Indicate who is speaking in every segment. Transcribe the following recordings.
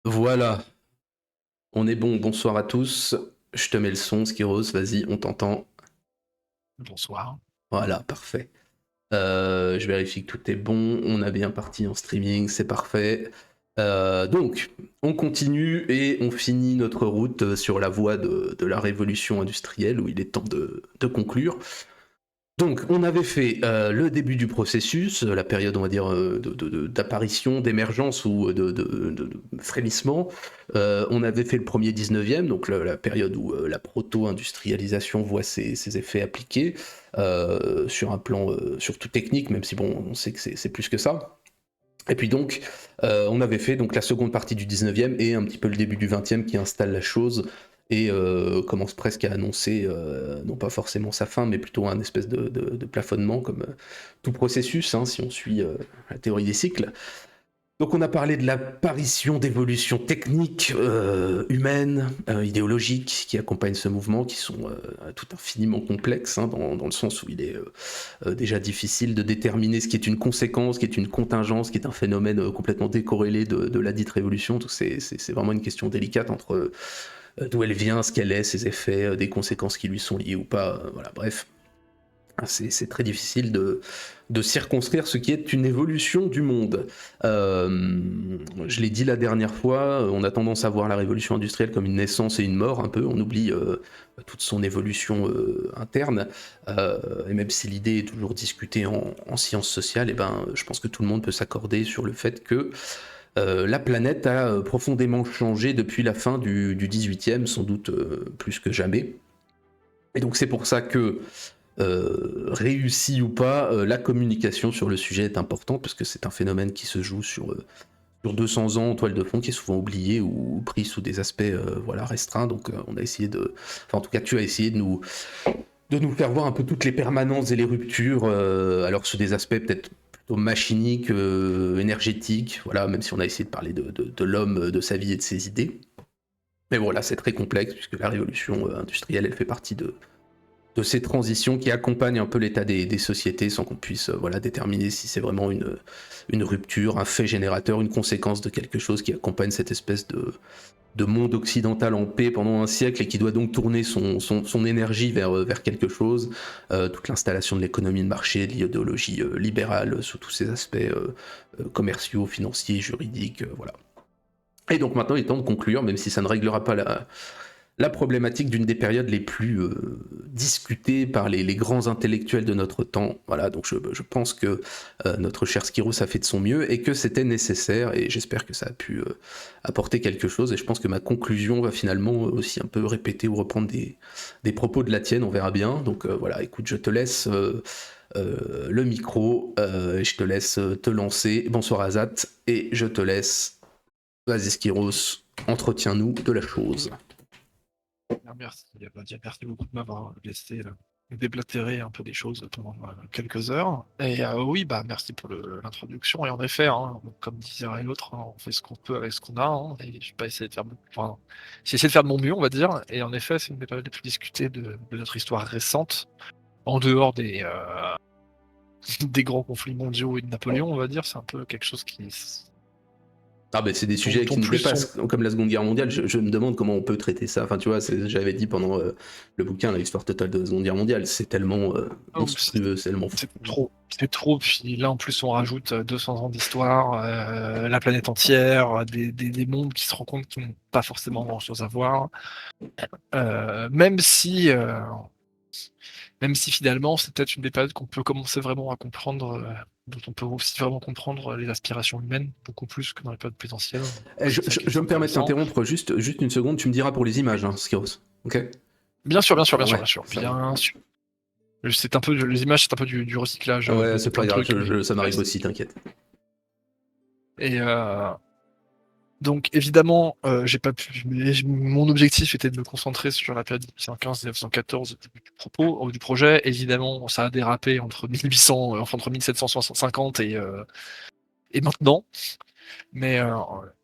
Speaker 1: Voilà, on est bon, bonsoir à tous. Je te mets le son, Skiros, vas-y, on t'entend.
Speaker 2: Bonsoir.
Speaker 1: Voilà, parfait. Je vérifie que tout est bon, on a bien parti en streaming, c'est parfait. Donc, on continue et on finit notre route sur la voie de la révolution industrielle où il est temps de conclure. Donc, on avait fait le début du processus, la période, on va dire, d'apparition, d'émergence ou de frémissement. On avait fait le premier 19e, donc la période où la proto-industrialisation voit ses effets appliqués sur un plan surtout technique, même si bon, on sait que c'est plus que ça. Et puis donc, on avait fait donc la seconde partie du 19e et un petit peu le début du 20e qui installe la chose et commence presque à annoncer, non pas forcément sa fin, mais plutôt un espèce de plafonnement comme tout processus, hein, si on suit la théorie des cycles. Donc on a parlé de l'apparition d'évolutions techniques, humaines, idéologiques qui accompagnent ce mouvement, qui sont tout infiniment complexes, hein, dans le sens où il est déjà difficile de déterminer ce qui est une conséquence, ce qui est une contingence, ce qui est un phénomène complètement décorrélé de la dite révolution. Donc c'est vraiment une question délicate entre d'où elle vient, ce qu'elle est, ses effets, des conséquences qui lui sont liées ou pas. Voilà, bref. C'est très difficile de circonscrire ce qui est une évolution du monde. Je l'ai dit la dernière fois, on a tendance à voir la révolution industrielle comme une naissance et une mort un peu, on oublie toute son évolution interne, et même si l'idée est toujours discutée en sciences sociales, et ben, je pense que tout le monde peut s'accorder sur le fait que la planète a profondément changé depuis la fin du 18e, sans doute plus que jamais. Et donc c'est pour ça que réussi ou pas, la communication sur le sujet est importante parce que c'est un phénomène qui se joue sur 200 ans en toile de fond, qui est souvent oublié ou pris sous des aspects voilà, restreints. Donc on a essayé de... Enfin en tout cas tu as essayé de nous faire voir un peu toutes les permanences et les ruptures, alors sur des aspects peut-être plutôt machiniques, énergétiques, voilà, même si on a essayé de parler de l'homme, de sa vie et de ses idées. Mais voilà, c'est très complexe puisque la révolution industrielle, elle fait partie de ces transitions qui accompagnent un peu l'état des sociétés sans qu'on puisse voilà, déterminer si c'est vraiment une rupture, un fait générateur, une conséquence de quelque chose qui accompagne cette espèce de monde occidental en paix pendant un siècle et qui doit donc tourner son énergie vers quelque chose. Toute l'installation de l'économie de marché, de l'idéologie libérale sous tous ces aspects commerciaux, financiers, juridiques, voilà. Et donc maintenant il est temps de conclure, même si ça ne réglera pas la problématique d'une des périodes les plus discutées par les grands intellectuels de notre temps. Voilà, donc je pense que notre cher Skiros a fait de son mieux et que c'était nécessaire et j'espère que ça a pu apporter quelque chose et je pense que ma conclusion va finalement aussi un peu répéter ou reprendre des propos de la tienne, on verra bien. Donc voilà, écoute, je te laisse le micro et je te laisse te lancer. Bonsoir Azat et je te laisse, vas-y Skiros, entretiens-nous de la chose.
Speaker 2: Merci, déjà, merci beaucoup de m'avoir laissé déblatérer un peu des choses pendant quelques heures. Et oui, bah merci pour l'introduction. Et en effet, hein, comme disait l'un et l'autre, hein, on fait ce qu'on peut avec ce qu'on a. Hein, et je vais pas essayer de faire, enfin, j'ai essayé de faire de mon mieux, on va dire. Et en effet, c'est une des périodes les plus discutées de notre histoire récente, en dehors des grands conflits mondiaux et de Napoléon, on va dire. C'est un peu quelque chose
Speaker 1: Ah ben c'est des sujets
Speaker 2: dont
Speaker 1: qui nous
Speaker 2: plus on.
Speaker 1: dépassent, comme la Seconde Guerre mondiale. Je me demande comment on peut traiter ça. Enfin, tu vois, j'avais dit pendant le bouquin, l'histoire totale de la Seconde Guerre mondiale, c'est tellement
Speaker 2: Oh,
Speaker 1: monstrueux, c'est tellement fou.
Speaker 2: c'est trop, puis là en plus on rajoute 200 ans d'histoire, la planète entière, des mondes qui se rencontrent qui n'ont pas forcément grand-chose à voir. Même si, même si finalement c'est peut-être une des périodes qu'on peut commencer vraiment à comprendre, dont on peut aussi vraiment comprendre les aspirations humaines, beaucoup plus que dans les périodes plus anciennes. Donc
Speaker 1: Je,
Speaker 2: c'est ça
Speaker 1: je-
Speaker 2: qui
Speaker 1: je
Speaker 2: est
Speaker 1: me permets de
Speaker 2: intéressant.
Speaker 1: t'interrompre juste une seconde, tu me diras pour les
Speaker 2: Oui.
Speaker 1: images, hein, Skiros. Ok.
Speaker 2: Bien sûr, bien sûr, bien sûr,
Speaker 1: Ouais,
Speaker 2: bien sûr,
Speaker 1: ça roule.
Speaker 2: bien sûr. C'est un peu les images, c'est un peu du recyclage,
Speaker 1: Ouais,
Speaker 2: de
Speaker 1: c'est
Speaker 2: plein
Speaker 1: pas
Speaker 2: de
Speaker 1: grave,
Speaker 2: trucs, mais
Speaker 1: ça m'arrive
Speaker 2: bref.
Speaker 1: aussi, t'inquiète.
Speaker 2: Et donc évidemment, j'ai pas pu mon objectif était de me concentrer sur la période 1815-1914 au début du propos du projet. Évidemment, ça a dérapé entre 1800, enfin entre 1750 et maintenant. Mais,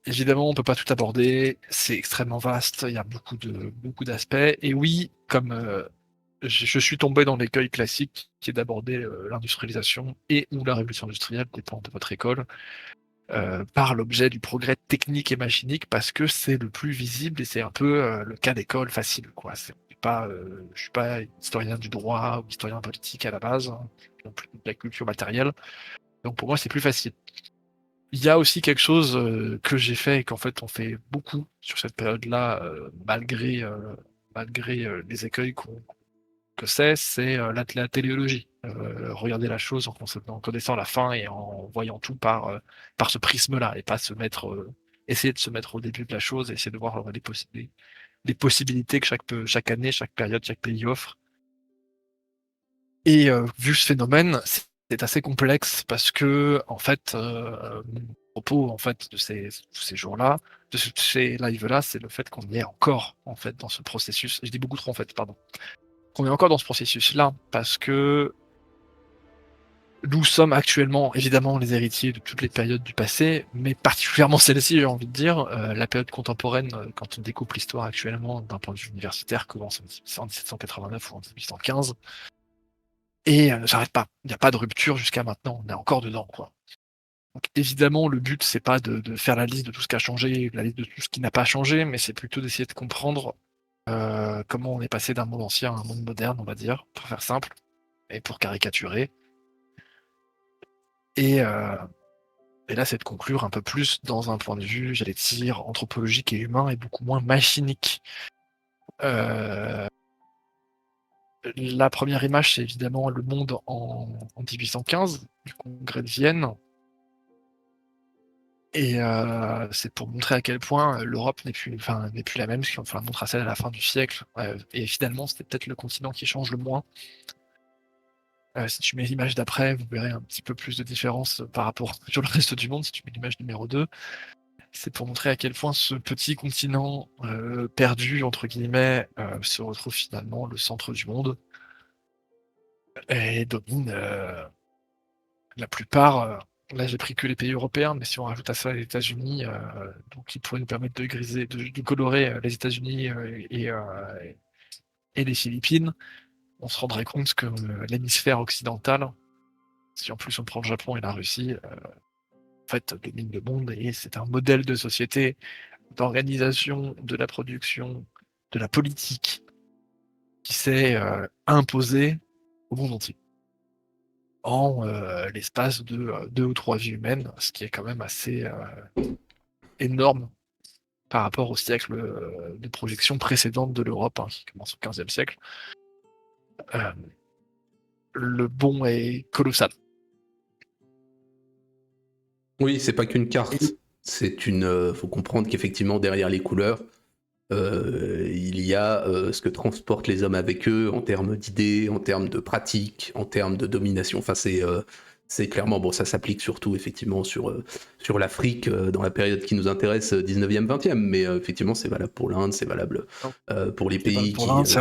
Speaker 2: évidemment, on peut pas tout aborder, c'est extrêmement vaste, il y a beaucoup d'aspects et oui, comme, je suis tombé dans l'écueil classique qui est d'aborder, l'industrialisation et ou la révolution industrielle, dépend de votre école, par l'objet du progrès technique et machinique, parce que c'est le plus visible et c'est un peu le cas d'école facile, quoi. Je suis pas historien du droit ou historien politique à la base, hein, non plus de la culture matérielle. Donc pour moi, c'est plus facile. Il y a aussi quelque chose que j'ai fait et qu'en fait on fait beaucoup sur cette période-là, malgré les écueils que c'est la téléologie. Regarder la chose en connaissant la fin et en voyant tout par ce prisme-là, et pas essayer de se mettre au début de la chose et essayer de voir les possibilités que chaque année, chaque période, chaque pays offre. Et vu ce phénomène, c'est assez complexe parce que en fait, mon propos en fait de ces jours-là, de ces lives-là, c'est le fait qu'on y est encore en fait dans ce processus. Je dis beaucoup trop en fait, pardon. Qu'on est encore dans ce processus-là parce que nous sommes actuellement évidemment les héritiers de toutes les périodes du passé, mais particulièrement celle-ci, j'ai envie de dire. La période contemporaine, quand on découpe l'histoire actuellement d'un point de vue universitaire, commence en 1789 ou en 1815. Et ne s'arrête pas. Il n'y a pas de rupture jusqu'à maintenant. On est encore dedans, quoi. Donc évidemment, le but, c'est pas de faire la liste de tout ce qui a changé, la liste de tout ce qui n'a pas changé, mais c'est plutôt d'essayer de comprendre comment on est passé d'un monde ancien à un monde moderne, on va dire, pour faire simple, et pour caricaturer. Et, euh, et là, c'est de conclure un peu plus dans un point de vue, j'allais dire, anthropologique et humain, et beaucoup moins machinique. Euh, la première image, c'est évidemment le monde en 1815, du congrès de Vienne. Et c'est pour montrer à quel point l'Europe n'est plus la même, parce qu'on montre à celle à la fin du siècle. Et finalement, c'était peut-être le continent qui change le moins. Si tu mets l'image d'après, vous verrez un petit peu plus de différence par rapport sur le reste du monde. Si tu mets l'image numéro 2, c'est pour montrer à quel point ce petit continent perdu, entre guillemets, se retrouve finalement le centre du monde et domine la plupart. Là, j'ai pris que les pays européens, mais si on rajoute à ça les États-Unis, donc qui pourrait nous permettre de colorer les États-Unis et les Philippines, on se rendrait compte que l'hémisphère occidental, si en plus on prend le Japon et la Russie, en fait, domine le monde et c'est un modèle de société, d'organisation, de la production, de la politique qui s'est imposé au monde entier en l'espace de 2 ou 3 vies humaines, ce qui est quand même assez énorme par rapport au siècle de projection précédente de l'Europe, hein, qui commence au XVe siècle. Le bond est colossal.
Speaker 1: Oui, c'est pas qu'une carte. Faut comprendre qu'effectivement, derrière les couleurs, il y a ce que transportent les hommes avec eux en termes d'idées, en termes de pratiques, en termes de domination. Enfin, c'est clairement, bon, ça s'applique surtout effectivement sur l'Afrique dans la période qui nous intéresse, 19e, 20e, mais effectivement, c'est valable pour l'Inde, c'est valable pour les pays
Speaker 2: Pour
Speaker 1: qui.
Speaker 2: l'Inde, c'est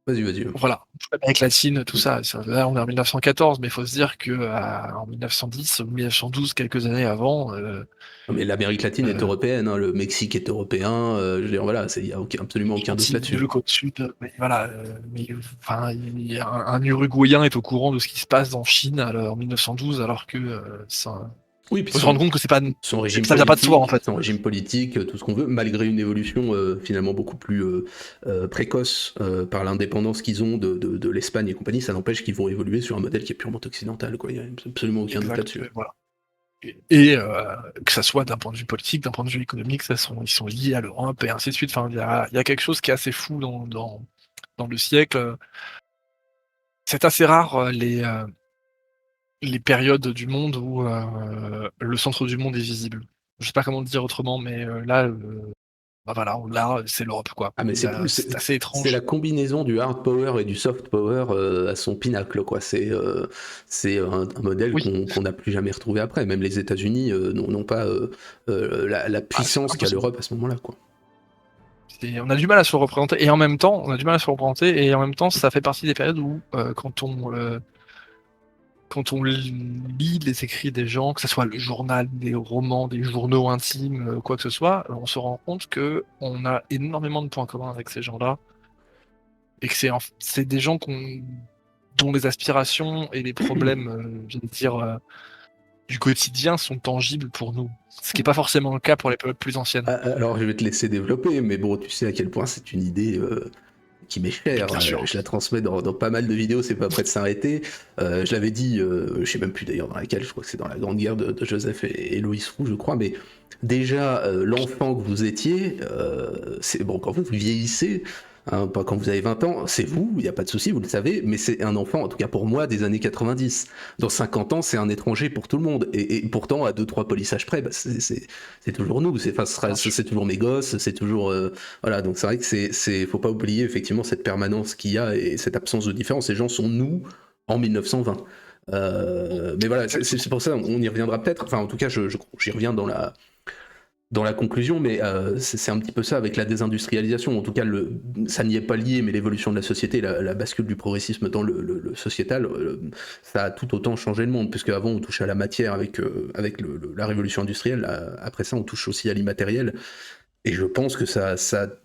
Speaker 1: Vas-y.
Speaker 2: Voilà, l'Amérique latine, tout ça. Là, on est en 1914, mais il faut se dire que en 1910, 1912, quelques années avant.
Speaker 1: Non, mais l'Amérique latine est européenne, hein, le Mexique est européen, je veux dire, voilà, il n'y a absolument aucun doute là-dessus.
Speaker 2: Le côte sud, mais voilà, un Uruguayen est au courant de ce qui se passe en Chine en 1912, alors que ça.
Speaker 1: Oui, puis
Speaker 2: faut se rendre compte que c'est pas
Speaker 1: son régime
Speaker 2: ça vient pas de soi en fait.
Speaker 1: son régime politique, tout ce qu'on veut, malgré une évolution finalement beaucoup plus précoce par l'indépendance qu'ils ont de l'Espagne et compagnie, ça n'empêche qu'ils vont évoluer sur un modèle qui est purement occidental, quoi. Il n'y a absolument aucun doute là-dessus.
Speaker 2: Voilà. Et que ça soit d'un point de vue politique, d'un point de vue économique, ils sont liés à l'Europe et ainsi de suite. Enfin, il y a quelque chose qui est assez fou dans le siècle. C'est assez rare les périodes du monde où le centre du monde est visible. Je sais pas comment le dire autrement, mais là, voilà, c'est l'Europe, quoi.
Speaker 1: Ah, mais c'est
Speaker 2: assez étrange.
Speaker 1: C'est la combinaison du hard power et du soft power à son pinacle, quoi. C'est un modèle qu'on n'a plus jamais retrouvé après. Même les États-Unis n'ont pas la puissance qu'a l'Europe à ce moment-là, quoi.
Speaker 2: On a du mal à se le représenter, et en même temps, ça fait partie des périodes où, quand on lit les écrits des gens, que ce soit le journal, des romans, des journaux intimes, quoi que ce soit, on se rend compte que on a énormément de points communs avec ces gens-là, et que c'est des gens dont les aspirations et les problèmes, j'allais dire, du quotidien sont tangibles pour nous. Ce qui n'est pas forcément le cas pour les peuples plus anciennes.
Speaker 1: Alors je vais te laisser développer, mais bon, tu sais à quel point c'est une idée qui m'est chère.
Speaker 2: Bien sûr.
Speaker 1: Je la transmets dans pas mal de vidéos, c'est pas prêt de s'arrêter. Je l'avais dit, je sais même plus d'ailleurs dans laquelle, je crois que c'est dans la Grande Guerre de Joseph et Loïs Roux, je crois, mais déjà, l'enfant que vous étiez, c'est bon, quand vous vieillissez, hein, pas quand vous avez 20 ans, c'est vous, il n'y a pas de souci, vous le savez, mais c'est un enfant, en tout cas pour moi, des années 90. Dans 50 ans, c'est un étranger pour tout le monde. Et pourtant, à 2-3 polissages près, bah, c'est toujours nous, c'est toujours mes gosses, c'est toujours... voilà, donc c'est vrai que faut pas oublier effectivement cette permanence qu'il y a et cette absence de différence. Ces gens sont nous en 1920. Mais voilà, c'est pour ça, on y reviendra peut-être. Enfin, en tout cas, j'y reviens dans la conclusion, mais c'est un petit peu ça avec la désindustrialisation. En tout cas, ça n'y est pas lié, mais l'évolution de la société, la bascule du progressisme dans le sociétal, ça a tout autant changé le monde, puisque avant on touchait à la matière avec la révolution industrielle, après ça on touche aussi à l'immatériel. Et je pense que ça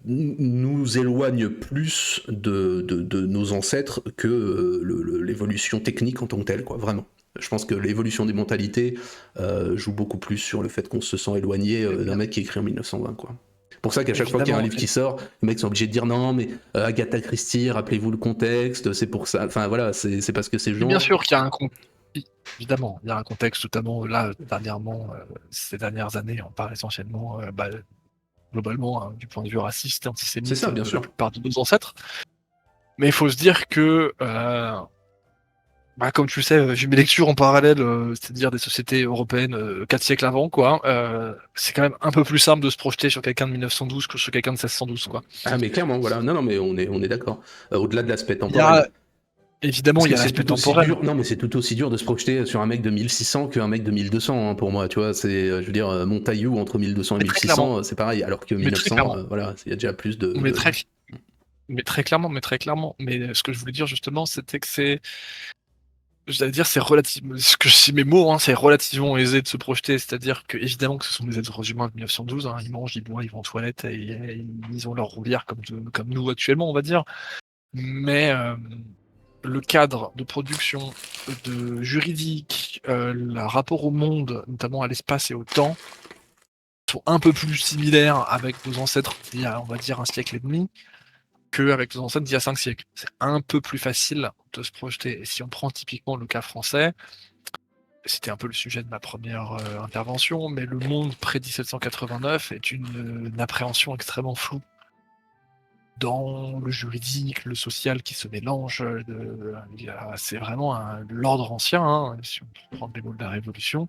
Speaker 1: nous éloigne plus de nos ancêtres que l'évolution technique en tant que telle, quoi, vraiment. Je pense que l'évolution des mentalités joue beaucoup plus sur le fait qu'on se sent éloigné d'un mec qui écrit en 1920, quoi. C'est pour ça qu'à chaque fois qu'il y a un livre qui sort, les mecs sont obligés de dire non, mais Agatha Christie, rappelez-vous le contexte, c'est pour ça. Enfin voilà, c'est parce que ces gens.
Speaker 2: Bien sûr qu'il y a un contexte. Évidemment, il y a un contexte, notamment là, dernièrement, ces dernières années, on parle essentiellement, globalement, hein, du point de vue raciste et antisémite,
Speaker 1: C'est ça, bien sûr.
Speaker 2: la plupart de nos ancêtres. Mais il faut se dire que, comme tu le sais, j'ai mes lectures en parallèle, c'est-à-dire des sociétés européennes 4 siècles avant, quoi. C'est quand même un peu plus simple de se projeter sur quelqu'un de 1912 que sur quelqu'un de 1612, quoi.
Speaker 1: Ah mais clairement, voilà. Non, mais on est d'accord. Au-delà de l'aspect temporel.
Speaker 2: Évidemment, il y a l'aspect temporel.
Speaker 1: Non, mais c'est tout aussi dur de se projeter sur un mec de 1600 qu'un mec de 1200, hein, pour moi. Tu vois, je veux dire, Montaillou entre 1200 et 1600, c'est pareil. Alors que 1900, voilà, il y a déjà plus de.
Speaker 2: Mais très clairement. Mais ce que je voulais dire justement, c'était que c'est relativement, mes mots, hein, c'est relativement aisé de se projeter, c'est-à-dire que évidemment que ce sont des êtres humains de 1912, hein, ils mangent, ils boivent, ils vont aux toilettes et ils ont leur roulière comme nous actuellement, on va dire. Mais le cadre de production, de juridique, le rapport au monde, notamment à l'espace et au temps, sont un peu plus similaires avec nos ancêtres d'il y a, on va dire, 1 siècle et demi, qu'avec nos ancêtres d'il y a 5 siècles. C'est un peu plus facile de se projeter. Et si on prend typiquement le cas français, c'était un peu le sujet de ma première intervention, mais le monde pré-1789 est une appréhension extrêmement floue dans le juridique, le social qui se mélange. C'est vraiment l'ordre ancien, hein, si on prend les mots de la Révolution.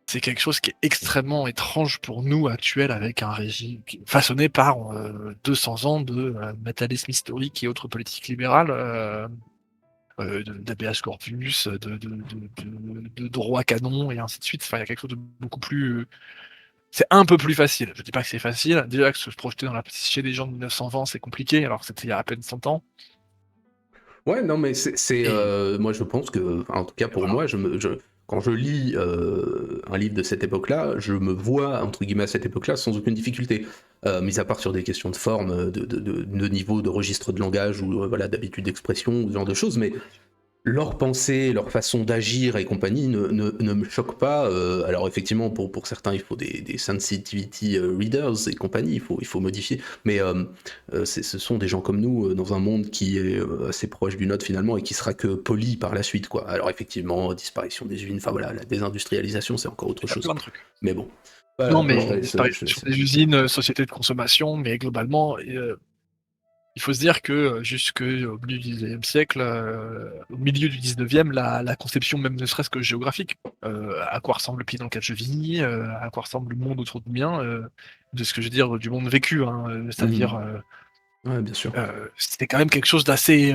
Speaker 2: C'est quelque chose qui est extrêmement étrange pour nous actuels, avec un régime façonné par 200 ans de matérialisme historique et autres politiques libérales, d'habeas corpus, de droit canon et ainsi de suite. Enfin, il y a quelque chose de beaucoup plus... C'est un peu plus facile. Je dis pas que c'est facile. Déjà que se projeter dans la psyché des gens de 1920, c'est compliqué, alors que c'était il y a à peine 100 ans.
Speaker 1: Ouais, non, mais moi je pense que, en tout cas pour moi, quand je lis un livre de cette époque-là, je me vois, entre guillemets, à cette époque-là sans aucune difficulté. Mis à part sur des questions de forme, de niveau, de registre de langage ou voilà, d'habitude d'expression, ce genre de choses, mais leur pensée, leur façon d'agir et compagnie ne me choquent pas. Alors effectivement, pour certains, il faut des sensitivity readers et compagnie, il faut modifier. Mais ce sont des gens comme nous, dans un monde qui est assez proche du nôtre finalement et qui sera que poli par la suite, quoi. Alors effectivement, disparition des usines, enfin voilà, la désindustrialisation, c'est encore autre chose.
Speaker 2: Plein de trucs.
Speaker 1: Mais bon.
Speaker 2: Non, mais disparition des usines, sociétés de consommation, mais globalement... il faut se dire que jusqu'au milieu du XIXe siècle, au milieu du XIXe, la conception même ne serait-ce que géographique, à quoi ressemble le pays dans lequel je vis, à quoi ressemble le monde autour de mien, de ce que je veux dire du monde vécu, hein, c'est-à-dire
Speaker 1: Ouais, bien sûr.
Speaker 2: c'était quand même quelque chose d'assez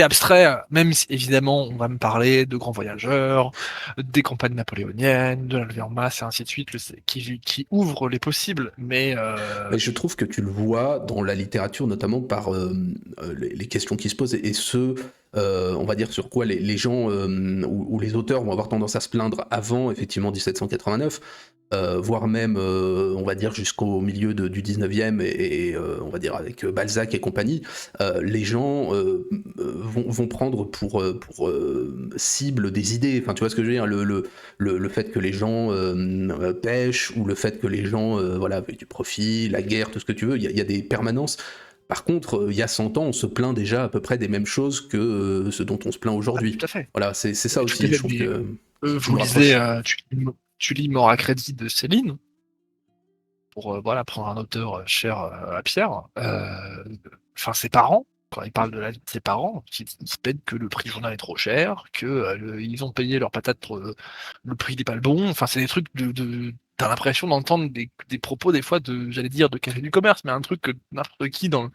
Speaker 2: abstrait, même si évidemment on va me parler de grands voyageurs, des campagnes napoléoniennes, de la levée en masse et ainsi de suite, qui ouvrent les possibles, mais
Speaker 1: je trouve que tu le vois dans la littérature, notamment par les questions qui se posent et on va dire sur quoi les gens ou les auteurs vont avoir tendance à se plaindre avant effectivement 1789, voire même on va dire jusqu'au milieu du 19e et on va dire avec Balzac et compagnie, les gens vont prendre pour cible des idées, enfin tu vois ce que je veux dire, le fait que les gens pêchent, ou le fait que les gens voilà, avec du profit, la guerre, tout ce que tu veux, il y a des permanences. Par contre, il y a 100 ans, on se plaint déjà à peu près des mêmes choses que ce dont on se plaint
Speaker 2: Ah,
Speaker 1: aujourd'hui.
Speaker 2: tout à fait.
Speaker 1: Voilà, c'est ça
Speaker 2: Tout à
Speaker 1: aussi,
Speaker 2: fait,
Speaker 1: je trouve
Speaker 2: mais
Speaker 1: que tu
Speaker 2: vous
Speaker 1: me
Speaker 2: lisez,
Speaker 1: rapproches.
Speaker 2: tu lis Mort à crédit de Céline, pour voilà, prendre un auteur cher à Pierre. Enfin, ses parents, quand ils parlent de la vie de ses parents, ils se plaignent que le prix du journal est trop cher, que ils ont payé leurs patates, le prix n'est pas le bon. Enfin, c'est des trucs t'as l'impression d'entendre des propos des fois j'allais dire de café du commerce, mais un truc que n'importe qui dans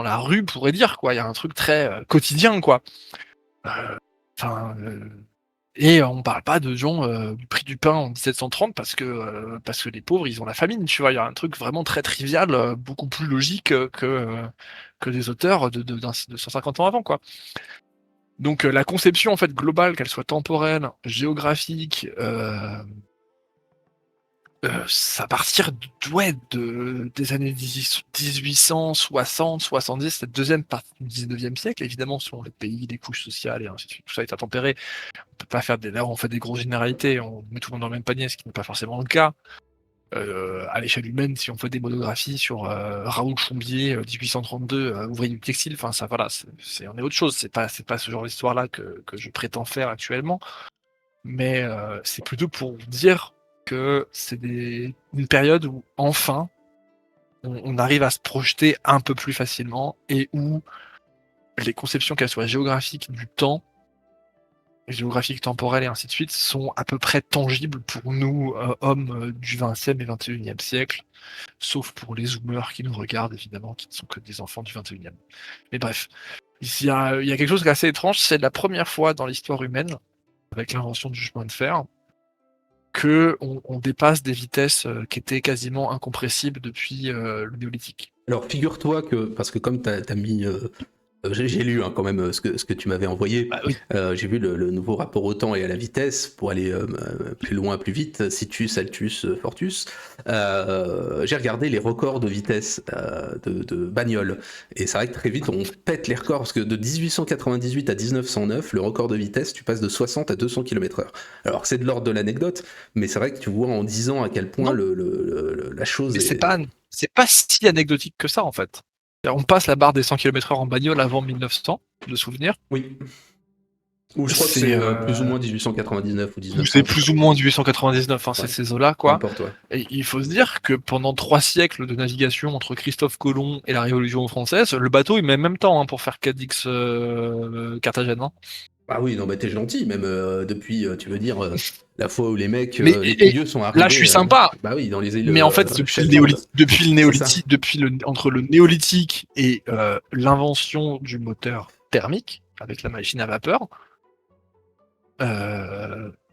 Speaker 2: la rue pourrait dire, quoi. Il y a un truc très quotidien, quoi. Euh, Enfin, et on parle pas de gens du prix du pain en 1730 parce que les pauvres ils ont la famine, tu vois. Il y a un truc vraiment très trivial, beaucoup plus logique que des auteurs de 150 ans avant, quoi. Donc la conception en fait globale, qu'elle soit temporelle, géographique, à partir des années 1860, 70, cette deuxième partie du 19e siècle, évidemment, selon les pays, les couches sociales et ainsi de suite, tout ça est intempéré. On peut pas faire là, on fait des grosses généralités, on met tout le monde dans le même panier, ce qui n'est pas forcément le cas. À l'échelle humaine, si on fait des monographies sur Raoul Chombier, 1832, ouvrier du textile, enfin ça, voilà, on est autre chose. C'est pas ce genre d'histoire-là que je prétends faire actuellement, mais c'est plutôt pour dire que c'est une période où enfin on arrive à se projeter un peu plus facilement et où les conceptions, qu'elles soient géographiques du temps, géographiques, temporelles et ainsi de suite, sont à peu près tangibles pour nous, hommes du 20e et 21e siècle, sauf pour les zoomers qui nous regardent, évidemment, qui ne sont que des enfants du 21e. Mais bref, il y a quelque chose d'assez étrange, c'est la première fois dans l'histoire humaine, avec l'invention du chemin de fer, que on dépasse des vitesses qui étaient quasiment incompressibles depuis le néolithique.
Speaker 1: Alors figure-toi que, parce que comme tu as mis j'ai lu quand même ce que tu m'avais envoyé.
Speaker 2: Bah oui.
Speaker 1: J'ai vu le nouveau rapport au temps et à la vitesse pour aller plus loin, plus vite, Situs, Altus, Fortus. J'ai regardé les records de vitesse de bagnole. Et c'est vrai que très vite, on pète les records, parce que de 1898 à 1909, le record de vitesse, tu passes de 60 à 200 km/h. Alors c'est de l'ordre de l'anecdote, mais c'est vrai que tu vois en 10 ans à quel point la chose
Speaker 2: mais
Speaker 1: est...
Speaker 2: c'est pas si anecdotique que ça, en fait. On passe la barre des 100 km/h en bagnole avant 1900, de souvenir.
Speaker 1: Oui. Ou je crois que c'est plus ou moins 1899 ou 1900.
Speaker 2: C'est plus ou moins 1899, hein, c'est ces eaux-là,
Speaker 1: Peu
Speaker 2: quoi.
Speaker 1: importe, ouais.
Speaker 2: Et il faut se dire que pendant 3 siècles de navigation entre Christophe Colomb et la Révolution française, le bateau il met même temps pour faire Cadix Carthagène. Hein.
Speaker 1: Ah oui, non, mais t'es gentil, même depuis, tu veux dire, la fois où les mecs,
Speaker 2: Mais
Speaker 1: les pilieux sont arrivés.
Speaker 2: là, je suis sympa.
Speaker 1: Bah oui, dans les îles
Speaker 2: Mais en fait,
Speaker 1: Shetland.
Speaker 2: entre le néolithique et l'invention du moteur thermique avec la machine à vapeur,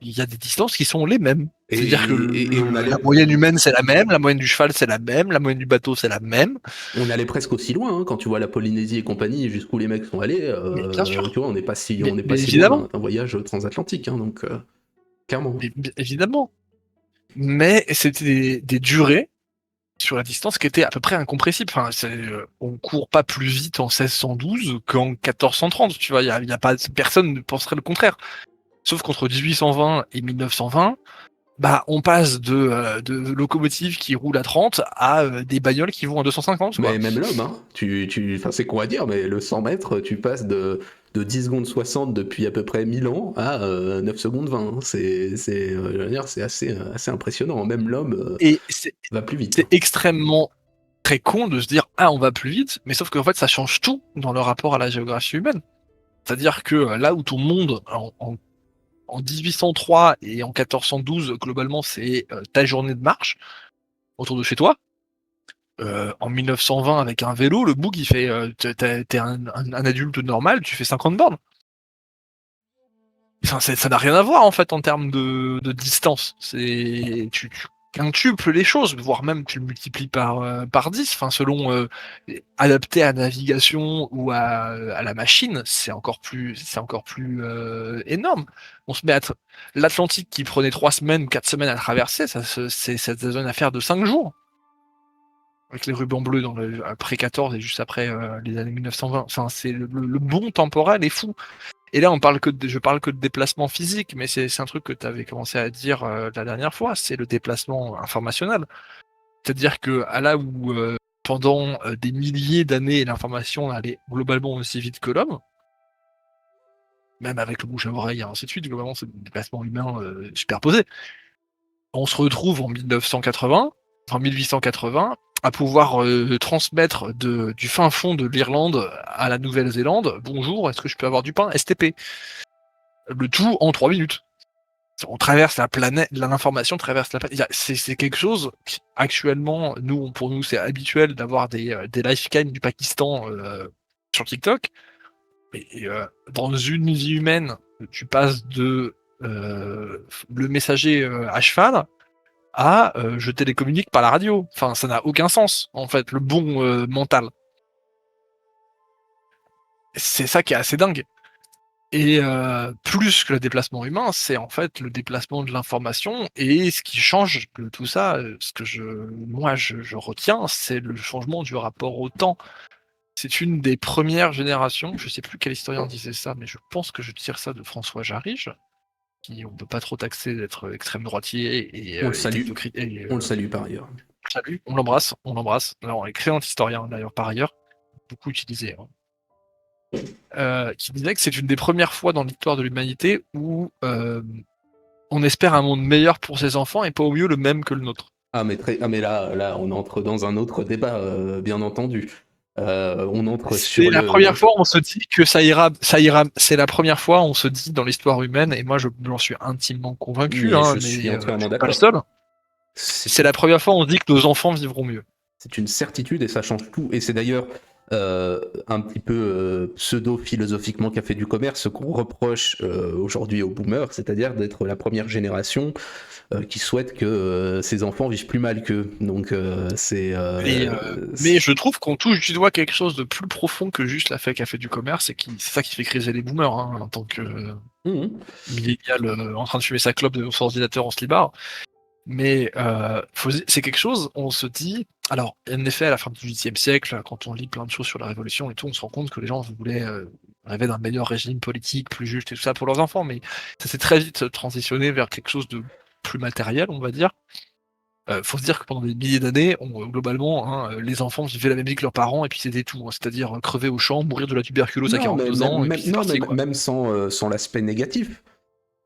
Speaker 2: il y a des distances qui sont les mêmes. C'est-à-dire que la moyenne humaine c'est la même, la moyenne du cheval c'est la même, la moyenne du bateau c'est la même.
Speaker 1: On allait presque aussi loin, hein, quand tu vois la Polynésie et compagnie, jusqu'où les mecs sont allés.
Speaker 2: Mais bien sûr.
Speaker 1: Tu vois, on n'est pas si
Speaker 2: Évidemment.
Speaker 1: loin d'un voyage transatlantique, hein, donc clairement.
Speaker 2: Évidemment. Mais c'était des durées sur la distance qui étaient à peu près incompressibles. Enfin, on court pas plus vite en 1612 qu'en 1430. Tu vois, il y a pas personne ne penserait le contraire. Sauf qu'entre 1820 et 1920, bah, on passe de locomotives qui roulent à 30 à des bagnoles qui vont à 250. Quoi.
Speaker 1: Mais même l'homme, hein, enfin, c'est con à dire, mais le 100 mètres, tu passes de 10 secondes 60 depuis à peu près 1000 ans à 9 secondes 20. Hein. Je veux dire, c'est assez impressionnant. Même l'homme va plus vite.
Speaker 2: C'est extrêmement très con de se dire « Ah, on va plus vite », mais sauf qu'en fait, ça change tout dans le rapport à la géographie humaine. C'est-à-dire que là où tout le monde, en 1803 et en 1412, globalement, c'est ta journée de marche autour de chez toi. En 1920, avec un vélo, le bouc, il fait t'es un adulte normal, tu fais 50 bornes. Enfin, ça n'a rien à voir, en fait, en termes de distance. quintuple les choses, voire même tu le multiplies par 10, enfin selon adapté à la navigation ou à la machine, c'est encore plus énorme. On se met à l'Atlantique qui prenait 3 semaines ou 4 semaines à traverser, ça devient une affaire de 5 jours. Avec les rubans bleus après 14 et juste après les années 1920. Enfin, c'est le bond temporel est fou. Et là, je parle que de déplacement physique, mais c'est un truc que tu avais commencé à dire la dernière fois, c'est le déplacement informationnel. C'est-à-dire que à là où pendant des milliers d'années, l'information allait globalement aussi vite que l'homme, même avec le bouche à oreille et ainsi de suite, globalement, c'est des déplacements humains superposés. On se retrouve en 1980, en 1880, à pouvoir transmettre du fin fond de l'Irlande à la Nouvelle-Zélande. Bonjour, est-ce que je peux avoir du pain STP? Le tout en 3 minutes. On traverse la planète, l'information traverse la planète. C'est quelque chose qui, actuellement, pour nous, c'est habituel d'avoir des livecams du Pakistan sur TikTok. Mais dans une vie humaine, tu passes de le messager à cheval à je télécommunique par la radio. Enfin, ça n'a aucun sens, en fait, le bon mental. C'est ça qui est assez dingue. Et plus que le déplacement humain, c'est en fait le déplacement de l'information. Et ce qui change de tout ça, ce que je retiens, c'est le changement du rapport au temps. C'est une des premières générations, je sais plus quel historien disait ça, mais je pense que je tire ça de François Jarige, qui on peut pas trop taxer d'être extrême droitier
Speaker 1: On le salue.
Speaker 2: technocrite.
Speaker 1: On le salue par ailleurs.
Speaker 2: Salut, on l'embrasse. Alors, excellent historien d'ailleurs par ailleurs, beaucoup utilisé. Qui disait que c'est une des premières fois dans l'histoire de l'humanité où on espère un monde meilleur pour ses enfants et pas au mieux le même que le nôtre.
Speaker 1: Ah mais là, on entre dans un autre débat, bien entendu. On entre sur
Speaker 2: C'est la première fois où on se dit que ça ira. C'est la première fois où on se dit dans l'histoire humaine, et moi j'en suis intimement convaincu,
Speaker 1: Mais
Speaker 2: hein,
Speaker 1: je suis entièrement
Speaker 2: pas le
Speaker 1: d'accord.
Speaker 2: seul. C'est la première fois où on se dit que nos enfants vivront mieux.
Speaker 1: C'est une certitude et ça change tout. Et c'est d'ailleurs un petit peu pseudo-philosophiquement Café du Commerce ce qu'on reproche aujourd'hui aux boomers, c'est-à-dire d'être la première génération qui souhaite que ses enfants vivent plus mal qu'eux. Donc
Speaker 2: mais je trouve qu'on touche du doigt quelque chose de plus profond que juste la Café du Commerce, et c'est ça qui fait criser les boomers, hein, en tant que millénial en train de fumer sa clope de son ordinateur en slibard. Mais c'est quelque chose, on se dit. Alors, en effet, à la fin du XVIIIe siècle, quand on lit plein de choses sur la Révolution et tout, on se rend compte que les gens voulaient rêver d'un meilleur régime politique, plus juste et tout ça pour leurs enfants, mais ça s'est très vite transitionné vers quelque chose de plus matériel, on va dire. Faut se dire que pendant des milliers d'années, globalement, hein, les enfants vivaient la même vie que leurs parents et puis c'était tout, hein, c'est-à-dire crever au champ, mourir de la tuberculose à 42 ans, et puis c'est parti, quoi.
Speaker 1: Même sans l'aspect négatif.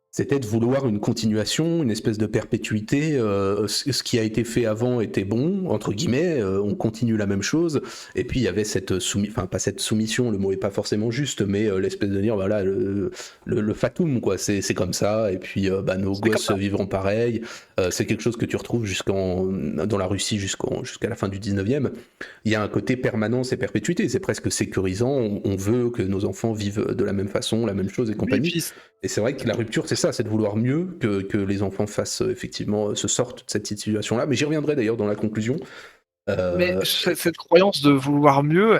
Speaker 1: C'était de vouloir une continuation, une espèce de perpétuité. Ce qui a été fait avant était bon, entre guillemets, on continue la même chose. Et puis il y avait cette soumission, enfin pas cette soumission, le mot est pas forcément juste, mais l'espèce de dire, voilà, le fatum, quoi, c'est comme ça. Et puis nos gosses vivront pareil. C'est quelque chose que tu retrouves dans la Russie jusqu'à la fin du 19e. Il y a un côté permanence et perpétuité, c'est presque sécurisant. On veut que nos enfants vivent de la même façon, la même chose et compagnie.
Speaker 2: Oui,
Speaker 1: et c'est vrai que la rupture, c'est ça, c'est de vouloir mieux que les enfants fassent effectivement se sortent de cette situation-là. Mais j'y reviendrai d'ailleurs dans la conclusion.
Speaker 2: Mais cette croyance de vouloir mieux,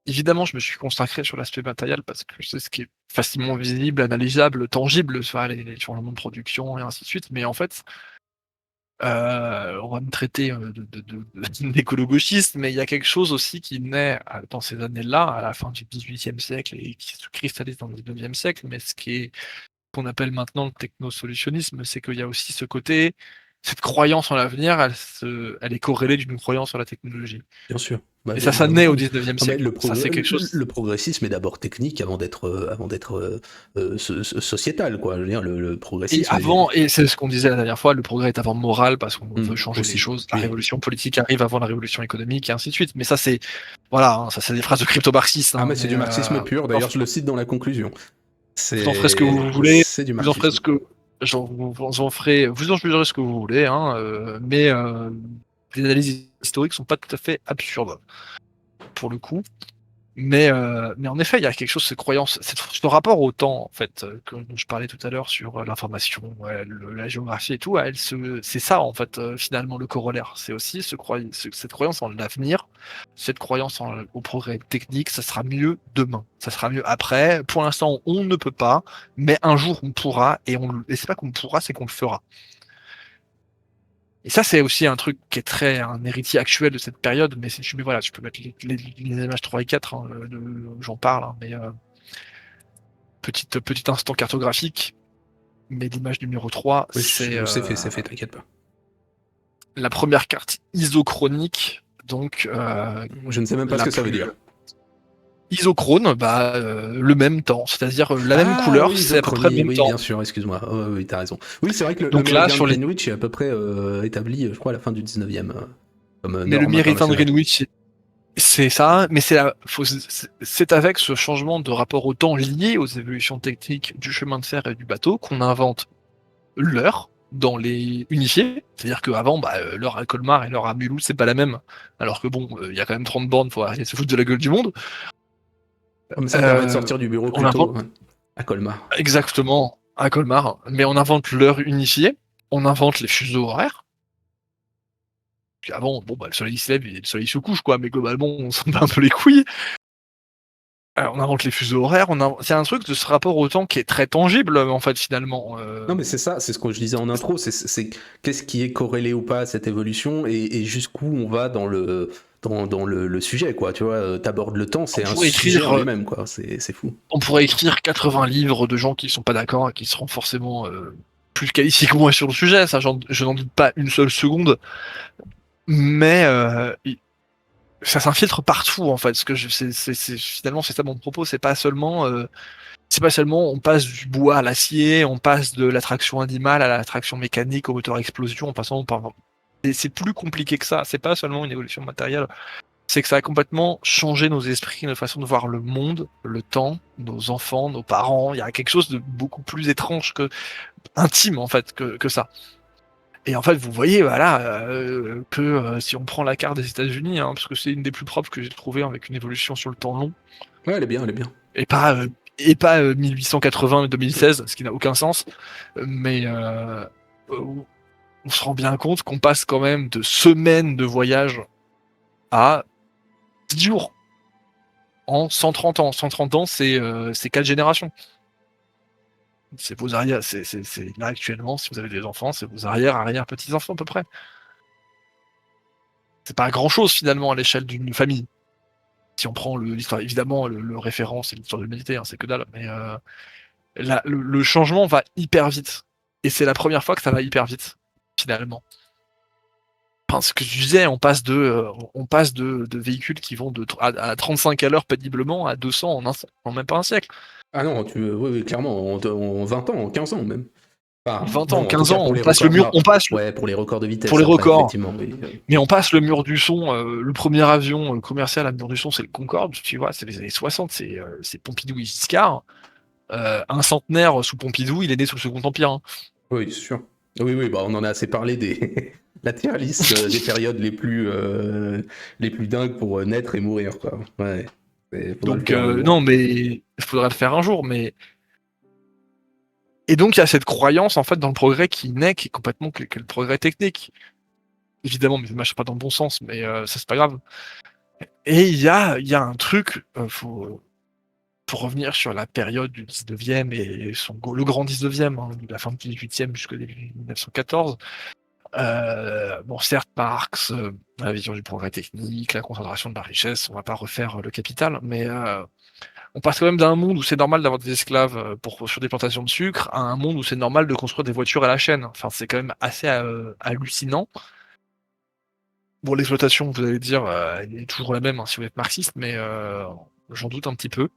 Speaker 2: évidemment, je me suis consacré sur l'aspect matériel parce que c'est ce qui est facilement visible, analysable, tangible, les changements de production et ainsi de suite. Mais en fait, on va me traiter d'écolo-gauchiste, mais il y a quelque chose aussi qui naît dans ces années-là, à la fin du XVIIIe siècle, et qui se cristallise dans le XIXe siècle, mais qu'on appelle maintenant le technosolutionnisme, c'est qu'il y a aussi ce côté, cette croyance en l'avenir, elle est corrélée d'une croyance en la technologie.
Speaker 1: Bien sûr.
Speaker 2: Et ça naît au 19e siècle.
Speaker 1: Le progressisme est d'abord technique avant d'être sociétal, quoi. Je veux dire, le progressisme.
Speaker 2: Et c'est ce qu'on disait la dernière fois, le progrès est avant moral parce qu'on veut changer les choses. La révolution politique arrive avant la révolution économique et ainsi de suite. Mais ça, c'est des phrases de crypto-marxistes.
Speaker 1: Ah, mais c'est du marxisme pur. D'ailleurs, je le cite dans la conclusion.
Speaker 2: Vous en ferez ce que vous voulez.
Speaker 1: C'est du
Speaker 2: marxisme. Vous en ferez ce que vous en jugerez ce que vous voulez, hein, mais les analyses historiques sont pas tout à fait absurdes pour le coup. Mais en effet, il y a quelque chose, cette croyance, ce rapport au temps, en fait, dont je parlais tout à l'heure sur, l'information, la géographie et tout, c'est ça, en fait, finalement, le corollaire. C'est aussi cette croyance en l'avenir, cette croyance au progrès technique, ça sera mieux demain, ça sera mieux après. Pour l'instant, on ne peut pas, mais un jour on pourra et c'est pas qu'on pourra, c'est qu'on le fera. Et ça, c'est aussi un truc qui est un héritier actuel de cette période, mais voilà, tu peux mettre les images 3 et 4, hein, j'en parle, hein, mais petit instant cartographique, mais l'image numéro 3,
Speaker 1: Oui,
Speaker 2: c'est
Speaker 1: c'est fait, t'inquiète pas.
Speaker 2: la première carte isochronique, donc
Speaker 1: Je ne sais même pas ce que ça veut dire.
Speaker 2: Isochrone, le même temps, c'est-à-dire la même couleur,
Speaker 1: oui,
Speaker 2: c'est à peu près le même
Speaker 1: oui,
Speaker 2: temps.
Speaker 1: bien sûr, excuse-moi. Oui, t'as raison. Oui, c'est vrai que
Speaker 2: Donc là,
Speaker 1: méridien de Greenwich est à peu près établi, je crois, à la fin du 19e, comme
Speaker 2: mais le
Speaker 1: norme
Speaker 2: méridien de
Speaker 1: internationale.
Speaker 2: Greenwich, c'est ça, mais c'est avec ce changement de rapport au temps lié aux évolutions techniques du chemin de fer et du bateau qu'on invente l'heure dans les unifiés. C'est-à-dire qu'avant, l'heure à Colmar et l'heure à Mulhouse, c'est pas la même. Alors que bon, il y a quand même 30 bornes, faut arrêter de se foutre de la gueule du monde.
Speaker 1: Comme ça permet de sortir du bureau
Speaker 2: On
Speaker 1: plus tôt,
Speaker 2: invente
Speaker 1: hein, à Colmar.
Speaker 2: exactement à Colmar, mais on invente l'heure unifiée, on invente les fuseaux horaires. Puis avant, le soleil se lève et le soleil se couche, quoi, mais globalement, on s'en bat un peu les couilles. On invente les fuseaux horaires, c'est un truc de ce rapport au temps qui est très tangible, en fait, finalement.
Speaker 1: Non, mais c'est ça, c'est ce que je disais en intro, c'est qu'est-ce qui est corrélé ou pas à cette évolution et jusqu'où on va dans le sujet, quoi. Tu vois, t'abordes le temps, c'est un sujet en lui-même, quoi. C'est fou.
Speaker 2: On pourrait écrire 80 livres de gens qui sont pas d'accord et qui seront forcément plus qualifiés que moi sur le sujet, ça, je n'en doute pas une seule seconde. Mais ça s'infiltre partout, en fait. Finalement, c'est ça mon propos. C'est pas seulement on passe du bois à l'acier, on passe de l'attraction animale à l'attraction mécanique, au moteur à explosion, en passant par. C'est plus compliqué que ça. C'est pas seulement une évolution matérielle. C'est que ça a complètement changé nos esprits, notre façon de voir le monde, le temps, nos enfants, nos parents. Il y a quelque chose de beaucoup plus étrange intime, en fait, que ça. Et en fait, vous voyez, voilà, si on prend la carte des États-Unis, hein, parce que c'est une des plus propres que j'ai trouvées avec une évolution sur le temps long,
Speaker 1: Ouais, elle est bien, elle est bien.
Speaker 2: et pas 1880 2016, ce qui n'a aucun sens, mais on se rend bien compte qu'on passe quand même de semaines de voyage à 10 jours en 130 ans. 130 ans, c'est 4 générations. C'est vos arrières, là actuellement, si vous avez des enfants, c'est vos arrière-petits-enfants à peu près. C'est pas grand chose finalement à l'échelle d'une famille. Si on prend l'histoire, évidemment, le référent, c'est l'histoire de l'humanité, hein, c'est que dalle, mais le changement va hyper vite. Et c'est la première fois que ça va hyper vite, finalement. Enfin, ce que je disais, on passe de véhicules qui vont à 35 à l'heure péniblement à 200 en même pas un siècle.
Speaker 1: Ah non, oui, clairement, en 20 ans, en 15 ans même. Enfin,
Speaker 2: 20
Speaker 1: bon,
Speaker 2: ans,
Speaker 1: en tout
Speaker 2: 15
Speaker 1: cas,
Speaker 2: ans,
Speaker 1: pour
Speaker 2: on
Speaker 1: les
Speaker 2: passe le
Speaker 1: records.
Speaker 2: mur,
Speaker 1: Ouais, pour les records de vitesse,
Speaker 2: pour les
Speaker 1: après,
Speaker 2: records.
Speaker 1: effectivement. Oui.
Speaker 2: Mais on passe le mur du son, le premier avion commercial à mur du son, c'est le Concorde, tu vois, c'est les années 60, c'est Pompidou et Giscard. Un centenaire sous Pompidou, il est né sous le Second Empire. Hein.
Speaker 1: Oui, c'est sûr. Oui, on en a assez parlé la tier list des périodes les plus dingues pour naître et mourir, quoi. Ouais.
Speaker 2: Donc, non, mais il faudra le faire un jour, mais. Et donc, il y a cette croyance, en fait, dans le progrès qui naît, qui est complètement que le progrès technique. Évidemment, mais ça ne marche pas dans le bon sens, mais ça, c'est pas grave. Et il y a un truc, pour revenir sur la période du 19e et le grand 19e, hein, de la fin du 18e jusqu'au début 1914. Certes, Marx, la vision du progrès technique, la concentration de la richesse, on va pas refaire le Capital, mais on passe quand même d'un monde où c'est normal d'avoir des esclaves sur des plantations de sucre à un monde où c'est normal de construire des voitures à la chaîne. Enfin, c'est quand même assez hallucinant. Bon, l'exploitation, vous allez dire, elle est toujours la même hein, si vous êtes marxiste, mais j'en doute un petit peu.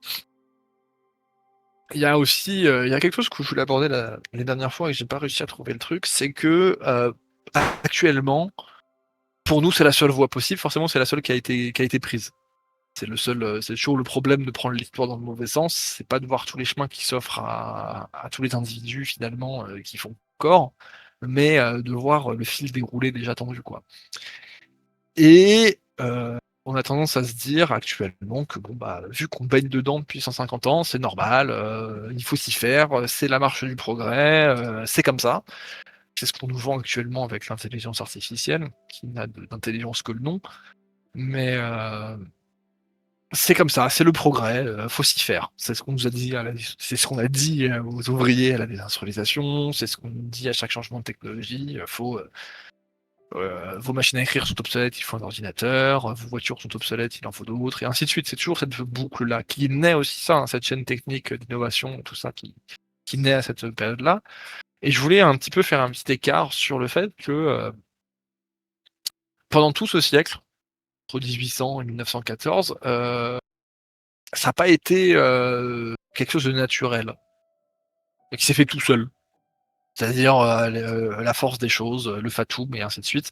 Speaker 2: Il y a aussi il y a quelque chose que je voulais aborder les dernières fois et j'ai pas réussi à trouver le truc, c'est que actuellement, pour nous, c'est la seule voie possible. Forcément, c'est la seule qui a été prise. C'est toujours le problème de prendre l'histoire dans le mauvais sens. C'est pas de voir tous les chemins qui s'offrent à tous les individus finalement qui font corps, mais de voir le fil déroulé déjà tendu, quoi. Et on a tendance à se dire actuellement que bon bah vu qu'on baigne dedans depuis 150 ans, c'est normal, il faut s'y faire, c'est la marche du progrès, c'est comme ça. C'est ce qu'on nous vend actuellement avec l'intelligence artificielle, qui n'a d'intelligence que le nom. Mais c'est comme ça, c'est le progrès, faut s'y faire. C'est ce qu'on nous a dit c'est ce qu'on a dit, aux ouvriers à la désindustrialisation, c'est ce qu'on nous dit à chaque changement de technologie, vos machines à écrire sont obsolètes, il faut un ordinateur, vos voitures sont obsolètes, il en faut d'autres, et ainsi de suite. C'est toujours cette boucle-là qui naît aussi ça, hein, cette chaîne technique d'innovation, tout ça qui naît à cette période-là. Et je voulais un petit peu faire un petit écart sur le fait que pendant tout ce siècle, entre 1800 et 1914, ça n'a pas été quelque chose de naturel, et qui s'est fait tout seul. C'est-à-dire la force des choses, le fatum, et ainsi de suite.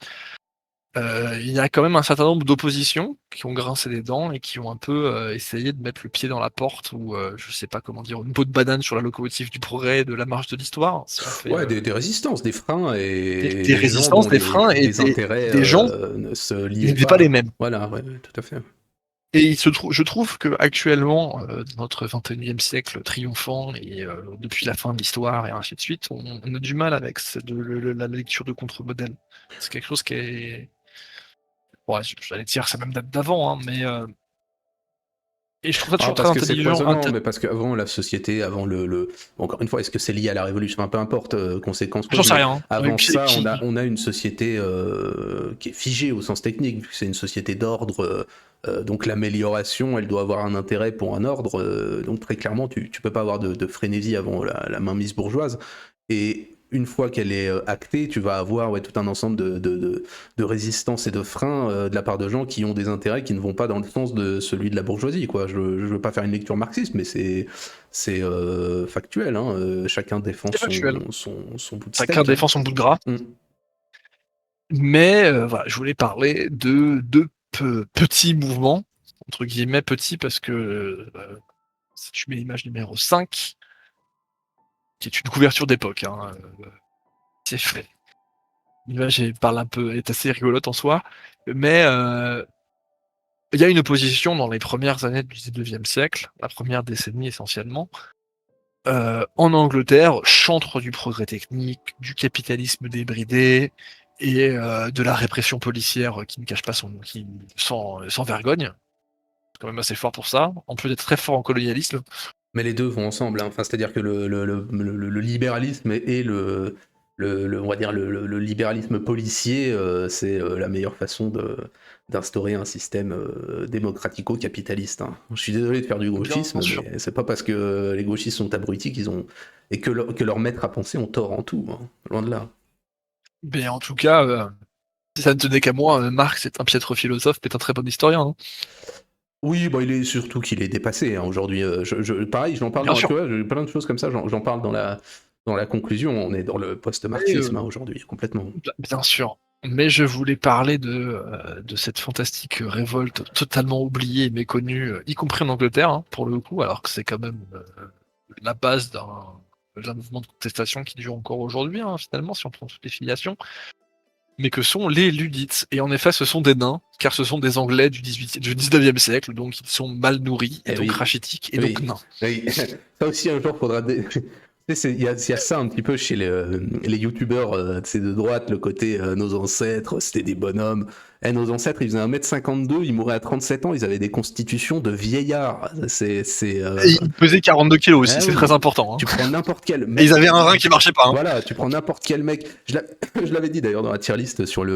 Speaker 2: Il y a quand même un certain nombre d'oppositions qui ont grincé des dents et qui ont un peu essayé de mettre le pied dans la porte, ou je sais pas comment dire, une peau de banane sur la locomotive du progrès, de la marche de l'histoire. Si on fait,
Speaker 1: Ouais, des résistances, des freins et
Speaker 2: des
Speaker 1: des gens
Speaker 2: résistances,
Speaker 1: dont
Speaker 2: des freins et
Speaker 1: les intérêts
Speaker 2: des gens
Speaker 1: ne se
Speaker 2: qui
Speaker 1: liaient
Speaker 2: n'étaient pas les
Speaker 1: pas.
Speaker 2: mêmes.
Speaker 1: Voilà, ouais, tout à fait.
Speaker 2: Et je trouve que actuellement, dans notre 21e siècle triomphant et depuis la fin de l'histoire et ainsi de suite, on a du mal avec la lecture de contre-modèle. C'est quelque chose qui est... Ouais, j'allais dire, ça même date d'avant, hein, mais... Et je trouve ça
Speaker 1: Ah,
Speaker 2: toujours très
Speaker 1: parce que c'est
Speaker 2: intelligent.
Speaker 1: foisonnant, mais parce qu'avant la société, avant encore une fois, est-ce que c'est lié à la révolution? Enfin, peu importe, conséquence
Speaker 2: J'en
Speaker 1: cause,
Speaker 2: sais
Speaker 1: mais
Speaker 2: rien. Hein. Et
Speaker 1: avant
Speaker 2: puis,
Speaker 1: ça, on a une société qui est figée au sens technique, vu que c'est une société d'ordre. Donc l'amélioration, elle doit avoir un intérêt pour un ordre. Donc très clairement, tu peux pas avoir de frénésie avant la mainmise bourgeoise. Et une fois qu'elle est actée, tu vas avoir tout un ensemble de résistances et de freins de la part de gens qui ont des intérêts qui ne vont pas dans le sens de celui de la bourgeoisie, quoi. Je veux pas faire une lecture marxiste, mais c'est factuel. Hein. Chacun défend
Speaker 2: c'est factuel.
Speaker 1: son bout de
Speaker 2: Chacun
Speaker 1: steak. Hein.
Speaker 2: défend son bout de gras.
Speaker 1: Mm.
Speaker 2: Mais voilà, je voulais parler de deux petits mouvements, entre guillemets petits, parce que si tu mets l'image numéro 5, qui est une couverture d'époque, hein, c'est fait. L'image est assez rigolote en soi, mais il y a une opposition dans les premières années du 19e siècle, la première décennie essentiellement, en Angleterre, chantre du progrès technique, du capitalisme débridé et de la répression policière qui ne cache pas sans vergogne. C'est quand même assez fort pour ça. On peut être très fort en colonialisme.
Speaker 1: Mais les deux vont ensemble. Hein. Enfin, c'est-à-dire que le libéralisme et on va dire le libéralisme policier, c'est la meilleure façon d'instaurer un système démocratico-capitaliste. Hein. Je suis désolé de faire du gauchisme,
Speaker 2: Bien sûr.
Speaker 1: mais c'est pas parce que les gauchistes sont abrutis et que leurs maîtres à penser ont tort en tout. Hein. Loin de là.
Speaker 2: Mais en tout cas, si ça ne tenait qu'à moi, Marx est un piètre philosophe, mais un très bon historien. Hein.
Speaker 1: Oui, il est surtout qu'il est dépassé hein, aujourd'hui. Pareil, j'en parle
Speaker 2: Bien
Speaker 1: tu
Speaker 2: sûr.
Speaker 1: vois, plein de choses comme ça, j'en parle dans la conclusion. On est dans le post-marxisme hein, aujourd'hui, complètement.
Speaker 2: Bien sûr. Mais je voulais parler de cette fantastique révolte totalement oubliée et méconnue, y compris en Angleterre, hein, pour le coup, alors que c'est quand même la base d'un mouvement de contestation qui dure encore aujourd'hui, hein, finalement, si on prend toutes les filiations, mais que sont les Luddites. Et en effet, ce sont des nains, car ce sont des Anglais du 19e siècle, donc ils sont mal nourris, et donc
Speaker 1: Oui.
Speaker 2: rachitiques, et
Speaker 1: Oui.
Speaker 2: donc nains.
Speaker 1: Oui. Ça aussi, un jour, faudra. Il y a ça un petit peu chez les youtubeurs de droite, le côté nos ancêtres, c'était des bonhommes. Nos ancêtres, ils faisaient 1m52, ils mouraient à 37 ans, ils avaient des constitutions de vieillards.
Speaker 2: Et ils pesaient 42 kilos aussi,
Speaker 1: Ah
Speaker 2: c'est
Speaker 1: oui.
Speaker 2: très important. Hein.
Speaker 1: Tu prends n'importe quel mec.
Speaker 2: Et ils avaient un rein qui marchait pas. Hein.
Speaker 1: Voilà, tu prends n'importe quel mec. Je l'avais dit d'ailleurs dans la tier list sur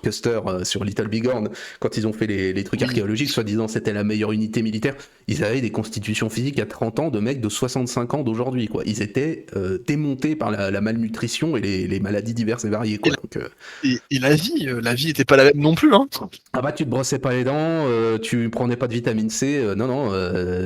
Speaker 1: Custer, sur Little Big Horn, quand ils ont fait les trucs archéologiques, soi-disant c'était la meilleure unité militaire. Ils avaient des constitutions physiques à 30 ans de mecs de 65 ans d'aujourd'hui, quoi. Ils étaient démontés par la malnutrition et les maladies diverses et variées, quoi.
Speaker 2: Et la vie était pas la même non plus. Hein.
Speaker 1: Ah bah tu te brossais pas les dents, tu prenais pas de vitamine C, non,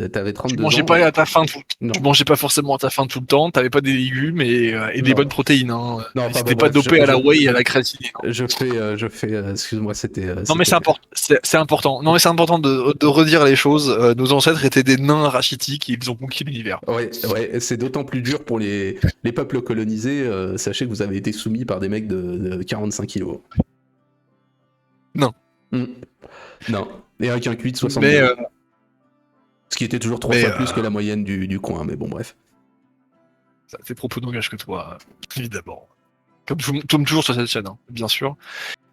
Speaker 1: t'avais 32 ans.
Speaker 2: Tu mangeais pas à ta faim tu mangeais pas forcément à ta faim tout le temps, t'avais pas des légumes et des bonnes protéines. Hein.
Speaker 1: Non,
Speaker 2: c'était pas dopé à la whey et à la créatine.
Speaker 1: Je fais, excuse-moi, c'était.
Speaker 2: Non mais c'est important. Non mais c'est important de redire les choses. Nos ancêtres étaient des nains rachitiques et ils ont conquis l'univers.
Speaker 1: Ouais, c'est d'autant plus dur pour les peuples colonisés. Sachez que vous avez été soumis par des mecs de 45 kilos.
Speaker 2: Non.
Speaker 1: Non. Et avec un QI de 62.
Speaker 2: Mais,
Speaker 1: Ce qui était toujours 3
Speaker 2: mais,
Speaker 1: fois plus que la moyenne du coin, mais bon, bref.
Speaker 2: ça fait propos n'engagent que toi, évidemment. Comme toujours sur cette chaîne, hein, bien sûr.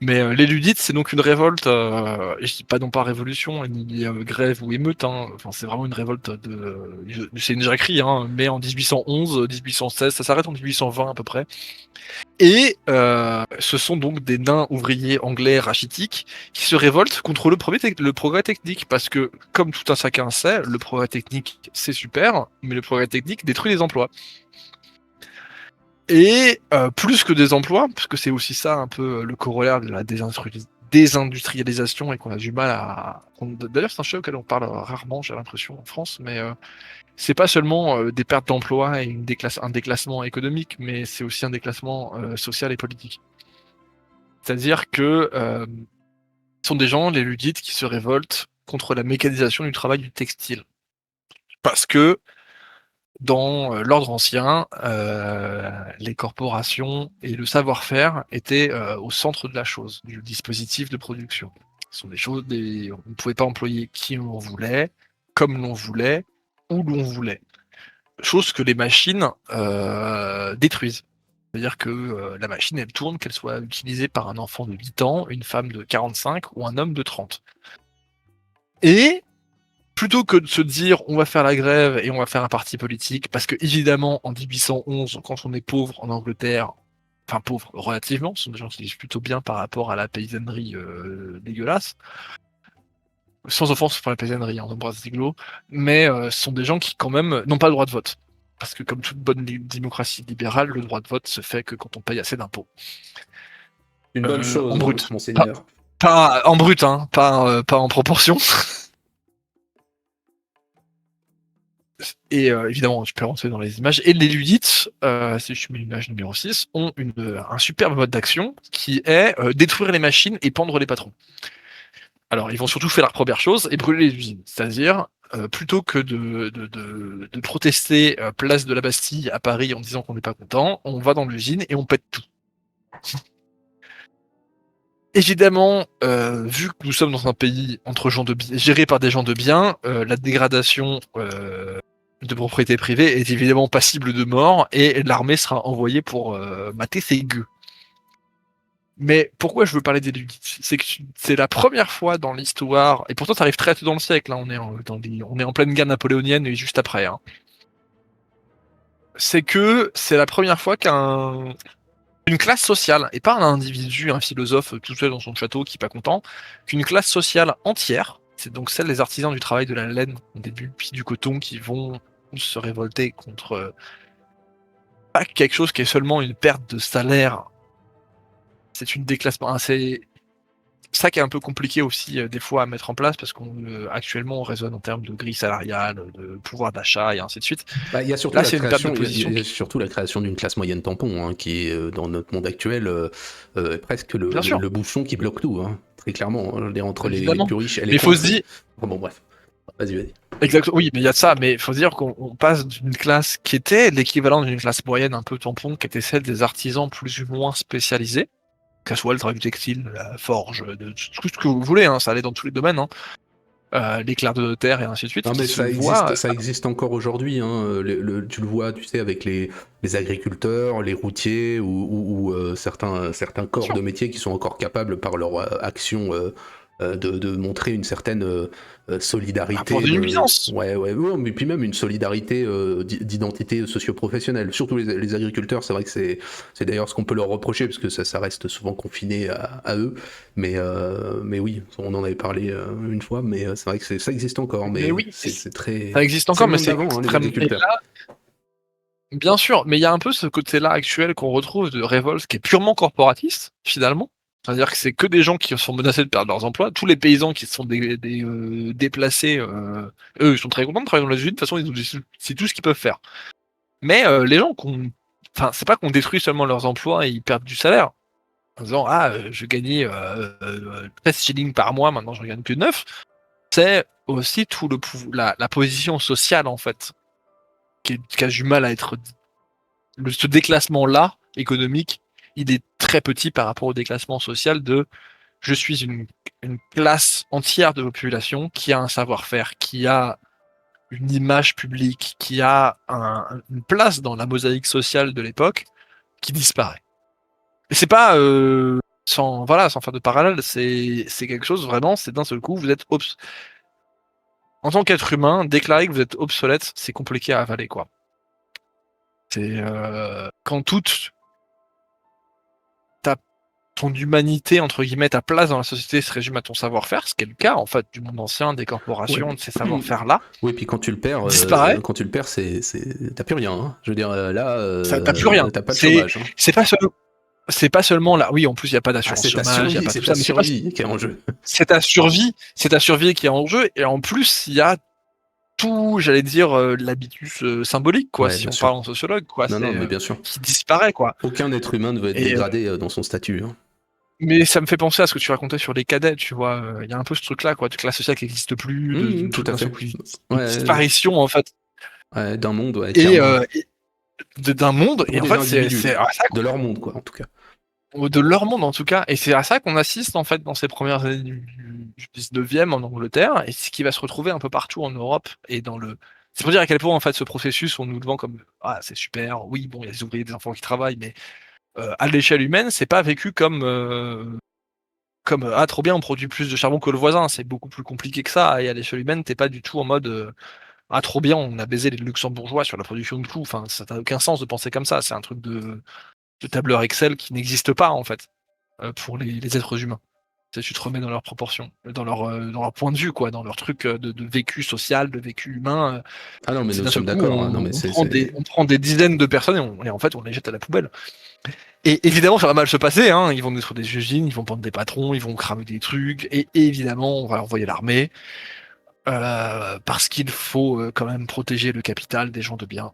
Speaker 2: Mais les Ludites, c'est donc une révolte, et je dis pas non pas révolution, ni grève ou émeute, hein. Enfin, c'est vraiment une révolte c'est une jacquerie, hein, mais en 1811, 1816, ça s'arrête en 1820 à peu près. Et ce sont donc des nains ouvriers anglais rachitiques qui se révoltent contre le progrès technique, parce que, comme tout un chacun sait, le progrès technique, c'est super, mais le progrès technique détruit les emplois. Et plus que des emplois, parce que c'est aussi ça un peu le corollaire de la désindustrialisation et qu'on a du mal à... D'ailleurs, c'est un sujet auquel on parle rarement, j'ai l'impression, en France, mais c'est pas seulement des pertes d'emplois et un déclassement économique, mais c'est aussi un déclassement social et politique. C'est-à-dire que ce sont des gens, les Ludites, qui se révoltent contre la mécanisation du travail du textile. Parce que dans l'ordre ancien, les corporations et le savoir-faire étaient au centre de la chose, du dispositif de production. Ce sont des choses, on ne pouvait pas employer qui l'on voulait, comme l'on voulait, où l'on voulait. Chose que les machines détruisent. C'est-à-dire que la machine, elle tourne, qu'elle soit utilisée par un enfant de 8 ans, une femme de 45 ou un homme de 30. Et plutôt que de se dire on va faire la grève et on va faire un parti politique, parce que évidemment en 1811, quand on est pauvre en Angleterre, enfin pauvre relativement, ce sont des gens qui vivent plutôt bien par rapport à la paysannerie dégueulasse, sans offense pour la paysannerie, on embrasse Ziglo, mais ce sont des gens qui quand même n'ont pas le droit de vote. Parce que comme toute bonne démocratie libérale, le droit de vote se fait que quand on paye assez d'impôts.
Speaker 1: Une bonne chose,
Speaker 2: En brut.
Speaker 1: monseigneur.
Speaker 2: Pas en brut, hein, pas en proportion. Et évidemment, je peux rentrer dans les images. Et les Ludites, si je mets l'image numéro 6, ont un superbe mode d'action qui est détruire les machines et pendre les patrons. Alors, ils vont surtout faire la première chose et brûler les usines. C'est-à-dire, plutôt que de protester place de la Bastille à Paris en disant qu'on n'est pas content, on va dans l'usine et on pète tout. Évidemment, vu que nous sommes dans un pays géré par des gens de bien, la dégradation de propriété privée est évidemment passible de mort et l'armée sera envoyée pour mater ses gueux. Mais pourquoi je veux parler des Ludites ? C'est que c'est la première fois dans l'histoire, et pourtant ça arrive très tôt dans le siècle, hein, on est en pleine guerre napoléonienne et juste après. Hein. C'est que c'est la première fois qu'une classe sociale, et pas un individu, un philosophe tout seul dans son château qui n'est pas content, qu'une classe sociale entière, c'est donc celle des artisans du travail de la laine au début, puis du coton, qui vont se révolter contre pas quelque chose qui est seulement une perte de salaire. C'est une déclassement. C'est ça qui est un peu compliqué aussi des fois à mettre en place parce qu'actuellement on raisonne en termes de grille salariale, de pouvoir d'achat et ainsi de suite.
Speaker 1: Bah, il y a surtout
Speaker 2: Là, c'est une perte de position.
Speaker 1: il y a surtout la création d'une classe moyenne tampon, hein, qui est dans notre monde actuel presque le bouchon qui bloque tout, hein, très clairement. Hein, entre les plus riches et les
Speaker 2: faut se dire.
Speaker 1: Bon, bref. Vas-y.
Speaker 2: Exactement. Oui, mais il y a de ça. Mais il faut dire qu'on passe d'une classe qui était l'équivalent d'une classe moyenne un peu tampon, qui était celle des artisans plus ou moins spécialisés, que ce soit le travail du textile, la forge, tout ce que vous voulez. Hein, ça allait dans tous les domaines. Hein. Les clercs de notaire et ainsi de suite.
Speaker 1: Non, mais ça existe encore aujourd'hui. Hein. Tu le vois, tu sais, avec les agriculteurs, les routiers ou certains corps de métier qui sont encore capables, par leur action, de montrer une certaine solidarité.
Speaker 2: Pour des nuisances.
Speaker 1: Ouais, mais puis même une solidarité d'identité socio-professionnelle. Surtout les agriculteurs, c'est vrai que c'est d'ailleurs ce qu'on peut leur reprocher, parce que ça reste souvent confiné à eux. Mais oui, on en avait parlé une fois, mais c'est vrai que ça existe encore. Mais oui, c'est très.
Speaker 2: Ça existe encore, mais c'est
Speaker 1: extrêmement.
Speaker 2: Bien sûr, mais il y a un peu ce côté-là actuel qu'on retrouve de révolte qui est purement corporatiste, finalement. C'est-à-dire que c'est que des gens qui sont menacés de perdre leurs emplois. Tous les paysans qui se sont déplacés, eux, ils sont très contents de travailler dans les usines. De toute façon, c'est tout ce qu'ils peuvent faire. Mais les gens c'est pas qu'on détruit seulement leurs emplois et ils perdent du salaire. En disant, je gagnais 13 shillings par mois, maintenant je ne gagne que 9. C'est aussi tout la position sociale, en fait, qui a du mal à être... Ce déclassement-là, économique, il est très petit par rapport au déclassement social de je suis une classe entière de population qui a un savoir-faire, qui a une image publique, qui a une place dans la mosaïque sociale de l'époque, qui disparaît. Et c'est pas sans faire de parallèle, c'est quelque chose vraiment, c'est d'un seul coup, vous êtes en tant qu'être humain, déclarer que vous êtes obsolète, c'est compliqué à avaler, quoi. C'est quand toute ton humanité, entre guillemets, ta place dans la société se résume à ton savoir-faire, ce qui est le cas, en fait, du monde ancien, des corporations,
Speaker 1: Ouais.
Speaker 2: de ces savoir-faire-là,
Speaker 1: Oui, puis quand tu le perds,
Speaker 2: disparaît,
Speaker 1: t'as plus rien, hein. Je veux dire, là,
Speaker 2: ça t'as plus rien.
Speaker 1: t'as pas de chômage, hein.
Speaker 2: C'est pas seulement là. Oui, en plus, il n'y a pas
Speaker 1: Ah,
Speaker 2: d'assurance
Speaker 1: c'est ta
Speaker 2: chômage, il n'y a
Speaker 1: survie,
Speaker 2: pas
Speaker 1: c'est
Speaker 2: tout
Speaker 1: ta
Speaker 2: ça, mais
Speaker 1: survie qui est en jeu.
Speaker 2: c'est ta survie qui est en jeu, et en plus, il y a tout, j'allais dire, l'habitus symbolique, quoi,
Speaker 1: Ouais,
Speaker 2: si
Speaker 1: bien
Speaker 2: on
Speaker 1: sûr.
Speaker 2: parle en sociologue, quoi,
Speaker 1: Non, non,
Speaker 2: c'est
Speaker 1: mais bien sûr.
Speaker 2: qui disparaît, quoi.
Speaker 1: Aucun être humain ne veut être
Speaker 2: Et
Speaker 1: dégradé dans son statut, hein.
Speaker 2: mais ça me fait penser à ce que tu racontais sur les cadets, tu vois. Il y a un peu ce truc-là, quoi, de classe sociale qui n'existe plus,
Speaker 1: Tout à
Speaker 2: d'un seul
Speaker 1: fait.
Speaker 2: coup, de
Speaker 1: Ouais,
Speaker 2: disparition, en fait,
Speaker 1: ouais, d'un monde, ouais,
Speaker 2: et,
Speaker 1: clairement.
Speaker 2: d'un monde, et
Speaker 1: Pour
Speaker 2: en
Speaker 1: des
Speaker 2: fait,
Speaker 1: individus,
Speaker 2: c'est à ça
Speaker 1: de leur monde, quoi, en tout cas.
Speaker 2: de leur monde en tout cas, et c'est à ça qu'on assiste en fait dans ces premières années du 19e en Angleterre, et ce qui va se retrouver un peu partout en Europe et dans le. C'est pour dire à quel point en fait ce processus on nous le vend comme ah c'est super, oui bon il y a des ouvriers, des enfants qui travaillent, mais à l'échelle humaine c'est pas vécu comme ah trop bien on produit plus de charbon que le voisin, c'est beaucoup plus compliqué que ça, et à l'échelle humaine t'es pas du tout en mode ah trop bien on a baisé les luxembourgeois sur la production de clous, enfin ça n'a aucun sens de penser comme ça, c'est un truc de tableur Excel qui n'existe pas en fait pour les êtres humains. Tu te remets dans leurs proportions, dans leur point de vue, quoi, dans leur truc de vécu social, de vécu humain.
Speaker 1: Ah non, mais
Speaker 2: C'est
Speaker 1: nous
Speaker 2: d'un seul
Speaker 1: sommes
Speaker 2: coup,
Speaker 1: d'accord, hein. Non, mais
Speaker 2: on prend des dizaines de personnes et en fait, on les jette à la poubelle. Et évidemment, ça va mal se passer. Hein. Ils vont détruire des usines, ils vont prendre des patrons, ils vont cramer des trucs. Et évidemment, on va envoyer l'armée parce qu'il faut quand même protéger le capital des gens de bien.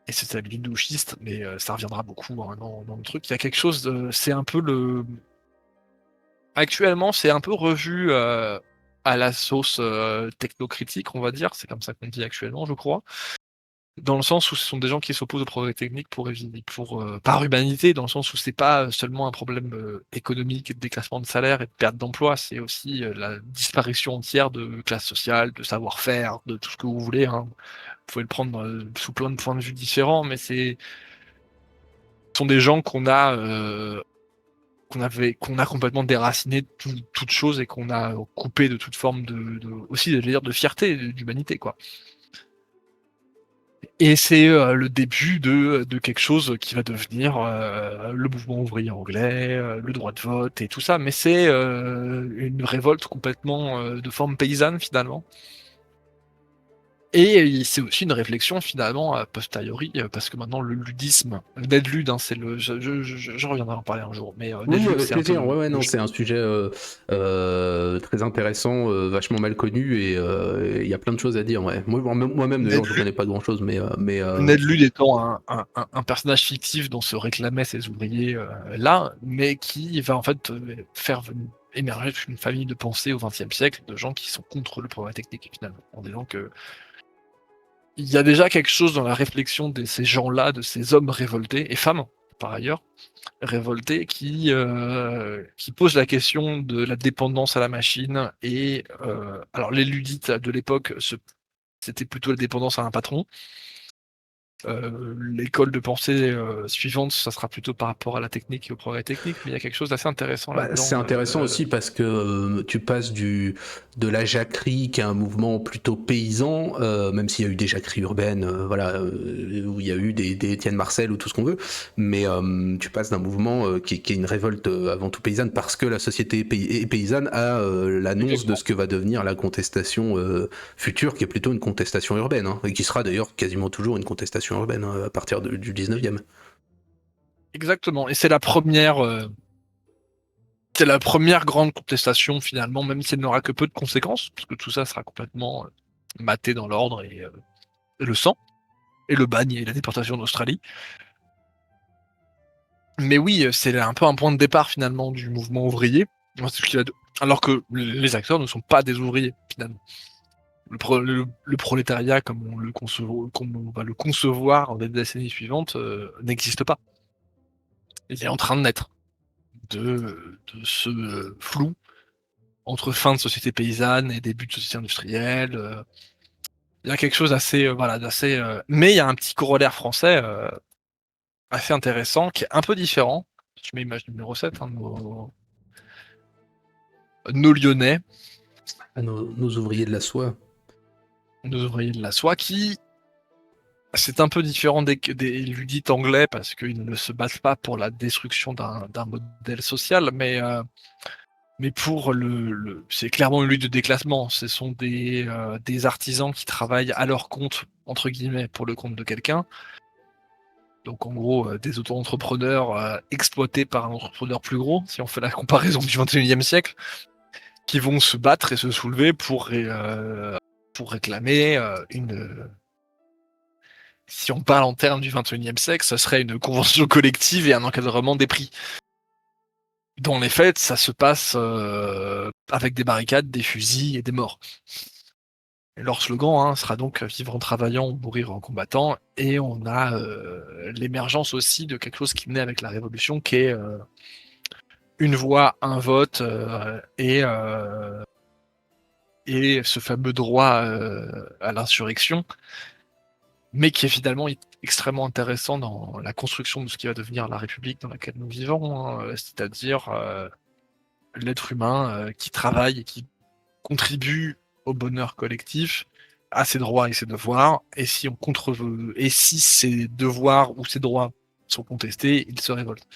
Speaker 2: Et c'est la limite gauchiste, mais ça reviendra beaucoup hein, dans le truc. Il y a quelque chose, c'est un peu le. Actuellement, c'est un peu revu à la sauce technocritique, on va dire. C'est comme ça qu'on dit actuellement, je crois. Dans le sens où ce sont des gens qui s'opposent au progrès technique par humanité, dans le sens où c'est pas seulement un problème économique, de déclassement de salaire et de perte d'emploi, c'est aussi la disparition entière de classe sociale, de savoir-faire, de tout ce que vous voulez. Hein. Vous pouvez le prendre sous plein de points de vue différents, mais ce sont des gens qu'on a complètement déraciné de toute chose et qu'on a coupé de toute forme aussi de fierté d'humanité quoi. Et c'est le début de quelque chose qui va devenir le mouvement ouvrier anglais, le droit de vote et tout ça, mais c'est une révolte complètement de forme paysanne finalement. Et c'est aussi une réflexion finalement a posteriori, parce que maintenant le ludisme, Ned Ludd, hein, c'est le, je reviendrai en parler un jour, mais Ned
Speaker 1: oui,
Speaker 2: Ludd,
Speaker 1: avec
Speaker 2: c'est un peu
Speaker 1: plaisir. Ouais, ouais, non, c'est un sujet très intéressant, vachement mal connu, et il y a plein de choses à dire. Ouais. Moi-même, d'ailleurs, je connais pas grand-chose, mais
Speaker 2: Ned Ludd étant un personnage fictif dont se réclamaient ces ouvriers là, mais qui va en fait faire émerger toute une famille de pensée au XXe siècle, de gens qui sont contre le progrès technique finalement, en disant que il y a déjà quelque chose dans la réflexion de ces gens-là, de ces hommes révoltés, et femmes par ailleurs, révoltés, qui posent la question de la dépendance à la machine, et alors les ludites de l'époque, c'était plutôt la dépendance à un patron. L'école de pensée suivante, ça sera plutôt par rapport à la technique et au progrès technique, mais il y a quelque chose d'assez intéressant là-dedans.
Speaker 1: c'est intéressant aussi parce que tu passes de la jacquerie, qui est un mouvement plutôt paysan, même s'il y a eu des jacqueries urbaines, où il y a eu des Étienne Marcel ou tout ce qu'on veut, mais tu passes d'un mouvement qui est une révolte avant tout paysanne, parce que la société est paysanne, à l'annonce de ce que va devenir la contestation future, qui est plutôt une contestation urbaine, hein, et qui sera d'ailleurs quasiment toujours une contestation urbaine à partir du 19e.
Speaker 2: Exactement, et c'est la première grande contestation finalement, même si elle n'aura que peu de conséquences, parce que tout ça sera complètement maté dans l'ordre, et le sang, et le bagne, et la déportation d'Australie. Mais oui, c'est un peu un point de départ finalement du mouvement ouvrier, alors que les acteurs ne sont pas des ouvriers finalement. Le prolétariat, comme on va le concevoir dans les décennies suivantes, n'existe pas. Il est en train de naître. de ce flou entre fin de société paysanne et début de société industrielle. Il y a quelque chose assez, voilà, d'assez, mais il y a un petit corollaire français, assez intéressant qui est un peu différent. Je mets image numéro 7, hein, nos Lyonnais,
Speaker 1: À nos ouvriers de la soie.
Speaker 2: nos ouvriers de la soie qui c'est un peu différent des ludites anglais parce qu'ils ne se battent pas pour la destruction d'un modèle social, mais pour c'est clairement une lutte de déclassement. Ce sont des artisans qui travaillent «à leur compte» entre guillemets, pour le compte de quelqu'un. Donc en gros, des auto-entrepreneurs, exploités par un entrepreneur plus gros, si on fait la comparaison du XXIe siècle, qui vont se battre et se soulever pour réclamer, si on parle en termes du XXIe siècle, ça serait une convention collective et un encadrement des prix. Dans les faits, ça se passe, avec des barricades, des fusils et des morts. Et leur slogan, hein, sera donc «Vivre en travaillant ou mourir en combattant», et on a, l'émergence aussi de quelque chose qui venait avec la Révolution, qui est, une voix, un vote, et ce fameux droit, à l'insurrection, mais qui est finalement extrêmement intéressant dans la construction de ce qui va devenir la République dans laquelle nous vivons, hein, c'est-à-dire, l'être humain, qui travaille et qui contribue au bonheur collectif, à ses droits et ses devoirs, et si ses devoirs ou ses droits sont contestés, il se révolte.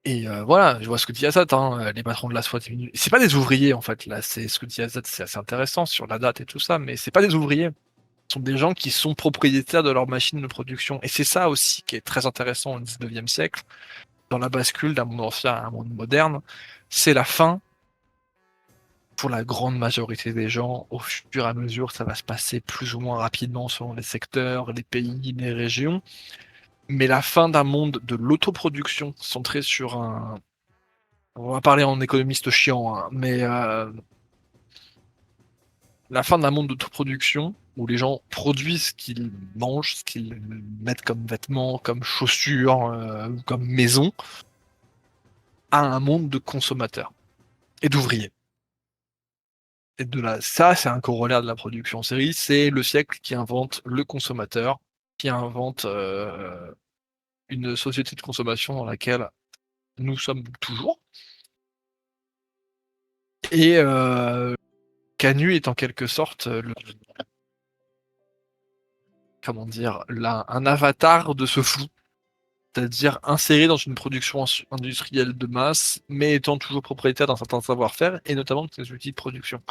Speaker 2: Et voilà, je vois ce que dit Azat, hein, les patrons de la soie diminuent. C'est pas des ouvriers en fait, là, c'est ce que dit Azat, c'est assez intéressant sur la date et tout ça, mais c'est pas des ouvriers. Ce sont des gens qui sont propriétaires de leur machine de production. Et c'est ça aussi qui est très intéressant au XIXe siècle, dans la bascule d'un monde ancien à un monde moderne. C'est la fin, pour la grande majorité des gens, au fur et à mesure, ça va se passer plus ou moins rapidement selon les secteurs, les pays, les régions. Mais la fin d'un monde de l'autoproduction centré sur un, on va parler en économiste chiant, hein, mais la fin d'un monde d'autoproduction où les gens produisent ce qu'ils mangent, ce qu'ils mettent comme vêtements, comme chaussures, ou comme maison, à un monde de consommateurs et d'ouvriers. Et ça, c'est un corollaire de la production en série, c'est le siècle qui invente le consommateur, qui invente une société de consommation dans laquelle nous sommes toujours. Et Canu est en quelque sorte comment dire, un avatar de ce flou, c'est-à-dire inséré dans une production industrielle de masse, mais étant toujours propriétaire d'un certain savoir-faire, et notamment de ses outils de production.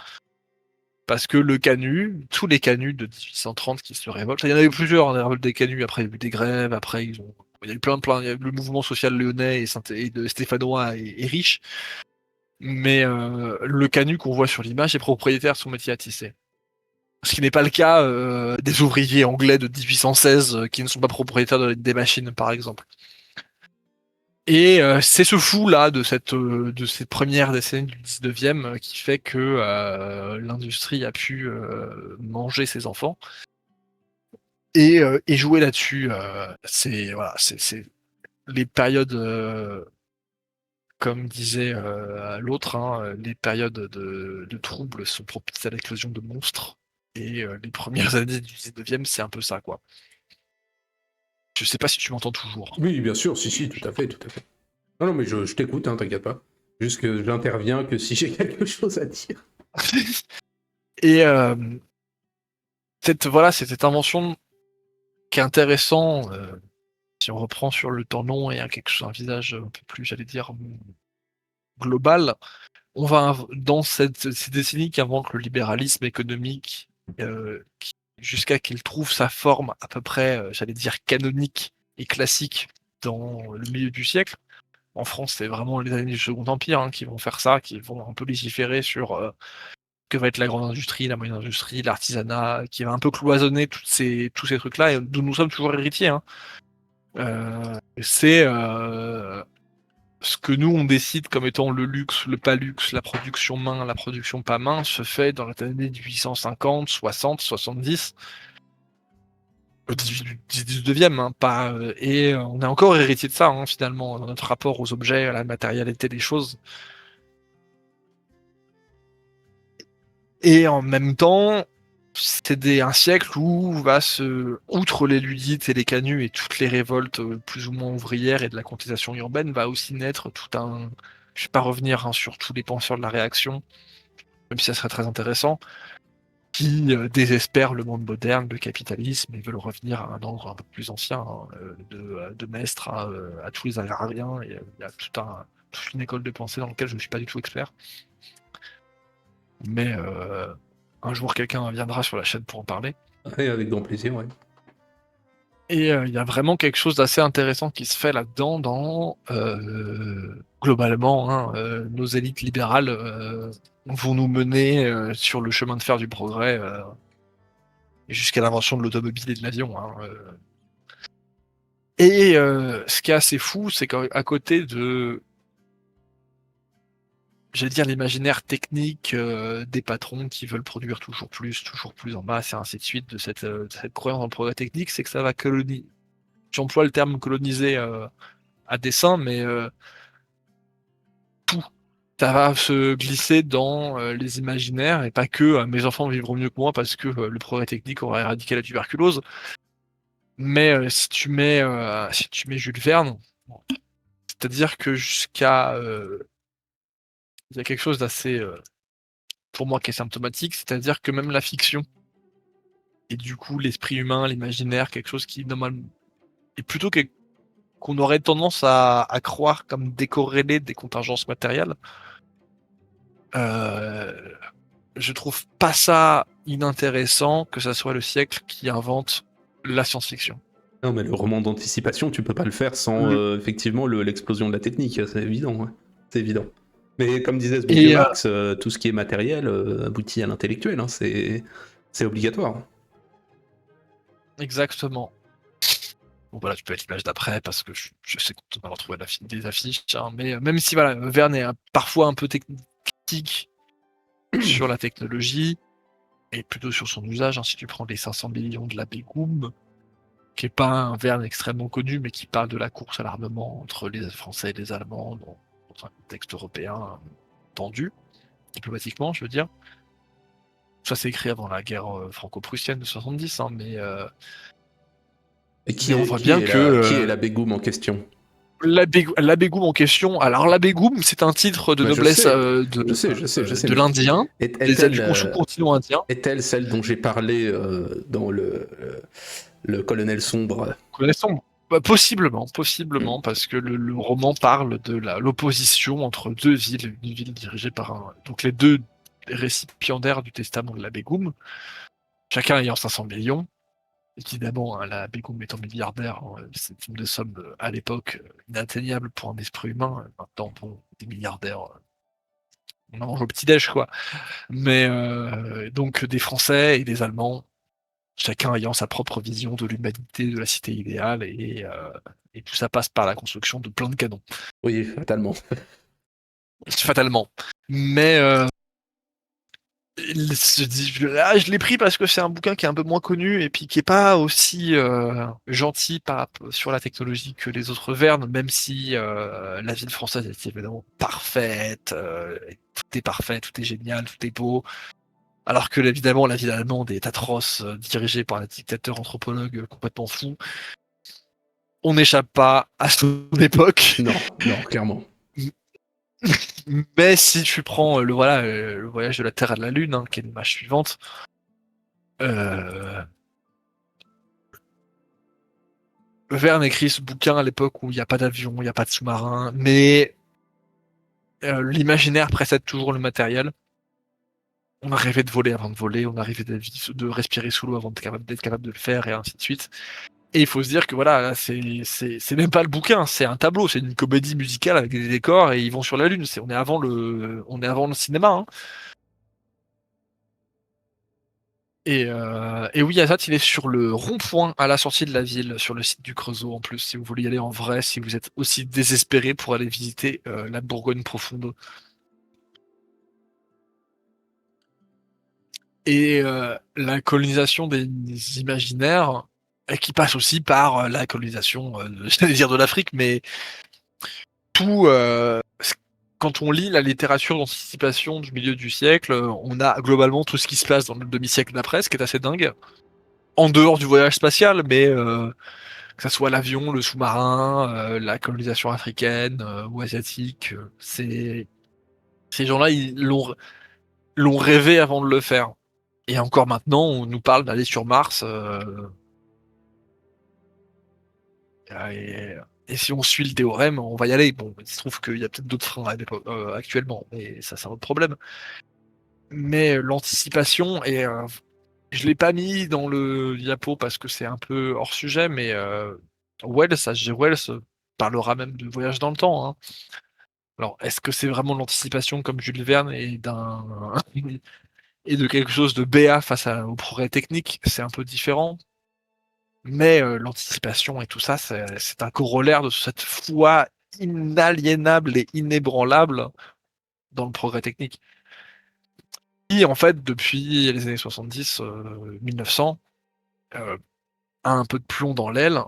Speaker 2: Parce que le Canut, tous les Canuts de 1830 qui se révoltent, il y en a eu plusieurs, hein, des révoltes des Canuts, après il y a eu des grèves, après il y a eu plein, il y a eu le mouvement social lyonnais et de Stéphanois est riche, mais le Canut qu'on voit sur l'image est propriétaire de son métier à tisser. Ce qui n'est pas le cas des ouvriers anglais de 1816 qui ne sont pas propriétaires des machines, par exemple. Et c'est ce fou-là de cette première décennie du 19e qui fait que l'industrie a pu manger ses enfants et jouer là-dessus. C'est voilà, c'est les périodes, comme disait l'autre, hein, les périodes de troubles sont propices à l'éclosion de monstres. Et les premières années du 19e, c'est un peu ça, quoi. Je sais pas si tu m'entends toujours.
Speaker 1: Oui, bien sûr, si, tout à fait, tout à fait. Non, non, mais je t'écoute, hein, t'inquiète pas. Juste que j'interviens que si j'ai quelque chose à dire.
Speaker 2: Et c'est cette invention qui est intéressant, si on reprend sur le temps long et un visage un peu plus, j'allais dire, global. On va dans ces décennies qui inventent le libéralisme économique, jusqu'à qu'il trouve sa forme à peu près, j'allais dire canonique et classique dans le milieu du siècle. En France, c'est vraiment les années du Second Empire, hein, qui vont faire ça, qui vont un peu légiférer sur, que va être la grande industrie, la moyenne industrie, l'artisanat, qui va un peu cloisonner tous ces trucs-là, et d'où nous sommes toujours héritiers, hein. C'est ce que nous on décide comme étant le luxe, le pas luxe, la production main, la production pas main, se fait dans les années 1850, 60, 70. au 19e, hein, pas, et on est encore héritier de ça, hein, finalement, dans notre rapport aux objets, à la matérialité des choses. Et en même temps, c'est un siècle où outre les Ludites et les canuts et toutes les révoltes plus ou moins ouvrières et de la contestation urbaine, va aussi naître tout un. Je vais pas revenir, hein, sur tous les penseurs de la réaction, même si ça serait très intéressant, qui désespèrent le monde moderne, le capitalisme, et veulent revenir à un ordre un peu plus ancien, hein, de Maistre à tous les agrariens. Et il y a toute une école de pensée dans laquelle je ne suis pas du tout expert. Mais un jour, quelqu'un viendra sur la chaîne pour en parler.
Speaker 1: Ouais, avec grand plaisir, ouais.
Speaker 2: Et il y a vraiment quelque chose d'assez intéressant qui se fait là-dedans, globalement, hein, nos élites libérales vont nous mener sur le chemin de fer du progrès, jusqu'à l'invention de l'automobile et de l'avion, hein. Et ce qui est assez fou, c'est qu'à côté de, j'allais dire, l'imaginaire technique des patrons qui veulent produire toujours plus en masse, et ainsi de suite, de cette croyance dans le progrès technique, c'est que ça va coloniser. J'emploie le terme coloniser à dessein, mais tout. Ça va se glisser dans les imaginaires, et pas que mes enfants vivront mieux que moi parce que le progrès technique aura éradiqué la tuberculose. Mais si tu mets Jules Verne, c'est-à-dire que il y a quelque chose d'assez, pour moi, qui est symptomatique, c'est-à-dire que même la fiction, et du coup l'esprit humain, l'imaginaire, quelque chose qui normalement est plutôt qu'on aurait tendance à croire comme décorrélé des contingences matérielles. Je trouve pas ça inintéressant que ça soit le siècle qui invente la science-fiction.
Speaker 1: Non, mais le roman d'anticipation, tu peux pas le faire sans
Speaker 2: Le-
Speaker 1: effectivement l'explosion de la technique, c'est évident, ouais. C'est évident. Mais comme disait ce bon vieux
Speaker 2: Et
Speaker 1: Marx, tout ce qui est matériel aboutit à l'intellectuel, hein, c'est obligatoire.
Speaker 2: exactement. Bon voilà, tu peux être l'image d'après parce que je sais qu'on va retrouver des affiches, hein, mais même si voilà, Verne est parfois un peu critique sur la technologie et plutôt sur son usage, hein, si tu prends les 500 millions de l'abbé Goum, qui est pas un Verne extrêmement connu, mais qui parle de la course à l'armement entre les Français et les Allemands dans un contexte européen tendu, diplomatiquement, je veux dire. Ça, c'est écrit avant la guerre franco-prussienne de 70, hein,
Speaker 1: Et
Speaker 2: mais on voit
Speaker 1: qui
Speaker 2: bien
Speaker 1: est
Speaker 2: que
Speaker 1: qui est la Bégoum en question?
Speaker 2: l'abbé Goum en question. Alors, l'abbé Goum, c'est un titre de
Speaker 1: Mais je
Speaker 2: noblesse
Speaker 1: sais, je sais,
Speaker 2: de
Speaker 1: mais
Speaker 2: l'Indien,
Speaker 1: est-elle
Speaker 2: au sous-continent indien.
Speaker 1: est-elle celle dont j'ai parlé dans le Colonel Sombre?
Speaker 2: Connaissons. Bah, possiblement, parce que le roman parle de l'opposition entre deux villes, une ville dirigée par donc les deux récipiendaires du testament de l'abbé Goum, chacun ayant 500 millions. Évidemment, hein, l'abbé Goum étant milliardaire, hein, c'est une somme à l'époque inatteignable pour un esprit humain. Maintenant, bon, des milliardaires, on en mange au petit-déj, quoi. Mais donc des Français et des Allemands, chacun ayant sa propre vision de l'humanité, de la cité idéale, et tout ça passe par la construction de plein de canons,
Speaker 1: Oui, fatalement.
Speaker 2: fatalement. Mais je l'ai pris parce que c'est un bouquin qui est un peu moins connu et puis qui est pas aussi gentil sur la technologie que les autres Verne, même si la ville française est évidemment parfaite, et tout est parfait, tout est génial, tout est beau. Alors que évidemment la ville allemande est atroce, dirigée par un dictateur anthropologue complètement fou. On n'échappe pas à son époque.
Speaker 1: Non, non, clairement.
Speaker 2: Mais si tu prends le voyage de la Terre à la Lune, hein, qui est l'image suivante, euh, Verne écrit ce bouquin à l'époque où il n'y a pas d'avion, il n'y a pas de sous-marin, mais l'imaginaire précède toujours le matériel. On a rêvé de voler avant de voler, on a rêvé de respirer sous l'eau avant d'être capable de le faire, et ainsi de suite. Et il faut se dire que voilà, là, c'est même pas le bouquin, c'est un tableau, c'est une comédie musicale avec des décors et ils vont sur la lune. On est avant le cinéma, hein. Et oui, Azat, il est sur le rond-point à la sortie de la ville, sur le site du Creusot en plus, si vous voulez y aller en vrai, si vous êtes aussi désespéré pour aller visiter la Bourgogne profonde. Et la colonisation des imaginaires, et qui passe aussi par la colonisation, j'allais dire de l'Afrique, mais tout, quand on lit la littérature d'anticipation du milieu du siècle, on a globalement tout ce qui se passe dans le demi-siècle d'après, ce qui est assez dingue. En dehors du voyage spatial, mais que ça soit l'avion, le sous-marin, la colonisation africaine ou asiatique, ces gens-là, ils l'ont rêvé avant de le faire. Et encore maintenant, on nous parle d'aller sur Mars. Et si on suit le théorème, on va y aller. Bon, il se trouve qu'il y a peut-être d'autres freins actuellement, mais ça, c'est un autre problème. Mais l'anticipation, et je l'ai pas mis dans le diapo parce que c'est un peu hors sujet, mais Wells, H.G. Wells, parlera même de voyage dans le temps, hein. Alors, est-ce que c'est vraiment de l'anticipation comme Jules Verne et et de quelque chose de béat face au progrès technique? C'est un peu différent. Mais l'anticipation et tout ça, c'est un corollaire de cette foi inaliénable et inébranlable dans le progrès technique. Qui, en fait, depuis les années 70, 1900, a un peu de plomb dans l'aile.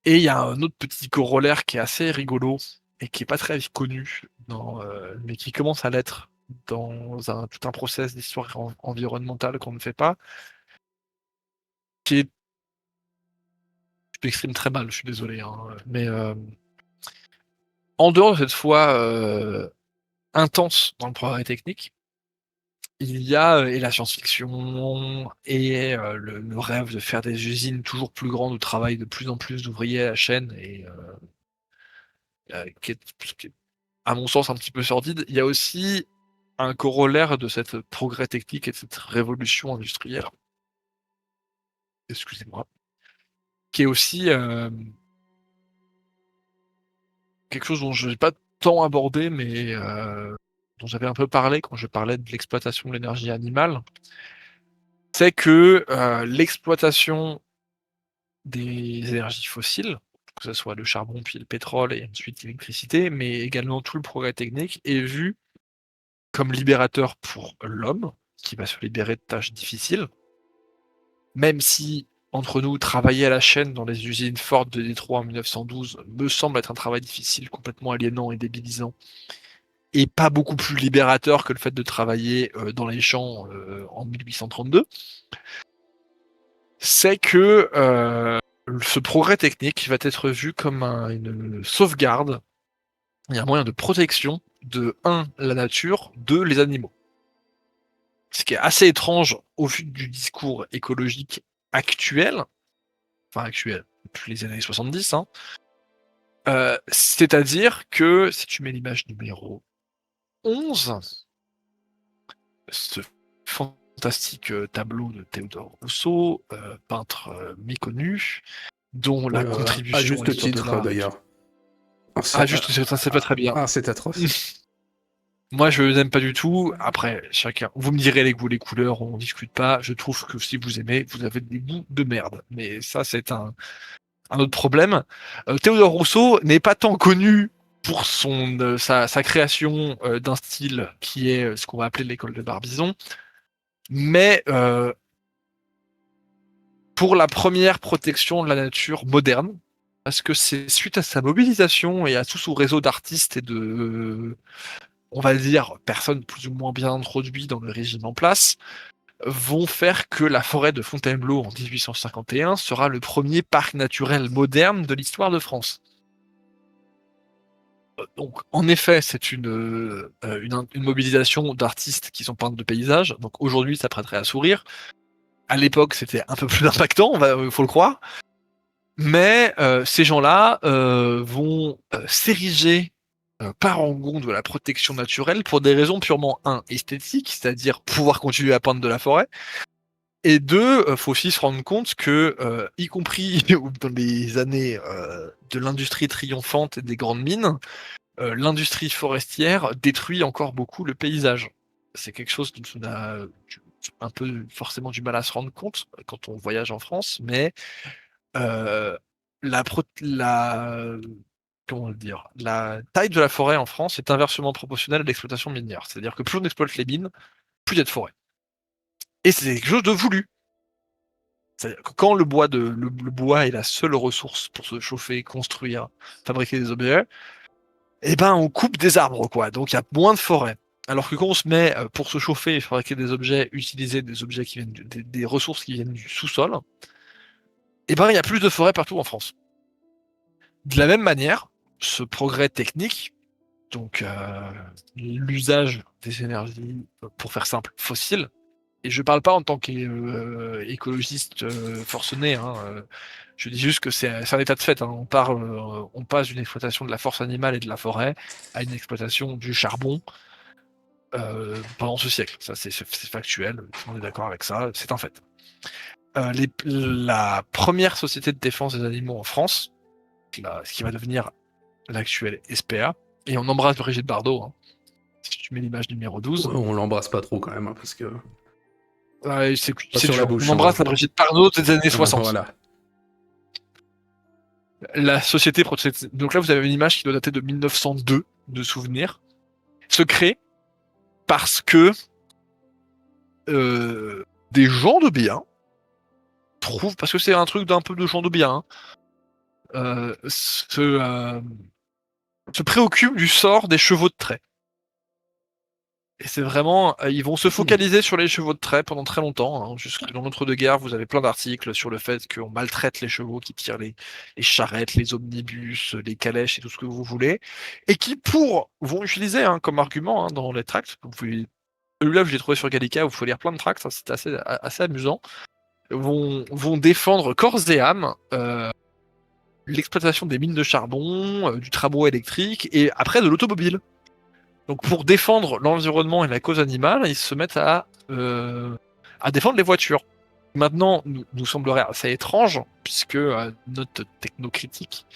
Speaker 2: Et il y a un autre petit corollaire qui est assez rigolo et qui est pas très connu, mais qui commence à l'être dans tout un process d'histoire environnementale qu'on ne fait pas, qui est, je m'exprime très mal, je suis désolé, hein, mais en dehors de cette foi intense dans le progrès technique, il y a et la science-fiction et le rêve de faire des usines toujours plus grandes où travaillent de plus en plus d'ouvriers à la chaîne et qui est, à mon sens, un petit peu sordide. Il y a aussi un corollaire de cette progrès technique et de cette révolution industrielle, excusez-moi, qui est aussi quelque chose dont je n'ai pas tant abordé, mais dont j'avais un peu parlé quand je parlais de l'exploitation de l'énergie animale. C'est que l'exploitation des énergies fossiles, que ce soit le charbon puis le pétrole et ensuite l'électricité, mais également tout le progrès technique, est vu comme libérateur pour l'homme, qui va se libérer de tâches difficiles, même si, entre nous, travailler à la chaîne dans les usines Ford de Détroit en 1912 me semble être un travail difficile, complètement aliénant et débilisant, et pas beaucoup plus libérateur que le fait de travailler dans les champs en 1832, c'est que ce progrès technique va être vu comme une sauvegarde et un moyen de protection de 1. La nature, 2. Les animaux. Ce qui est assez étrange au vu du discours écologique actuel, enfin actuel, depuis les années 70, hein. C'est-à-dire que, si tu mets l'image numéro 11, ce fantastique tableau de Théodore Rousseau, peintre méconnu, dont la
Speaker 1: À
Speaker 2: contribution à
Speaker 1: juste
Speaker 2: l'histoire de
Speaker 1: titre,
Speaker 2: l'art est...
Speaker 1: d'ailleurs.
Speaker 2: Ah, juste, c'est pas très bien.
Speaker 1: C'est atroce.
Speaker 2: Moi, je n'aime pas du tout. Après, chacun. Vous me direz les goûts, les couleurs, on discute pas. Je trouve que si vous aimez, vous avez des goûts de merde. Mais ça, c'est un autre problème. Théodore Rousseau n'est pas tant connu pour sa création d'un style qui est ce qu'on va appeler l'école de Barbizon, mais pour la première protection de la nature moderne, parce que c'est suite à sa mobilisation et à tout son réseau d'artistes et de, on va dire, personnes plus ou moins bien introduites dans le régime en place, vont faire que la forêt de Fontainebleau en 1851 sera le premier parc naturel moderne de l'histoire de France. Donc, en effet, c'est une mobilisation d'artistes qui sont peintres de paysages. Donc aujourd'hui, ça prêterait à sourire. À l'époque, c'était un peu plus impactant, faut le croire. Mais ces gens-là vont s'ériger parangon de la protection naturelle pour des raisons purement, esthétiques, c'est-à-dire pouvoir continuer à peindre de la forêt, et 2, faut aussi se rendre compte que, y compris dans les années de l'industrie triomphante et des grandes mines, l'industrie forestière détruit encore beaucoup le paysage. C'est quelque chose dont on a un peu forcément du mal à se rendre compte quand on voyage en France, mais la, comment le dire, la taille de la forêt en France est inversement proportionnelle à l'exploitation minière. C'est-à-dire que plus on exploite les mines, plus il y a de forêt. Et c'est quelque chose de voulu. C'est-à-dire que quand le bois est la seule ressource pour se chauffer, construire, fabriquer des objets, eh ben on coupe des arbres, quoi. Donc il y a moins de forêt. Alors que quand on se met pour se chauffer, fabriquer des objets, utiliser des objets qui viennent des ressources qui viennent du sous-sol, eh ben il y a plus de forêt partout en France. De la même manière, ce progrès technique, donc l'usage des énergies, pour faire simple, fossiles, et je parle pas en tant qu'écologiste forcené, hein, je dis juste que c'est un état de fait, hein. On passe d'une exploitation de la force animale et de la forêt à une exploitation du charbon pendant ce siècle. Ça, c'est factuel, tout le monde est d'accord avec ça, c'est un fait. La première société de défense des animaux en France, ce qui va devenir l'actuelle SPA, et on embrasse Brigitte Bardot, hein. Si tu mets l'image numéro 12.
Speaker 1: Ouais, on l'embrasse pas trop quand même, hein, parce que.
Speaker 2: C'est
Speaker 1: sur la
Speaker 2: dur.
Speaker 1: bouche,
Speaker 2: On embrasse
Speaker 1: hein.
Speaker 2: la Brigitte Bardot des années 60.
Speaker 1: Voilà.
Speaker 2: La société donc là vous avez une image qui doit dater de 1902 de souvenir, se crée parce que des gens de bien trouvent, parce que c'est un truc d'un peu de gens de bien, hein, se préoccupent du sort des chevaux de trait. Et c'est vraiment, ils vont se focaliser sur les chevaux de trait pendant très longtemps, hein. Jusque dans l'entre-deux-guerres, vous avez plein d'articles sur le fait qu'on maltraite les chevaux qui tirent les charrettes, les omnibus, les calèches et tout ce que vous voulez, et qui vont utiliser comme argument dans les tracts. Celui-là, je l'ai trouvé sur Gallica, vous pouvez lire plein de tracts, hein, c'est assez amusant. Vont défendre corps et âme l'exploitation des mines de charbon, du tramway électrique et après de l'automobile. Donc pour défendre l'environnement et la cause animale, ils se mettent à défendre les voitures. Maintenant, nous semblerait assez étrange, puisque notre technocritique,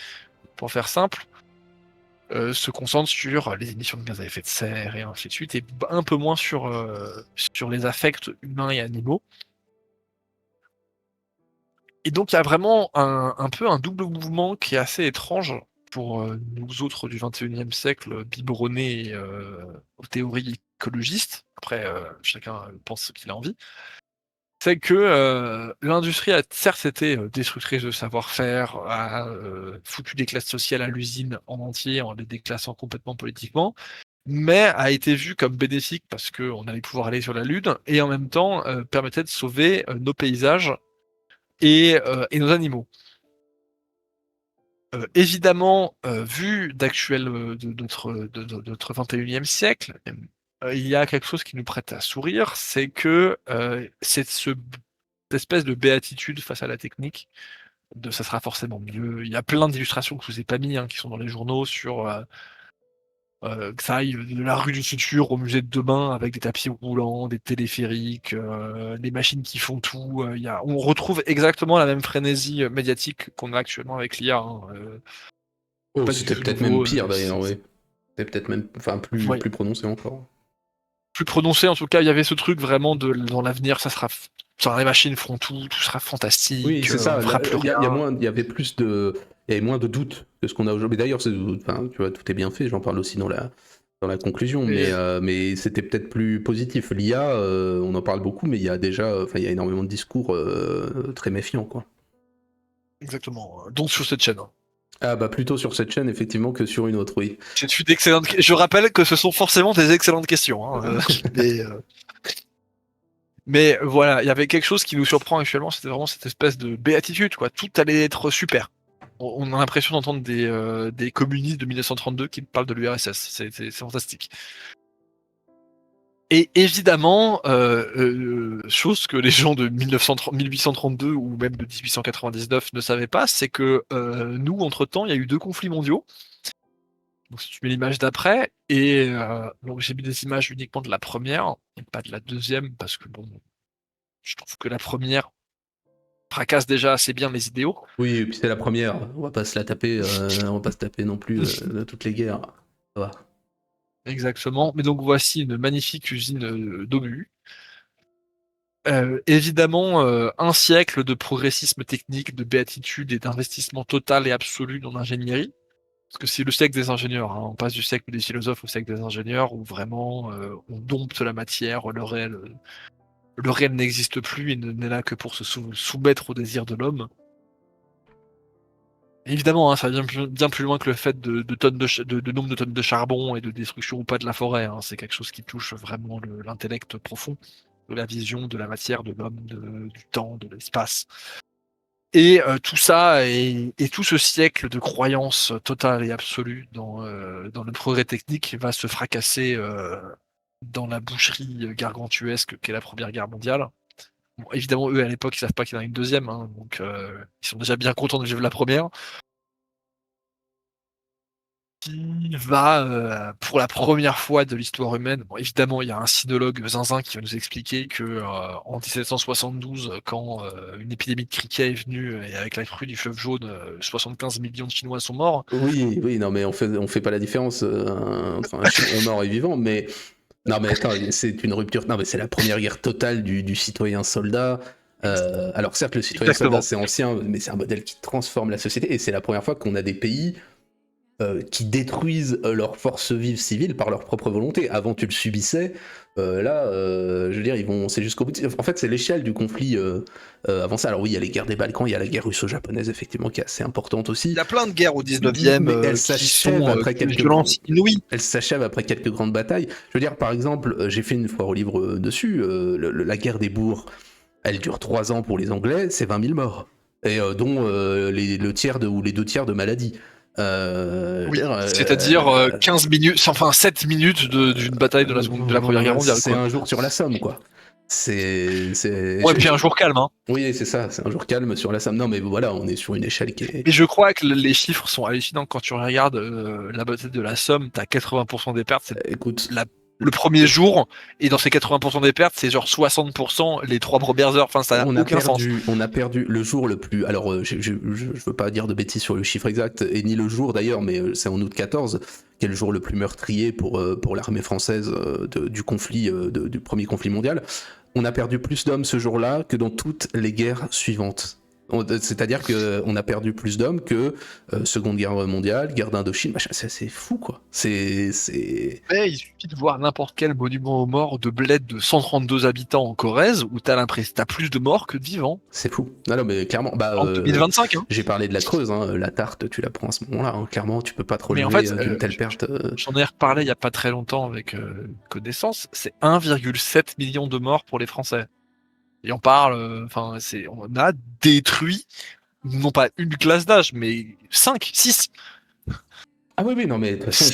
Speaker 2: pour faire simple, se concentre sur les émissions de gaz à effet de serre et ainsi de suite, et un peu moins sur les affects humains et animaux. Et donc il y a vraiment un peu un double mouvement qui est assez étrange pour nous autres du 21e siècle, biberonnés aux théories écologistes. Après, chacun pense ce qu'il a envie. C'est que l'industrie a certes été destructrice de savoir-faire, a foutu des classes sociales à l'usine en entier en les déclassant complètement politiquement, mais a été vue comme bénéfique parce qu'on allait pouvoir aller sur la Lune et en même temps permettait de sauver nos paysages et nos animaux. Évidemment, vu de notre 21e siècle, il y a quelque chose qui nous prête à sourire, c'est que c'est cette espèce de béatitude face à la technique, ça sera forcément mieux. Il y a plein d'illustrations que je vous ai pas mis, qui sont dans les journaux sur que ça aille de la rue du futur au musée de demain avec des tapis roulants, des téléphériques, des machines qui font tout. On retrouve exactement la même frénésie médiatique qu'on a actuellement avec l'IA.
Speaker 1: Oh,
Speaker 2: Pas du
Speaker 1: c'était
Speaker 2: tout
Speaker 1: peut-être
Speaker 2: nouveau,
Speaker 1: même pire d'ailleurs, oui. C'était peut-être même, enfin,
Speaker 2: ouais.
Speaker 1: plus prononcé encore.
Speaker 2: Plus prononcé, en tout cas, il y avait ce truc vraiment dans l'avenir, les machines feront tout sera fantastique,
Speaker 1: Oui, c'est ça.
Speaker 2: on fera plus rien.
Speaker 1: Il y avait plus de, il y avait moins de doutes que ce qu'on a aujourd'hui. Mais d'ailleurs, enfin, tu vois, tout est bien fait. J'en parle aussi dans la conclusion. Mais c'était peut-être plus positif. L'IA, on en parle beaucoup, mais il y a déjà, enfin, il y a énormément de discours très méfiants, quoi.
Speaker 2: Exactement. Donc sur cette chaîne.
Speaker 1: Ah bah plutôt sur cette chaîne effectivement que sur une autre, oui.
Speaker 2: Je rappelle que ce sont forcément des excellentes questions, hein, mais voilà, il y avait quelque chose qui nous surprend actuellement, c'était vraiment cette espèce de béatitude, quoi. Tout allait être super. On a l'impression d'entendre des communistes de 1932 qui parlent de l'URSS. C'est fantastique. Et évidemment, chose que les gens de 1832 ou même de 1899 ne savaient pas, c'est que nous, entre-temps, il y a eu 2 conflits mondiaux. Donc si tu mets l'image d'après, et donc j'ai mis des images uniquement de la première, et pas de la deuxième, parce que bon, je trouve que la première fracasse déjà assez bien les idéaux.
Speaker 1: Oui, et puis c'est la première. On va pas se la taper, on va pas se taper non plus de toutes les guerres. Ça va.
Speaker 2: Exactement. Mais donc voici une magnifique usine d'obus. Évidemment, un siècle de progressisme technique, de béatitude et d'investissement total et absolu dans l'ingénierie. Parce que c'est le siècle des ingénieurs, hein. On passe du siècle des philosophes au siècle des ingénieurs, où vraiment on dompte la matière, le réel le réel n'existe plus, il n'est là que pour se soumettre au désir de l'homme. Évidemment, hein, ça va bien plus loin que le fait de nombre de tonnes de charbon et de destruction ou pas de la forêt. Hein. C'est quelque chose qui touche vraiment l'intellect profond de la vision, de la matière, de l'homme, du temps, de l'espace. Et tout ça et tout ce siècle de croyance totale et absolue dans le progrès technique va se fracasser dans la boucherie gargantuesque qu'est la Première Guerre mondiale. Bon, évidemment, eux, à l'époque, ils savent pas qu'il y en a une deuxième, hein, donc ils sont déjà bien contents de vivre la première. Qui va, pour la première fois de l'histoire humaine, bon, évidemment, il y a un sinologue zinzin qui va nous expliquer que en 1772, quand une épidémie de criquet est venue et avec la crue du fleuve jaune, 75 millions de Chinois sont morts.
Speaker 1: Oui, non, mais on fait pas la différence entre un Chinois mort et vivant, mais non, mais attends, c'est une rupture. Non, mais c'est la première guerre totale du citoyen soldat. Alors certes, le citoyen
Speaker 2: Exactement.
Speaker 1: soldat c'est ancien, mais c'est un modèle qui transforme la société et c'est la première fois qu'on a des pays qui détruisent leurs forces vives civiles par leur propre volonté. Avant, tu le subissais. Là, je veux dire, c'est jusqu'au bout. En fait, c'est l'échelle du conflit avant ça. Alors oui, il y a les guerres des Balkans, il y a la guerre russo-japonaise, effectivement, qui est assez importante aussi.
Speaker 2: Il y a plein de guerres au 19e
Speaker 1: Mais elles
Speaker 2: qui
Speaker 1: s'achèvent
Speaker 2: sont
Speaker 1: après
Speaker 2: d'une
Speaker 1: quelques
Speaker 2: violence inouïe.
Speaker 1: elle s'achève après quelques grandes batailles. Je veux dire, par exemple, j'ai fait une fois au livre dessus, la guerre des bourgs, elle dure 3 ans pour les Anglais, c'est 20 000 morts. Et dont le tiers ou les 2 tiers de maladies.
Speaker 2: Oui, c'est-à-dire 15 minutes, enfin 7 minutes d'une bataille de la Première Guerre mondiale.
Speaker 1: C'est
Speaker 2: Quoi.
Speaker 1: un jour sur la Somme, quoi.
Speaker 2: Ouais, puis un jour calme. Hein.
Speaker 1: Oui, c'est ça, c'est un jour calme sur la Somme. Non, mais voilà, on est sur une échelle qui est...
Speaker 2: Et je crois que les chiffres sont hallucinants quand tu regardes la bataille de la Somme, t'as 80% des pertes, c'est
Speaker 1: Écoute,
Speaker 2: le premier jour, et dans ces 80% des pertes, c'est genre 60% les 3 premières heures. Enfin, ça n'a aucun sens.
Speaker 1: On a perdu le jour le plus... Alors, je veux pas dire de bêtises sur le chiffre exact, et ni le jour d'ailleurs, mais c'est en août 14, qui est le jour le plus meurtrier pour l'armée française du conflit, du premier conflit mondial. On a perdu plus d'hommes ce jour-là que dans toutes les guerres suivantes. C'est-à-dire qu'on a perdu plus d'hommes que Seconde Guerre mondiale, guerre d'Indochine, machin. C'est fou, quoi.
Speaker 2: Mais il suffit de voir n'importe quel monument aux morts de bled de 132 habitants en Corrèze où t'as plus de morts que de vivants.
Speaker 1: C'est fou. Non, mais clairement.
Speaker 2: En 2025. Hein.
Speaker 1: J'ai parlé de la Creuse, hein, la Tarte, tu la prends à ce moment-là. Hein. Clairement, tu peux pas te relever
Speaker 2: Mais en fait,
Speaker 1: d'une telle perte.
Speaker 2: J'en ai reparlé il y a pas très longtemps avec connaissance. C'est 1,7 million de morts pour les Français. Et on parle, on a détruit non pas une classe d'âge, mais 5, 6.
Speaker 1: Ah oui, non, mais de toute façon,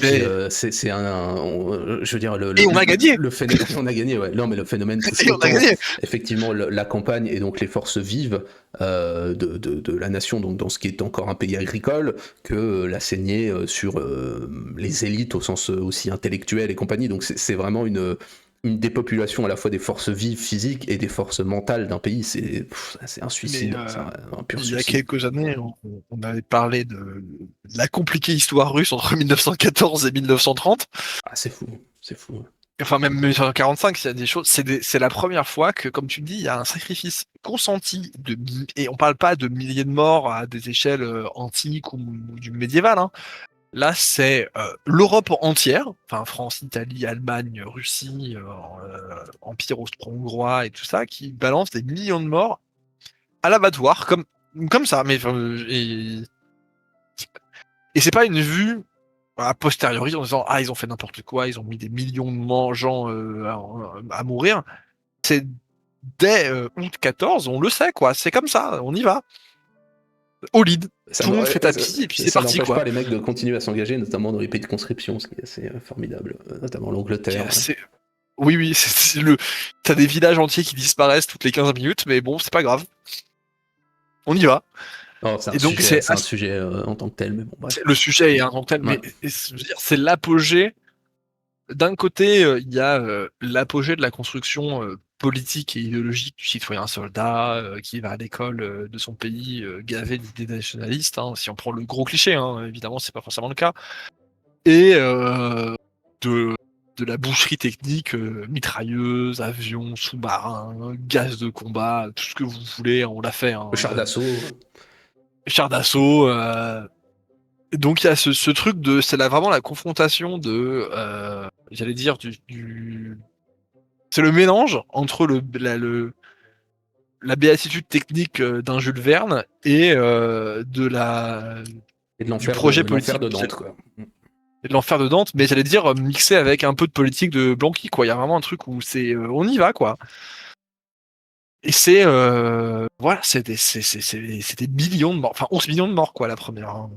Speaker 1: c'est je veux dire,
Speaker 2: et on a gagné.
Speaker 1: Le phénomène, on a gagné, ouais. Non, mais le phénomène touche
Speaker 2: et on a gagné.
Speaker 1: Effectivement, la campagne et donc les forces vives de la nation, donc dans ce qui est encore un pays agricole, que la saignée sur les élites au sens aussi intellectuel et compagnie. Donc c'est vraiment une dépopulation à la fois des forces vives physiques et des forces mentales d'un pays. C'est un suicide, un pur suicide.
Speaker 2: Il y a quelques années, on avait parlé de la compliquée histoire russe entre 1914 et 1930.
Speaker 1: Ah, c'est fou.
Speaker 2: Enfin, même 1945, il y a des choses. C'est la première fois que, comme tu dis, il y a un sacrifice consenti et on parle pas de milliers de morts à des échelles antiques ou du médiéval. Hein. Là, c'est l'Europe entière, enfin France, Italie, Allemagne, Russie, Empire austro-hongrois et tout ça, qui balance des millions de morts à l'abattoir, comme ça. Mais et c'est pas une vue a posteriori en disant ils ont fait n'importe quoi, ils ont mis des millions de gens à mourir. C'est dès août 14, on le sait quoi, c'est comme ça, on y va. Au lead. Tout le monde fait tapis et puis c'est parti. Ça n'empêche
Speaker 1: pas les mecs de continuer à s'engager, notamment dans les pays de conscription, ce qui est assez formidable, notamment l'Angleterre.
Speaker 2: Oui, t'as des villages entiers qui disparaissent toutes les 15 minutes, mais bon, c'est pas grave. On y va.
Speaker 1: Oh, c'est un sujet en tant que tel, mais bon, bref.
Speaker 2: Le sujet est en tant que tel, mais c'est l'apogée. D'un côté, il y a l'apogée de la construction politique et idéologique du citoyen soldat qui va à l'école de son pays gavé d'idées nationalistes. Hein, si on prend le gros cliché, hein, évidemment, c'est pas forcément le cas. Et de la boucherie technique, mitrailleuses, avions, sous-marins, gaz de combat, tout ce que vous voulez, on l'a fait. Hein,
Speaker 1: le char d'assaut.
Speaker 2: Char d'assaut. Donc il y a ce truc de, c'est là vraiment la confrontation de, j'allais dire C'est le mélange entre la béatitude technique d'un Jules Verne et
Speaker 1: Et de
Speaker 2: du
Speaker 1: l'enfer
Speaker 2: projet
Speaker 1: de l'enfer
Speaker 2: politique
Speaker 1: de Dante, quoi.
Speaker 2: et de l'enfer de Dante, mais j'allais dire mixé avec un peu de politique de Blanqui, quoi. Il y a vraiment un truc où on y va, quoi. Et voilà, c'est des millions de morts, enfin 11 millions de morts, quoi, la première, hein.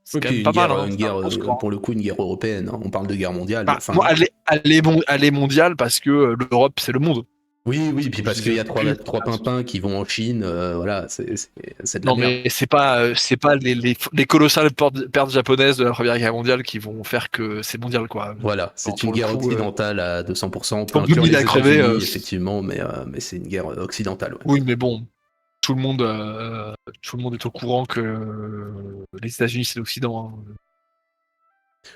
Speaker 2: C'est
Speaker 1: Et
Speaker 2: quand même
Speaker 1: puis
Speaker 2: pas mal, hein.
Speaker 1: une
Speaker 2: C'est un
Speaker 1: guerre,
Speaker 2: gros score, hein.
Speaker 1: pour le coup, une guerre européenne, hein. On parle de guerre mondiale.
Speaker 2: Bah,
Speaker 1: Enfin,
Speaker 2: elle est mondiale parce que l'Europe, c'est le monde.
Speaker 1: oui, puis
Speaker 2: Comme je
Speaker 1: parce qu'il
Speaker 2: disais
Speaker 1: y
Speaker 2: au
Speaker 1: a
Speaker 2: début.
Speaker 1: trois pimpins qui vont en Chine, voilà, c'est de la
Speaker 2: Non,
Speaker 1: merde.
Speaker 2: mais c'est pas les colossales pertes japonaises de la Première Guerre mondiale qui vont faire que c'est mondial, quoi.
Speaker 1: Voilà,
Speaker 2: Alors,
Speaker 1: c'est une
Speaker 2: pour le
Speaker 1: guerre
Speaker 2: coup,
Speaker 1: occidentale à 200%. On peut
Speaker 2: quand
Speaker 1: inclure
Speaker 2: Boom il
Speaker 1: les
Speaker 2: a crevé,
Speaker 1: États-Unis, effectivement, mais c'est une guerre occidentale. Ouais.
Speaker 2: oui, mais bon, tout le monde, tout le monde est au courant que les États-Unis c'est l'Occident, hein.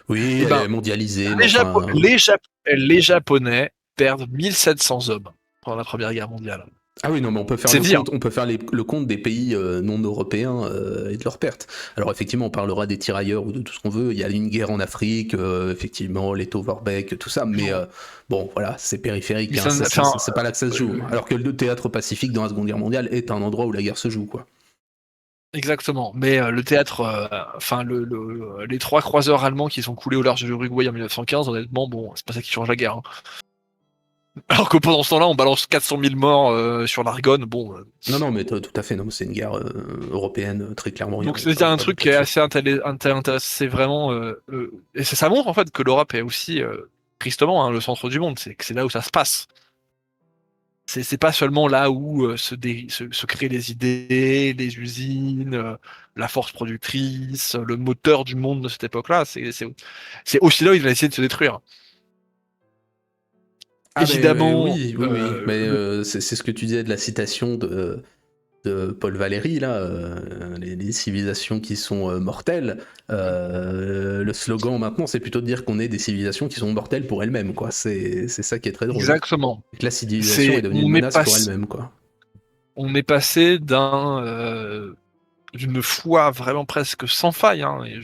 Speaker 1: Oui,
Speaker 2: Eh
Speaker 1: elle
Speaker 2: ben,
Speaker 1: est mondialisée, mais
Speaker 2: les, Japo-
Speaker 1: enfin.
Speaker 2: les, Jap- les Japonais perdent 1700 hommes pendant la Première Guerre mondiale.
Speaker 1: Ah oui, non, mais on peut faire
Speaker 2: C'est
Speaker 1: le
Speaker 2: dire.
Speaker 1: compte, on peut faire le compte des pays non européens et de leurs pertes. Alors effectivement, on parlera des tirailleurs ou de tout ce qu'on veut. Il y a une guerre en Afrique, effectivement, les Toverbeck, tout ça, mais bon, voilà, c'est périphérique,
Speaker 2: Mais
Speaker 1: hein,
Speaker 2: enfin,
Speaker 1: c'est pas là que ça se joue.
Speaker 2: euh,
Speaker 1: Alors que le théâtre pacifique dans la Seconde Guerre mondiale est un endroit où la guerre se joue, quoi.
Speaker 2: exactement. Mais le théâtre, enfin les 3 croiseurs allemands qui sont coulés au large de l'Uruguay en 1915, honnêtement, bon, c'est pas ça qui change la guerre, hein. Alors que pendant ce temps-là, on balance 400 000 morts sur l'Argonne, bon.
Speaker 1: Non, mais tout à fait, non, c'est une guerre européenne, très clairement, il
Speaker 2: Donc
Speaker 1: n'y a
Speaker 2: c'est un
Speaker 1: pas de
Speaker 2: truc qui est
Speaker 1: là-dessus.
Speaker 2: assez intéressant, c'est vraiment, et ça montre en fait que l'Europe est aussi tristement, hein, le centre du monde. C'est que c'est là où ça se passe. C'est pas seulement là où se créent les idées, les usines, la force productrice, le moteur du monde de cette époque-là. C'est aussi là où il va essayer de se détruire.
Speaker 1: Ah ben
Speaker 2: Évidemment,
Speaker 1: oui, mais c'est ce que tu disais de la citation de Paul Valéry, là, les civilisations qui sont mortelles. Le slogan maintenant, c'est plutôt de dire qu'on est des civilisations qui sont mortelles pour elles-mêmes, quoi. C'est ça qui est très drôle.
Speaker 2: exactement.
Speaker 1: Que la civilisation est devenue une menace pour elle-même, quoi.
Speaker 2: On est passé d'une foi vraiment presque sans faille, hein, et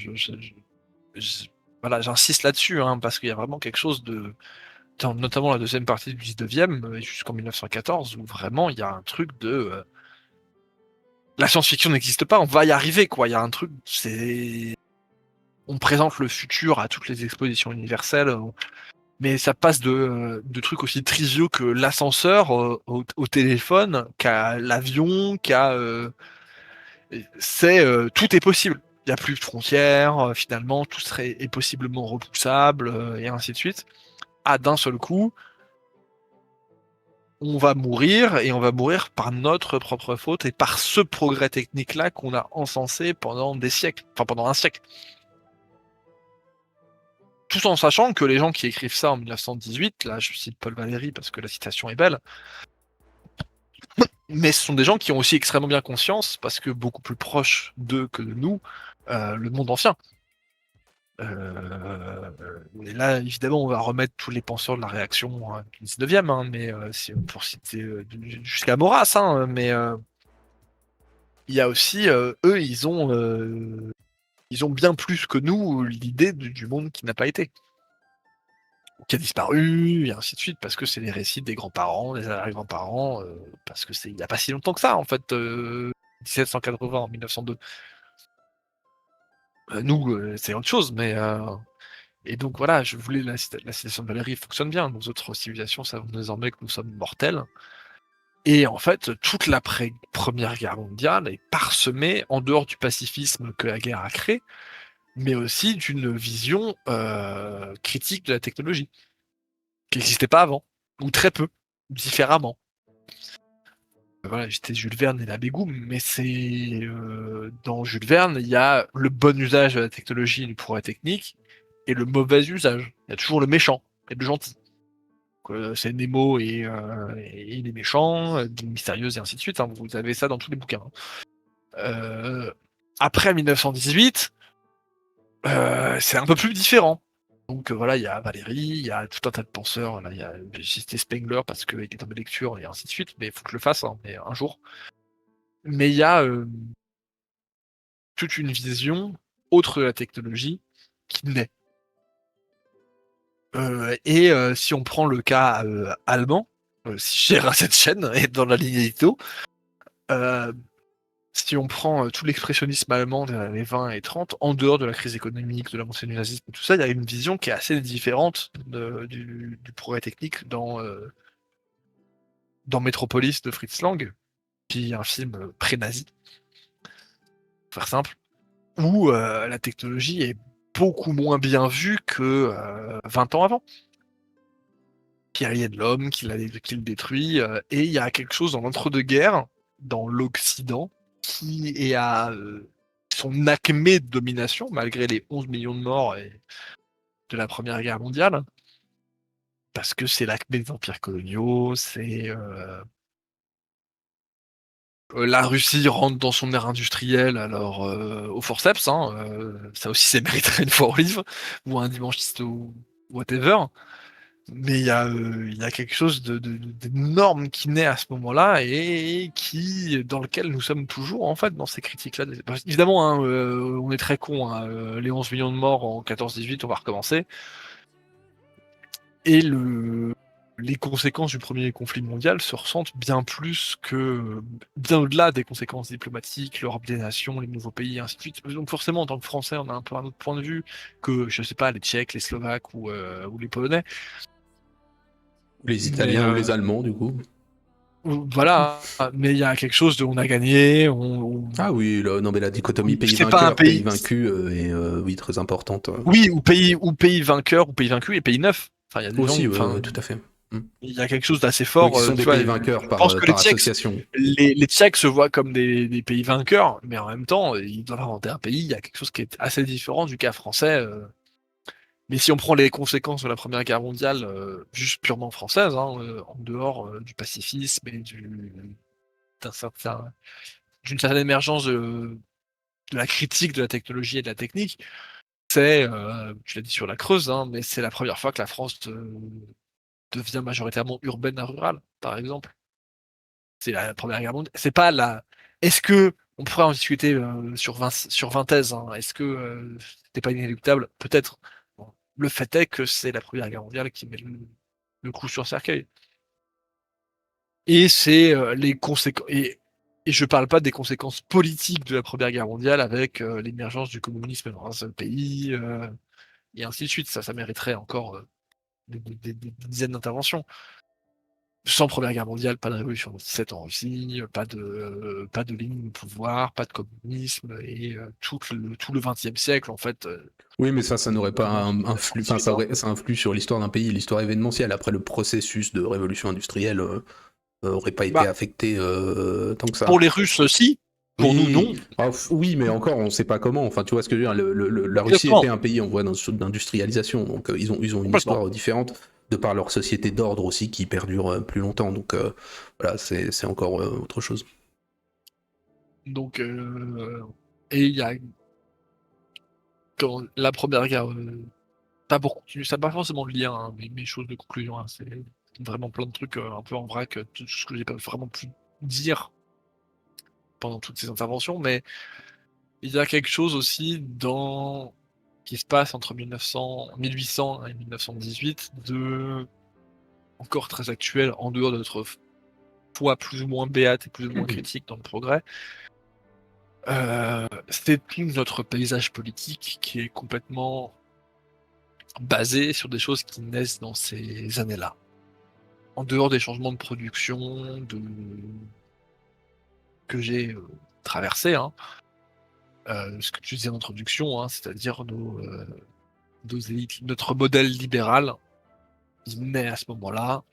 Speaker 2: voilà, j'insiste là-dessus, hein, parce qu'il y a vraiment quelque chose notamment la deuxième partie du 19e jusqu'en 1914, où vraiment il y a un truc la science-fiction n'existe pas, on va y arriver, quoi. Il y a un truc, on présente le futur à toutes les expositions universelles, mais ça passe de trucs aussi triviaux que l'ascenseur au téléphone, qu'à l'avion, tout est possible. Il n'y a plus de frontières, finalement, est possiblement repoussable, et ainsi de suite. D'un seul coup, on va mourir, et on va mourir par notre propre faute et par ce progrès technique-là qu'on a encensé pendant des siècles, enfin pendant un siècle. Tout en sachant que les gens qui écrivent ça en 1918, là je cite Paul Valéry parce que la citation est belle, mais ce sont des gens qui ont aussi extrêmement bien conscience, parce que beaucoup plus proche d'eux que de nous, le monde ancien. Et là, évidemment, on va remettre tous les penseurs de la réaction du 19e, hein, mais pour citer jusqu'à Maurras, hein, mais il y a aussi, eux, ils ont bien plus que nous l'idée du monde qui n'a pas été, qui a disparu, et ainsi de suite, parce que c'est les récits des grands-parents, des arrière-grands-parents, parce que il n'y a pas si longtemps que ça, en fait, 1780 en 1902. Nous, c'est autre chose, mais et donc voilà, je voulais la citation de Valérie fonctionne bien. Nos autres civilisations savent désormais que nous sommes mortels. Et en fait, toute la Première Guerre mondiale est parsemée, en dehors du pacifisme que la guerre a créé, mais aussi d'une vision critique de la technologie, qui n'existait pas avant, ou très peu, différemment. Voilà, j'étais Jules Verne et l'abbé Goume, mais dans Jules Verne, il y a le bon usage de la technologie et du progrès technique, et le mauvais usage. Il y a toujours le méchant et le gentil. C'est Nemo et les méchants, l'île mystérieuse et ainsi de suite, hein. Vous avez ça dans tous les bouquins, hein. Après 1918, c'est un peu plus différent. Donc voilà, il y a Valéry, il y a tout un tas de penseurs. Là, j'ai cité Spengler parce qu'il est dans mes lectures et ainsi de suite, mais il faut que je le fasse, hein, mais un jour. Mais il y a toute une vision autre de la technologie qui naît. Si on prend le cas allemand, si chère à cette chaîne et dans la ligne édito. Si on prend tout l'expressionnisme allemand des années 20 et 30, en dehors de la crise économique, de la montée du nazisme, tout ça, il y a une vision qui est assez différente du progrès technique dans Metropolis de Fritz Lang, qui est un film pré-nazi, pour faire simple, où la technologie est beaucoup moins bien vue que 20 ans avant. Qu'il y a de l'homme, qui le détruit, et il y a quelque chose dans l'entre-deux-guerres, dans l'Occident, qui est à son acmé de domination, malgré les 11 millions de morts de la Première Guerre mondiale, parce que c'est l'acmé des empires coloniaux, c'est la Russie rentre dans son ère industrielle, alors au forceps, hein, ça aussi, ça mériterait une fois au livre, ou un dimanchiste ou whatever. Mais il y a quelque chose d'énorme qui naît à ce moment-là et dans lequel nous sommes toujours, en fait, dans ces critiques-là. Évidemment, hein, on est très con, hein, les 11 millions de morts en 14-18, on va recommencer. Et les conséquences du premier conflit mondial se ressentent bien bien au-delà des conséquences diplomatiques, l'Europe des nations, les nouveaux pays, et ainsi de suite. Donc forcément, en tant que Français, on a un peu un autre point de vue que, je sais pas, les Tchèques, les Slovaques ou les Polonais.
Speaker 1: Les
Speaker 2: Mais
Speaker 1: Italiens ou les Allemands, du coup.
Speaker 2: voilà, mais il y a quelque chose de on a gagné,
Speaker 1: Ah oui, non, mais la dichotomie pays
Speaker 2: c'est pas un
Speaker 1: vainqueur, pays
Speaker 2: pays.
Speaker 1: vaincu est oui, très importante.
Speaker 2: Oui, ou pays vainqueur, ou pays vaincu, et pays neuf. Enfin, il y a des gens,
Speaker 1: Aussi,
Speaker 2: enfin,
Speaker 1: tout à fait. Mm.
Speaker 2: il y a quelque chose d'assez
Speaker 1: Oui,
Speaker 2: fort.
Speaker 1: qui sont
Speaker 2: Tu
Speaker 1: des
Speaker 2: vois,
Speaker 1: pays
Speaker 2: je
Speaker 1: vainqueurs
Speaker 2: pense que
Speaker 1: par association.
Speaker 2: les Tchèques se voient comme des pays vainqueurs, mais en même temps, ils doivent inventer un pays. Il y a quelque chose qui est assez différent du cas français. Mais si on prend les conséquences de la Première Guerre mondiale, juste purement françaises, hein, en dehors du pacifisme et d'un certain d'une certaine émergence de la critique de la technologie et de la technique, c'est, tu l'as dit sur la Creuse, hein, mais c'est la première fois que la France devient majoritairement urbaine à rurale, par exemple. C'est la Première Guerre mondiale. C'est pas la. Est-ce que on pourrait en discuter sur 20 thèses, hein, est-ce que c'était pas inéluctable? Peut-être. Bon. Le fait est que c'est la Première Guerre mondiale qui met le coup sur le cercueil. Et c'est les conséquences. Et je parle pas des conséquences politiques de la Première Guerre mondiale avec l'émergence du communisme dans un seul pays, et ainsi de suite. Ça mériterait encore des dizaines d'interventions. Sans Première Guerre mondiale, pas de révolution de 17 en Russie, pas de ligne de pouvoir, pas de communisme, et tout le XXe siècle, en fait.
Speaker 1: Oui, mais ça n'aurait pas influx, enfin,
Speaker 2: Hein.
Speaker 1: ça influe sur l'histoire d'un pays, l'histoire événementielle. Après, le processus de révolution industrielle aurait pas été
Speaker 2: Bah,
Speaker 1: affecté tant que ça.
Speaker 2: pour les Russes, si. Pour nous, non.
Speaker 1: Oui, oui, mais encore, on ne sait pas comment. Enfin, tu vois ce que je veux dire. La Russie
Speaker 2: Exactement.
Speaker 1: était un pays en voie d'industrialisation, donc ils ont une
Speaker 2: Complètement.
Speaker 1: histoire différente de par leur société d'ordre aussi qui perdure plus longtemps. Donc voilà, c'est encore autre chose.
Speaker 2: Donc, et il y a quand la Première Guerre, pas pour continuer, ça n'a pas forcément de lien, hein, mes choses de conclusion, hein, c'est vraiment plein de trucs un peu en vrac, tout ce que j'ai pas vraiment pu dire pendant toutes ces interventions, mais il y a quelque chose aussi qui se passe entre 1800 et 1918 de encore très actuel, en dehors de notre foi plus ou moins béate et plus ou moins critique dans le progrès. C'est tout notre paysage politique qui est complètement basé sur des choses qui naissent dans ces années-là. En dehors des changements de production que j'ai traversés, hein, ce que tu disais en introduction, hein, c'est-à-dire nos élites, notre modèle libéral, il naît à ce moment-là.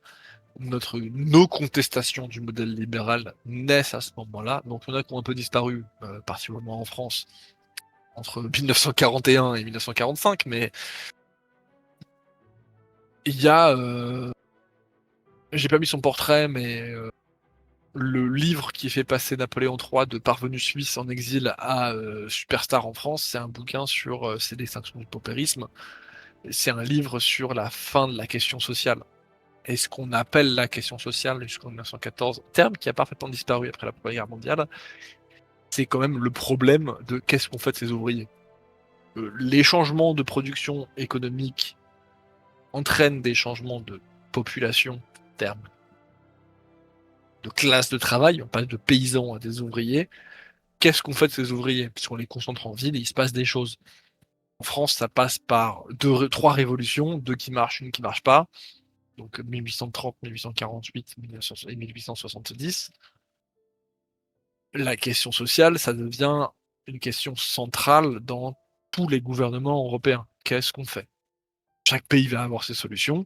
Speaker 2: Nos contestations du modèle libéral naissent à ce moment-là. Donc, il y en a qui ont un peu disparu, particulièrement en France, entre 1941 et 1945, mais il y a. J'ai pas mis son portrait, mais le livre qui fait passer Napoléon III de parvenu suisse en exil à superstar en France, c'est un bouquin sur ses distinctions du paupérisme. C'est un livre sur la fin de la question sociale. Et ce qu'on appelle la question sociale jusqu'en 1914, terme qui a parfaitement disparu après la Première Guerre mondiale, c'est quand même le problème de qu'est-ce qu'on fait de ces ouvriers. Les changements de production économique entraînent des changements de population, terme classe de travail, on passe de paysans à des ouvriers. Qu'est-ce qu'on fait de ces ouvriers? Puisqu'on les concentre en ville et il se passe des choses. En France, ça passe par trois révolutions, deux qui marchent, une qui marche pas. Donc 1830, 1848 et 1870. La question sociale, ça devient une question centrale dans tous les gouvernements européens. Qu'est-ce qu'on fait? Chaque pays va avoir ses solutions.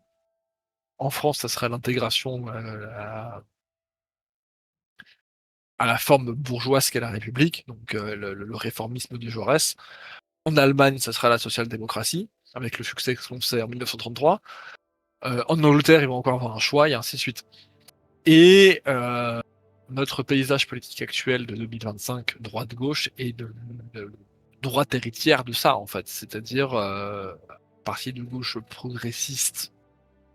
Speaker 2: En France, ça serait l'intégration à la forme bourgeoise qu'est la République, donc le réformisme de Jaurès. En Allemagne, ça sera la social-démocratie, avec le succès qu'on sait en 1933. En Angleterre, ils vont encore avoir un choix, et ainsi de suite. Et notre paysage politique actuel de 2025, droite-gauche, est de droite héritière de ça, en fait. C'est-à-dire parti de gauche progressiste,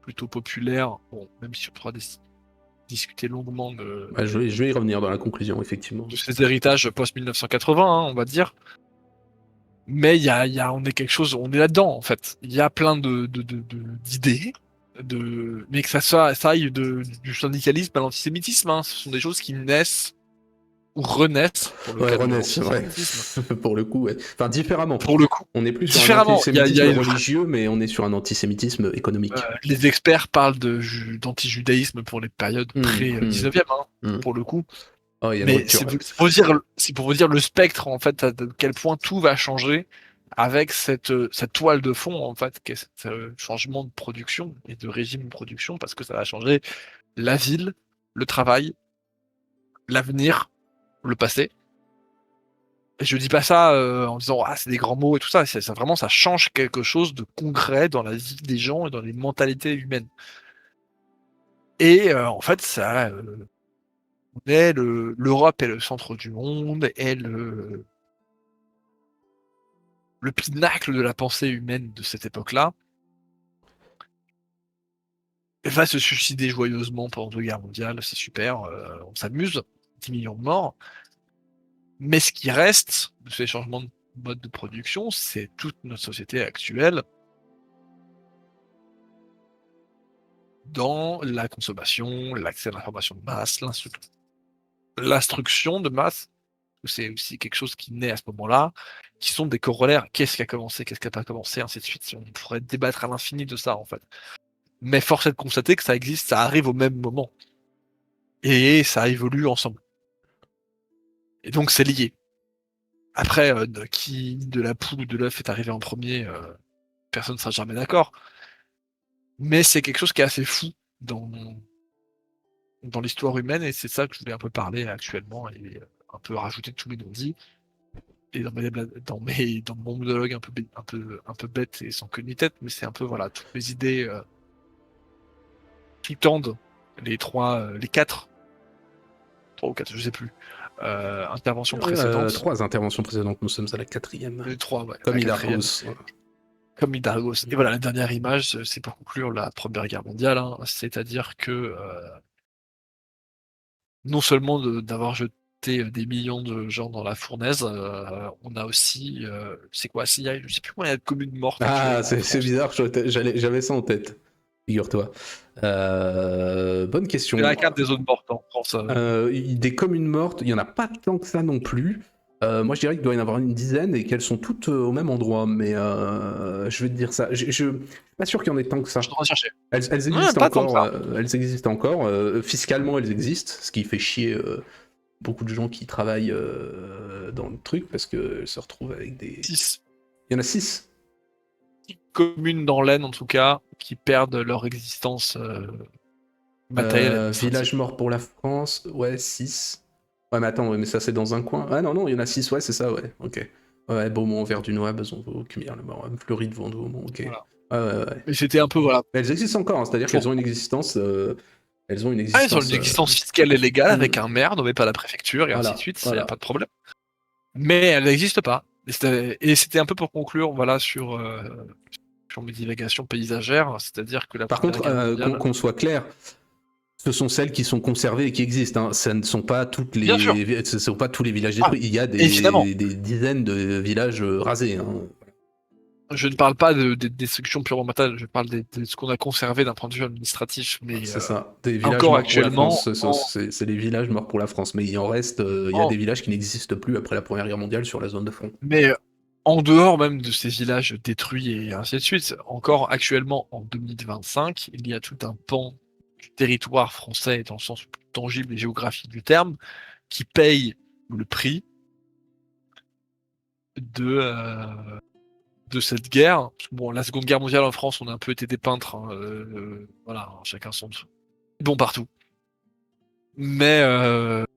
Speaker 2: plutôt populaire, bon, même si on pourra discuter longuement
Speaker 1: Je vais y revenir dans la conclusion, effectivement.
Speaker 2: de ces héritages post-1980, hein, on va dire. Mais on est quelque chose, on est là-dedans, en fait. Il y a plein d'idées, mais que ça aille du syndicalisme à l'antisémitisme, hein. Ce sont des choses qui naissent ou renaissent pour le cas de l'antisémitisme.
Speaker 1: Pour le coup, ouais. Enfin, différemment.
Speaker 2: Pour le coup.
Speaker 1: On est plus sur un antisémitisme religieux, mais on est sur un antisémitisme économique.
Speaker 2: Les experts parlent d'antijudaïsme pour les périodes pré-19e, pour le coup.
Speaker 1: Oh,
Speaker 2: mais c'est pour vous dire le spectre, en fait, à quel point tout va changer avec cette toile de fond, en fait, qui est ce changement de production et de régime de production, parce que ça va changer la ville, le travail, l'avenir, le passé. Et je dis pas ça en disant c'est des grands mots et tout ça, vraiment ça change quelque chose de concret dans la vie des gens et dans les mentalités humaines. Et en fait, ça, l'Europe est le centre du monde, est le pinacle de la pensée humaine de cette époque-là. Elle va se suicider joyeusement pendant 2 guerres mondiales, c'est super, on s'amuse, 10 millions de morts. Mais ce qui reste de ces changements de mode de production, c'est toute notre société actuelle dans la consommation, l'accès à l'information de masse, l'instruction de masse, c'est aussi quelque chose qui naît à ce moment-là, qui sont des corollaires. Qu'est-ce qui a commencé, qu'est-ce qui n'a pas commencé, ainsi de suite. On pourrait débattre à l'infini de ça, en fait. Mais force est de constater que ça existe, ça arrive au même moment. Et ça évolue ensemble. Et donc c'est lié. Après, qui de la poule ou de l'œuf est arrivé en premier, personne ne sera jamais d'accord. Mais c'est quelque chose qui est assez fou dans l'histoire humaine, et c'est ça que je voulais un peu parler actuellement, et un peu rajouter tous les non-dits. Et dans mon monologue un peu bête et sans queue ni tête, mais c'est un peu toutes mes idées qui tendent les 3 ou 4, je sais plus, interventions précédentes.
Speaker 1: 3 interventions précédentes, nous sommes à la 4e.
Speaker 2: Les 3, ouais.
Speaker 1: Comme Hidalgos.
Speaker 2: Comme Hidalgos. Et voilà, la dernière image, c'est pour conclure la Première Guerre mondiale, hein, c'est-à-dire que non seulement d'avoir jeté des millions de gens dans la fournaise, on a aussi, c'est quoi, je sais plus combien il y a de communes mortes.
Speaker 1: Ah, c'est bizarre, j'avais ça en tête, figure-toi. Bonne question.
Speaker 2: C'est la carte des zones mortes en France.
Speaker 1: Des communes mortes, il n'y en a pas tant que ça non plus. Moi, je dirais qu'il doit y en avoir une dizaine et qu'elles sont toutes au même endroit, mais je vais te dire ça. Je suis pas sûr qu'il y en ait tant que ça.
Speaker 2: Je dois rechercher.
Speaker 1: Elles existent encore. Elles existent encore. Fiscalement, elles existent, ce qui fait chier beaucoup de gens qui travaillent dans le truc parce qu'elles se retrouvent avec des.
Speaker 2: 6.
Speaker 1: Il y en a 6.
Speaker 2: Communes dans l'Aisne, en tout cas, qui perdent leur existence matérielle.
Speaker 1: Village mort pour la France, ouais, 6. Ouais, mais attends, mais ça c'est dans un coin. Ah non, il y en a 6, ouais, c'est ça, ouais, ok. Ouais, Beaumont, Verdunois, Besançon, Cumire, le Mort, Fleury de Vendôme, ok.
Speaker 2: Voilà.
Speaker 1: Ouais.
Speaker 2: Mais c'était un peu,
Speaker 1: Elles existent encore, hein, c'est-à-dire qu'elles ont une existence. Elles ont une existence.
Speaker 2: Elles ont une existence fiscale et légale avec un maire nommé par la préfecture et ainsi de suite, il n'y a pas de problème. Mais elles n'existent pas. Et c'était un peu pour conclure, sur mes divagations paysagères, c'est-à-dire que
Speaker 1: Par contre, qu'on soit clair, ce sont celles qui sont conservées et qui existent. Hein. Ce ne sont pas toutes les, ce sont pas tous les villages détruits. Il y a des dizaines de villages rasés. Hein.
Speaker 2: Je ne parle pas des destructions purement matérielles, je parle de ce qu'on a conservé d'un point de vue administratif. Mais
Speaker 1: C'est ça. Des villages
Speaker 2: encore
Speaker 1: morts pour la
Speaker 2: actuellement,
Speaker 1: France, c'est les villages morts pour la France. Mais il en reste, il y a des villages qui n'existent plus après la Première Guerre mondiale sur la zone de front.
Speaker 2: mais en dehors même de ces villages détruits et ainsi de suite, encore actuellement en 2025, il y a tout un pan du territoire français dans le sens plus tangible et géographique du terme qui paye le prix de, de cette guerre. Parce que bon, la Seconde Guerre mondiale en France, on a un peu été des peintres, hein, voilà, chacun son dessous. Bon partout. Mais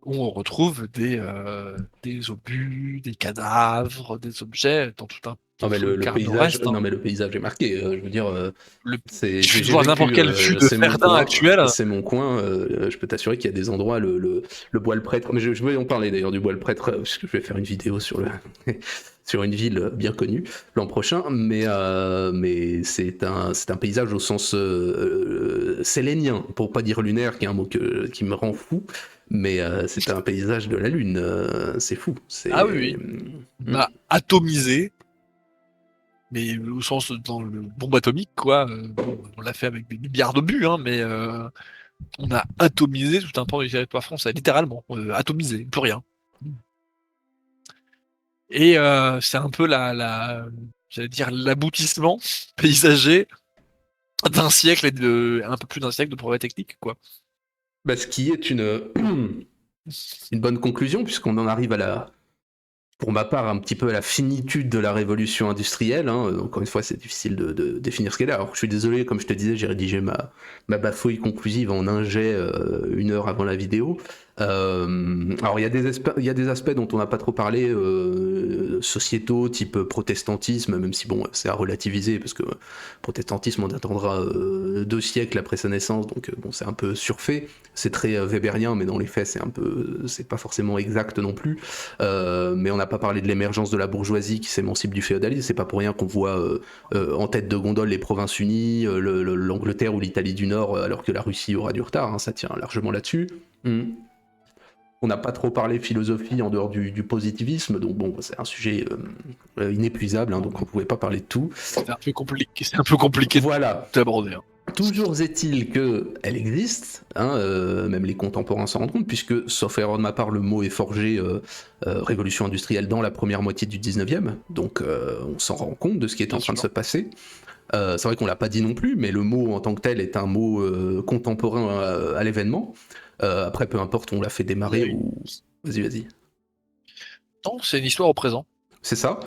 Speaker 2: où on retrouve des obus, des cadavres, des objets dans tout un
Speaker 1: Non mais le
Speaker 2: quart
Speaker 1: paysage,
Speaker 2: nord-est. Hein.
Speaker 1: non mais le paysage est marqué. Je veux dire,
Speaker 2: Il
Speaker 1: j'ai
Speaker 2: suffit de
Speaker 1: j'ai
Speaker 2: voir n'importe
Speaker 1: vécu,
Speaker 2: quel fût de
Speaker 1: c'est mon
Speaker 2: Verdun
Speaker 1: coin,
Speaker 2: actuel.
Speaker 1: c'est mon coin. Je peux t'assurer qu'il y a des endroits, le bois le prêtre. Mais je vais en parler d'ailleurs du bois le prêtre, parce que je vais faire une vidéo sur le sur une ville bien connue l'an prochain. Mais c'est un paysage au sens sélénien, pour pas dire lunaire, qui est un mot qui me rend fou. Mais c'est un paysage de la lune. C'est fou.
Speaker 2: Ah oui, oui. On
Speaker 1: Hmm.
Speaker 2: a atomisé, mais au sens dans le bombe atomique, quoi. Bon, on l'a fait avec des milliards d'obus, hein, mais on a atomisé tout un pan du territoire français, littéralement. Atomisé, plus rien. Et c'est un peu j'allais dire, l'aboutissement paysager d'un siècle un peu plus d'un siècle de progrès technique, quoi.
Speaker 1: Bah, ce qui est une bonne conclusion, puisqu'on en arrive pour ma part, un petit peu à la finitude de la révolution industrielle. Hein. Encore une fois, c'est difficile de définir ce qu'elle est. Alors, je suis désolé, comme je te disais, j'ai rédigé ma bafouille conclusive en un jet 1 heure avant la vidéo. Alors, il y a des aspects dont on n'a pas trop parlé, sociétaux, type protestantisme, même si, bon, c'est à relativiser, parce que protestantisme, on attendra 2 siècles après sa naissance, donc bon, c'est un peu surfait. C'est très weberien, mais dans les faits, c'est pas forcément exact non plus. Mais on n'a pas parlé de l'émergence de la bourgeoisie qui s'émancipe du féodalisme. C'est pas pour rien qu'on voit en tête de gondole les provinces unies, l'Angleterre ou l'Italie du Nord, alors que la Russie aura du retard. Hein, ça tient largement là-dessus. On n'a pas trop parlé philosophie en dehors du positivisme, donc bon, c'est un sujet inépuisable, hein, donc on pouvait pas parler de tout.
Speaker 2: C'est un peu compliqué
Speaker 1: Voilà.
Speaker 2: d'aborder. Hein.
Speaker 1: Toujours est-il qu'elle existe, hein, même les contemporains s'en rendent compte, puisque, sauf erreur de ma part, le mot est forgé révolution industrielle dans la première moitié du 19e, donc on s'en rend compte de ce qui est en train de se passer. C'est vrai qu'on l'a pas dit non plus, mais le mot en tant que tel est un mot contemporain à l'événement. Après, peu importe, on l'a fait démarrer ou... Vas-y.
Speaker 2: Non, c'est une histoire au présent.
Speaker 1: C'est ça.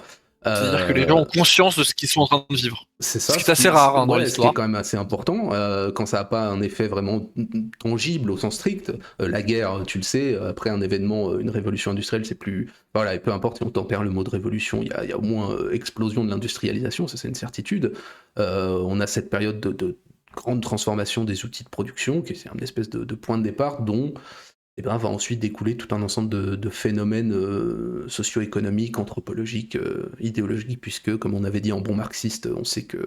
Speaker 2: C'est-à-dire que les gens ont conscience de ce qu'ils sont en train de vivre.
Speaker 1: C'est ça.
Speaker 2: Ce qui est assez rare dans
Speaker 1: Ce qui
Speaker 2: l'histoire.
Speaker 1: est quand même assez important, quand ça n'a pas un effet vraiment tangible au sens strict. La guerre, tu le sais, après un événement, une révolution industrielle, c'est plus... Voilà, et peu importe si on tempère le mot de révolution, il y a au moins explosion de l'industrialisation, ça c'est une certitude. On a cette période de grande transformation des outils de production, qui est une espèce de point de départ dont... va ensuite découler tout un ensemble de phénomènes socio-économiques, anthropologiques, idéologiques, puisque, comme on avait dit en bon marxiste, on sait que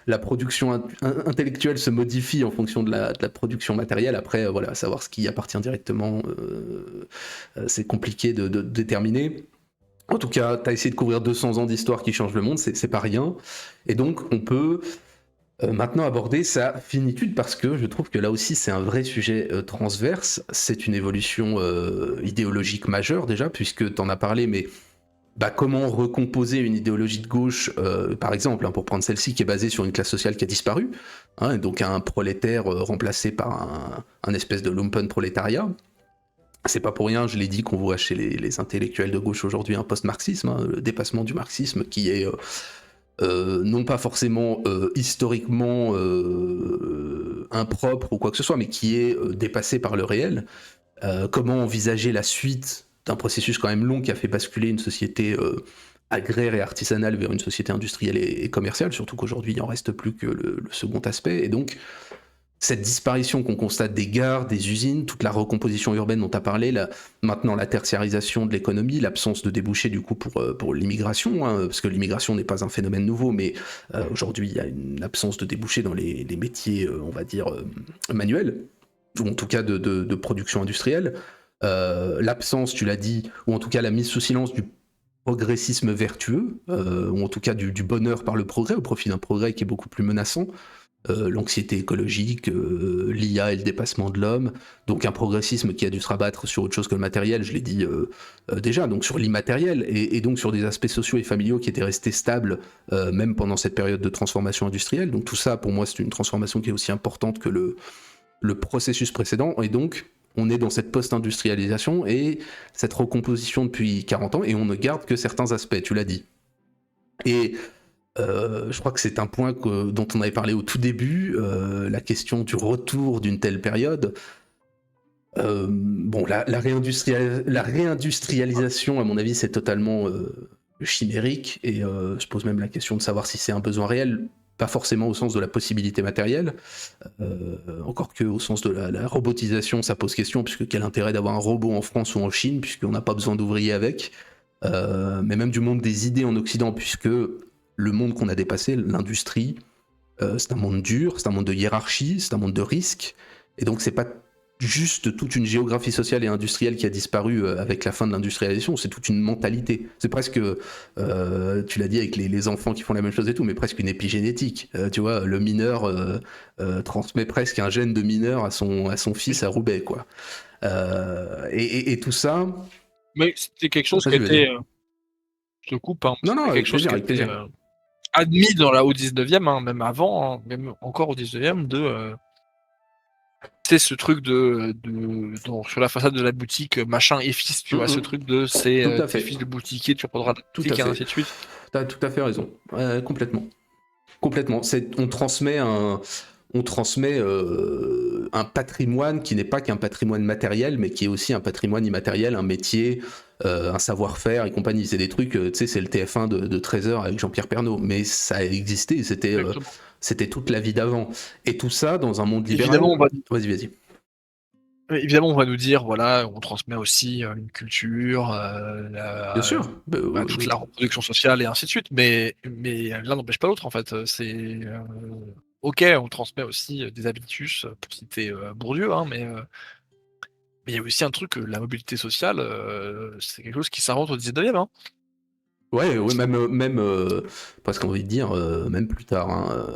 Speaker 1: la production intellectuelle se modifie en fonction de la production matérielle. Après, voilà, savoir ce qui appartient directement, c'est compliqué de déterminer. En tout cas, tu as essayé de couvrir 200 ans d'histoire qui changent le monde, c'est pas rien. Et donc, on peut... maintenant aborder sa finitude, parce que je trouve que là aussi c'est un vrai sujet transverse, c'est une évolution idéologique majeure déjà, puisque tu en as parlé, mais comment recomposer une idéologie de gauche, par exemple, hein, pour prendre celle-ci qui est basée sur une classe sociale qui a disparu, hein, donc un prolétaire remplacé par un espèce de lumpen prolétariat. C'est pas pour rien, je l'ai dit, qu'on voit chez les intellectuels de gauche aujourd'hui un post-marxisme, hein, le dépassement du marxisme qui est... non pas forcément historiquement impropre ou quoi que ce soit, mais qui est dépassé par le réel. Comment envisager la suite d'un processus quand même long qui a fait basculer une société agraire et artisanale vers une société industrielle et commerciale, surtout qu'aujourd'hui il n'en reste plus que le second aspect, et donc cette disparition qu'on constate des gares, des usines, toute la recomposition urbaine dont tu as parlé, maintenant la tertiarisation de l'économie, l'absence de débouchés du coup pour l'immigration, hein, parce que l'immigration n'est pas un phénomène nouveau, mais aujourd'hui il y a une absence de débouchés dans les métiers, on va dire, manuels, ou en tout cas de production industrielle. L'absence, tu l'as dit, ou en tout cas la mise sous silence du progressisme vertueux, ou en tout cas du bonheur par le progrès, au profit d'un progrès qui est beaucoup plus menaçant. L'anxiété écologique, l'IA et le dépassement de l'homme, donc un progressisme qui a dû se rabattre sur autre chose que le matériel, je l'ai dit déjà, donc sur l'immatériel, et donc sur des aspects sociaux et familiaux qui étaient restés stables, même pendant cette période de transformation industrielle. Donc tout ça, pour moi, c'est une transformation qui est aussi importante que le processus précédent, et donc on est dans cette post-industrialisation et cette recomposition depuis 40 ans, et on ne garde que certains aspects, tu l'as dit. Et je crois que c'est un point dont on avait parlé au tout début, la question du retour d'une telle période. Bon, la réindustrialisation, à mon avis, c'est totalement chimérique, et je pose même la question de savoir si c'est un besoin réel, pas forcément au sens de la possibilité matérielle, encore que au sens de la robotisation, ça pose question, puisque quel intérêt d'avoir un robot en France ou en Chine, puisqu'on n'a pas besoin d'ouvriers avec, mais même du monde des idées en Occident, puisque le monde qu'on a dépassé, l'industrie, c'est un monde dur, c'est un monde de hiérarchie, c'est un monde de risque, et donc c'est pas juste toute une géographie sociale et industrielle qui a disparu avec la fin de l'industrialisation, c'est toute une mentalité. C'est presque, tu l'as dit avec les enfants qui font la même chose et tout, mais presque une épigénétique. Tu vois, le mineur transmet presque un gène de mineur à son fils à Roubaix, quoi. Et tout ça...
Speaker 2: Mais c'était quelque chose qui
Speaker 1: Vas-y, vas-y.
Speaker 2: était. Je te coupe, hein.
Speaker 1: Non,
Speaker 2: C'était
Speaker 1: avec
Speaker 2: quelque chose
Speaker 1: plaisir,
Speaker 2: qui
Speaker 1: avec
Speaker 2: était
Speaker 1: plaisir.
Speaker 2: admis au 19e, hein, même avant, hein, même encore au 19e, c'est ce truc sur la façade de la boutique, machin et fils, tu vois, ce truc de c'est
Speaker 1: Tout à
Speaker 2: tes
Speaker 1: fait.
Speaker 2: fils de boutiquier, tu reprendras la
Speaker 1: Tout à
Speaker 2: boutique et
Speaker 1: fait.
Speaker 2: ainsi de suite.
Speaker 1: T'as tout à fait raison. Complètement. Complètement. On transmet un patrimoine qui n'est pas qu'un patrimoine matériel, mais qui est aussi un patrimoine immatériel, un métier, un savoir-faire et compagnie. C'est des trucs, tu sais, c'est le TF1 de 13h avec Jean-Pierre Pernaut, mais ça a existé, c'était toute la vie d'avant. Et tout ça dans un monde libéral.
Speaker 2: Évidemment,
Speaker 1: Vas-y.
Speaker 2: on va nous dire, voilà, on transmet aussi une culture,
Speaker 1: Bien sûr.
Speaker 2: toute la reproduction sociale et ainsi de suite, mais l'un n'empêche pas l'autre en fait. Ok, on transmet aussi des habitus, pour citer Bourdieu, hein, mais il y a aussi un truc, la mobilité sociale, c'est quelque chose qui s'invente au 19e, hein.
Speaker 1: Ouais, même presque envie de dire, même plus tard. Hein,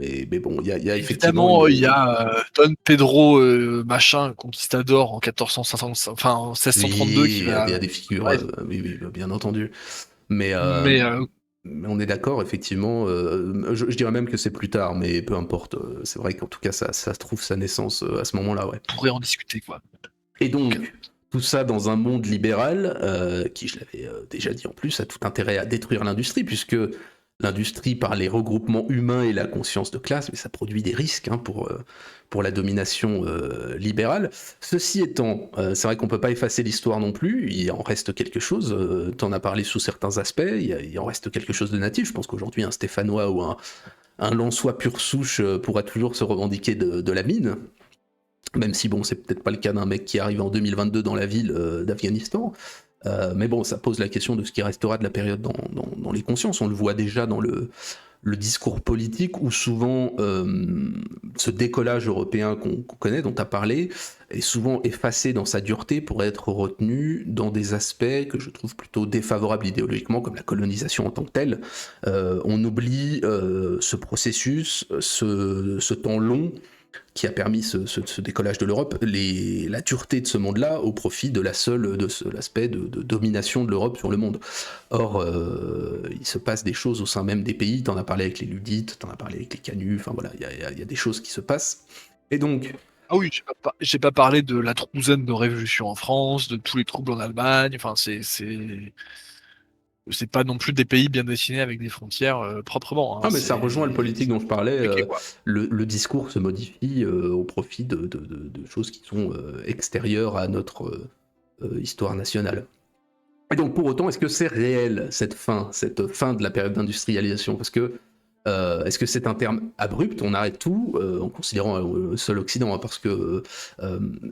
Speaker 1: mais bon, il y a effectivement
Speaker 2: Évidemment, il y a Don Pedro, machin, conquistador en 1450, enfin en 1632
Speaker 1: Oui,
Speaker 2: qui
Speaker 1: il y a
Speaker 2: va.
Speaker 1: des figures,
Speaker 2: Ouais,
Speaker 1: oui, bien entendu. Mais,
Speaker 2: mais
Speaker 1: mais on est d'accord, effectivement. Je dirais même que c'est plus tard, mais peu importe. C'est vrai qu'en tout cas, ça trouve sa naissance à ce moment-là, ouais.
Speaker 2: on pourrait en discuter, quoi.
Speaker 1: Et donc, tout ça dans un monde libéral, qui, je l'avais déjà dit en plus, a tout intérêt à détruire l'industrie, puisque l'industrie, par les regroupements humains et la conscience de classe, mais ça produit des risques hein, pour la domination libérale. Ceci étant, c'est vrai qu'on ne peut pas effacer l'histoire non plus, il en reste quelque chose, tu en as parlé sous certains aspects, il en reste quelque chose de natif, je pense qu'aujourd'hui un Stéphanois ou un Lensois pur souche pourra toujours se revendiquer de la mine, même si bon, c'est peut-être pas le cas d'un mec qui arrive en 2022 dans la ville d'Afghanistan. Mais bon, ça pose la question de ce qui restera de la période dans les consciences. On le voit déjà dans le discours politique où souvent ce décollage européen qu'on connaît, dont tu as parlé, est souvent effacé dans sa dureté pour être retenu dans des aspects que je trouve plutôt défavorables idéologiquement, comme la colonisation en tant que telle. On oublie ce processus, ce temps long qui a permis ce décollage de l'Europe, la dureté de ce monde-là au profit de l'aspect de domination de l'Europe sur le monde. Or, il se passe des choses au sein même des pays, t'en as parlé avec les Ludites, t'en as parlé avec les Canuts, enfin voilà, il y a des choses qui se passent. Et donc...
Speaker 2: Ah oui, j'ai pas parlé de la trouzaine de révolution en France, de tous les troubles en Allemagne, enfin c'est pas non plus des pays bien dessinés avec des frontières proprement, hein,
Speaker 1: Ah mais ça rejoint le politique dont je parlais,
Speaker 2: compliqué, quoi.
Speaker 1: le discours se modifie au profit de choses qui sont extérieures à notre histoire nationale. Et donc pour autant, est-ce que c'est réel cette fin de la période d'industrialisation? Parce que est-ce que c'est un terme abrupt, on arrête tout en considérant le seul Occident, hein, parce que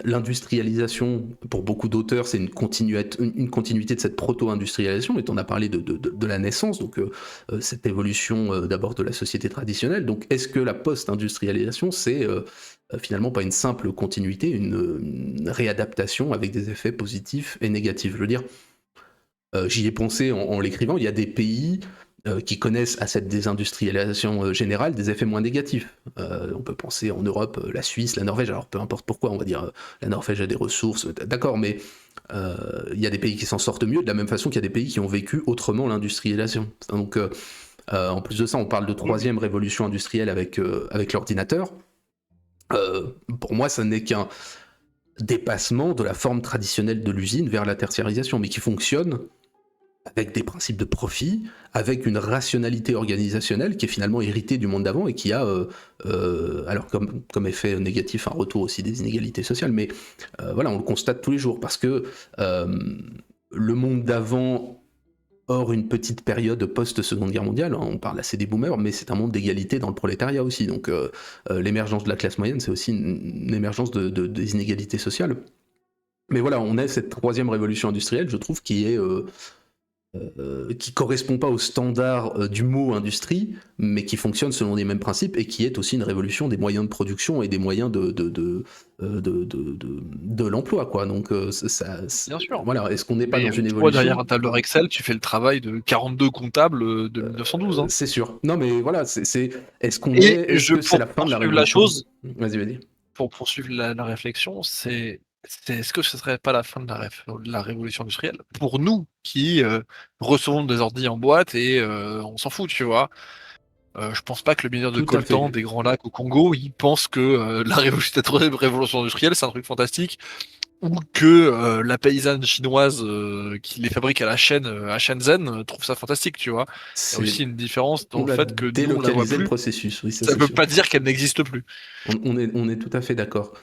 Speaker 1: l'industrialisation, pour beaucoup d'auteurs, c'est une continuité de cette proto-industrialisation, et on a parlé de la naissance, donc cette évolution d'abord de la société traditionnelle. Donc est-ce que la post-industrialisation, c'est finalement pas une simple continuité, une réadaptation avec des effets positifs et négatifs? Je veux dire, j'y ai pensé en l'écrivant, il y a des pays qui connaissent à cette désindustrialisation générale des effets moins négatifs. On peut penser en Europe, la Suisse, la Norvège, alors peu importe pourquoi, on va dire la Norvège a des ressources, d'accord, mais il y a des pays qui s'en sortent mieux, de la même façon qu'il y a des pays qui ont vécu autrement l'industrialisation. Donc en plus de ça, on parle de troisième révolution industrielle avec l'ordinateur. Pour moi, ça n'est qu'un dépassement de la forme traditionnelle de l'usine vers la tertiarisation, mais qui fonctionne avec des principes de profit, avec une rationalité organisationnelle qui est finalement héritée du monde d'avant et qui a, alors comme effet négatif, un retour aussi des inégalités sociales, mais voilà, on le constate tous les jours, parce que le monde d'avant, hors une petite période post-seconde guerre mondiale, hein, on parle assez des boomers, mais c'est un monde d'égalité dans le prolétariat aussi, donc l'émergence de la classe moyenne, c'est aussi une émergence des inégalités sociales. Mais voilà, on a cette troisième révolution industrielle, je trouve, qui correspond pas au standard du mot industrie, mais qui fonctionne selon les mêmes principes et qui est aussi une révolution des moyens de production et des moyens de l'emploi, quoi. Donc
Speaker 2: Bien sûr.
Speaker 1: voilà, est-ce qu'on n'est pas
Speaker 2: Mais
Speaker 1: dans une
Speaker 2: toi,
Speaker 1: évolution
Speaker 2: derrière un tableur Excel, tu fais le travail de 42 comptables de 1912. Hein.
Speaker 1: C'est sûr. Non, mais voilà, est-ce qu'on
Speaker 2: Et
Speaker 1: est-ce que c'est la fin de la
Speaker 2: poursuivre
Speaker 1: révolution?
Speaker 2: la chose,
Speaker 1: Vas-y.
Speaker 2: pour poursuivre la réflexion, est-ce que ce serait pas la fin de la révolution industrielle pour nous qui recevons des ordi en boîte et on s'en fout, tu vois. Je pense pas que le mineur de
Speaker 1: Tout à
Speaker 2: coltan
Speaker 1: fait.
Speaker 2: des Grands Lacs au Congo, il pense que la révolution industrielle, c'est un truc fantastique, ou que la paysanne chinoise qui les fabrique à Shenzhen trouve ça fantastique, tu vois. Il y a
Speaker 1: C'est
Speaker 2: aussi une différence dans
Speaker 1: On
Speaker 2: le
Speaker 1: a
Speaker 2: fait que nous, on la voit
Speaker 1: délocalisé le
Speaker 2: plus.
Speaker 1: processus, oui, ça
Speaker 2: Ça
Speaker 1: c'est
Speaker 2: veut
Speaker 1: sûr.
Speaker 2: pas dire qu'elle n'existe plus.
Speaker 1: On est tout à fait d'accord.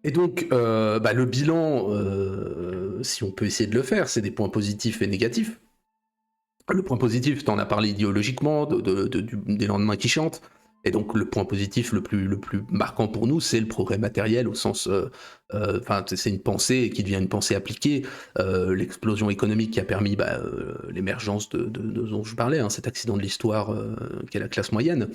Speaker 1: Et donc, le bilan, si on peut essayer de le faire, c'est des points positifs et négatifs. Le point positif, tu en as parlé idéologiquement, des lendemains qui chantent. Et donc le point positif le plus marquant pour nous, c'est le progrès matériel au sens, c'est une pensée qui devient une pensée appliquée, l'explosion économique qui a permis l'émergence de dont je parlais, hein, cet accident de l'histoire qu'est la classe moyenne,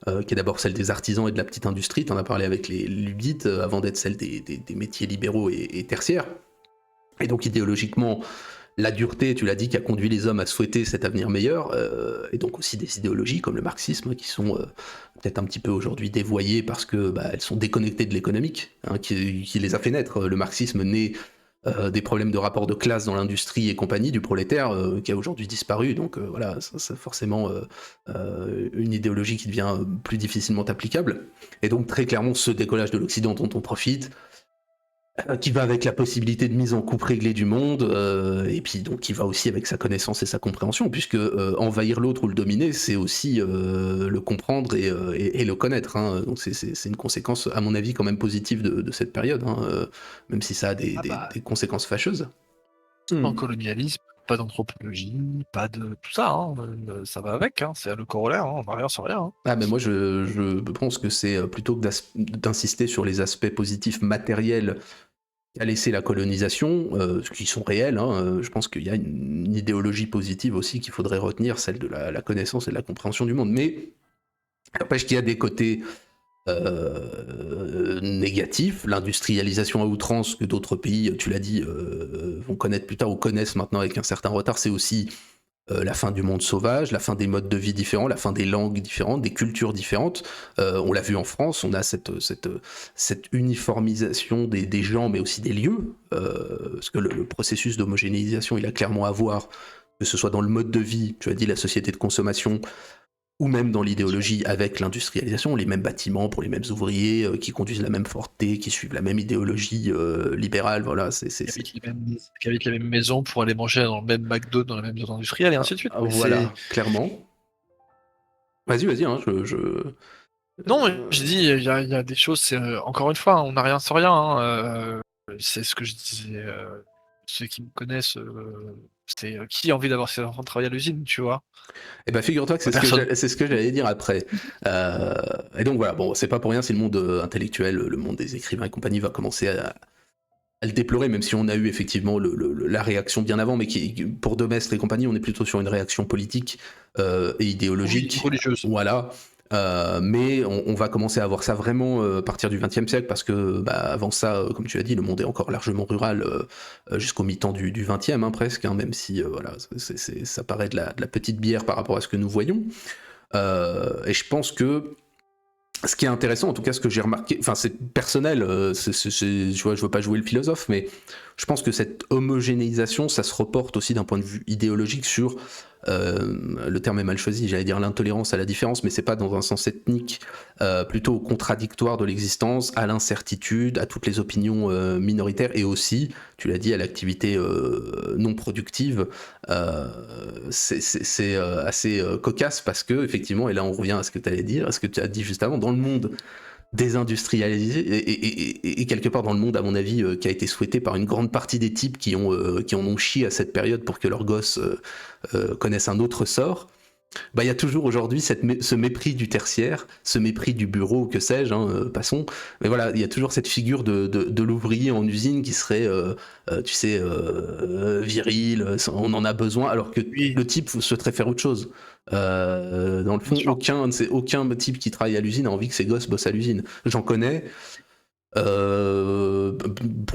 Speaker 1: qui est d'abord celle des artisans et de la petite industrie, tu en as parlé avec les Ludites, avant d'être celle des métiers libéraux et tertiaires. Et donc idéologiquement, la dureté, tu l'as dit, qui a conduit les hommes à souhaiter cet avenir meilleur, et donc aussi des idéologies comme le marxisme, qui sont peut-être un petit peu aujourd'hui dévoyées parce que elles sont déconnectées de l'économique, hein, qui les a fait naître. Le marxisme naît des problèmes de rapport de classe dans l'industrie et compagnie, du prolétaire, qui a aujourd'hui disparu, donc voilà, c'est forcément une idéologie qui devient plus difficilement applicable. Et donc très clairement, ce décollage de l'Occident dont on profite, qui va avec la possibilité de mise en coupe réglée du monde, et puis donc qui va aussi avec sa connaissance et sa compréhension, puisque envahir l'autre ou le dominer, c'est aussi le comprendre et le connaître, hein. Donc c'est une conséquence, à mon avis, quand même positive de cette période, hein, même si ça a des conséquences fâcheuses.
Speaker 2: Sans colonialisme, pas d'anthropologie, pas de tout ça, hein, ça va avec, hein, c'est le corollaire, hein, on n'a rien sans rien. Hein.
Speaker 1: Ah, mais moi je pense que c'est plutôt que d'insister sur les aspects positifs matériels a laissé la colonisation, qui sont réels, hein, je pense qu'il y a une idéologie positive aussi qu'il faudrait retenir, celle de la connaissance et de la compréhension du monde. Mais n'empêche qu'il y a des côtés négatifs, l'industrialisation à outrance que d'autres pays, tu l'as dit, vont connaître plus tard ou connaissent maintenant avec un certain retard, c'est aussi la fin du monde sauvage, la fin des modes de vie différents, la fin des langues différentes, des cultures différentes. On l'a vu en France, on a cette uniformisation des gens, mais aussi des lieux, parce que le processus d'homogénéisation, il a clairement à voir, que ce soit dans le mode de vie, tu as dit la société de consommation, ou même dans l'idéologie avec l'industrialisation, les mêmes bâtiments pour les mêmes ouvriers, qui conduisent la même forté, qui suivent la même idéologie libérale, voilà,
Speaker 2: Qui habitent les mêmes maisons pour aller manger dans le même McDo, dans la même zone industrielle, et ainsi de suite.
Speaker 1: Voilà, clairement. Vas-y, hein,
Speaker 2: Non, je dis, il y a des choses, c'est encore une fois, on n'a rien sans rien. Hein, c'est ce que je disais. Ceux qui me connaissent, c'est qui a envie d'avoir ses enfants travailler à l'usine, tu vois.
Speaker 1: Eh ben, figure-toi que c'est ce que j'allais dire après. Et donc voilà, bon, c'est pas pour rien si le monde intellectuel, le monde des écrivains et compagnie va commencer à le déplorer, même si on a eu effectivement la réaction bien avant, mais pour Demestre et compagnie, on est plutôt sur une réaction politique et idéologique.
Speaker 2: Religieuse.
Speaker 1: Voilà. Mais on va commencer à voir ça vraiment à partir du XXe siècle, parce que avant ça, comme tu as dit, le monde est encore largement rural jusqu'au mi-temps du XXe, hein, presque, hein, même si voilà, ça paraît de la petite bière par rapport à ce que nous voyons. Et je pense que ce qui est intéressant, en tout cas ce que j'ai remarqué, enfin c'est personnel, je veux pas jouer le philosophe, mais je pense que cette homogénéisation, ça se reporte aussi d'un point de vue idéologique sur, le terme est mal choisi, j'allais dire l'intolérance à la différence, mais c'est pas dans un sens ethnique, plutôt au contradictoire de l'existence, à l'incertitude, à toutes les opinions minoritaires, et aussi, tu l'as dit, à l'activité non productive. C'est assez cocasse, parce que effectivement, et là on revient à ce que tu allais dire, à ce que tu as dit juste avant, dans le monde désindustrialisé, et quelque part dans le monde, à mon avis, qui a été souhaité par une grande partie des types qui en ont chié à cette période pour que leurs gosses connaissent un autre sort. Il y a toujours aujourd'hui ce mépris du tertiaire, ce mépris du bureau, que sais-je, hein, passons. Mais voilà, il y a toujours cette figure de l'ouvrier en usine qui serait, tu sais, viril, on en a besoin, alors que
Speaker 2: Oui,
Speaker 1: le type souhaiterait faire autre chose. Dans le
Speaker 2: bien
Speaker 1: fond,
Speaker 2: sûr.
Speaker 1: aucun type qui travaille à l'usine a envie que ses gosses bossent à l'usine. J'en connais. Pour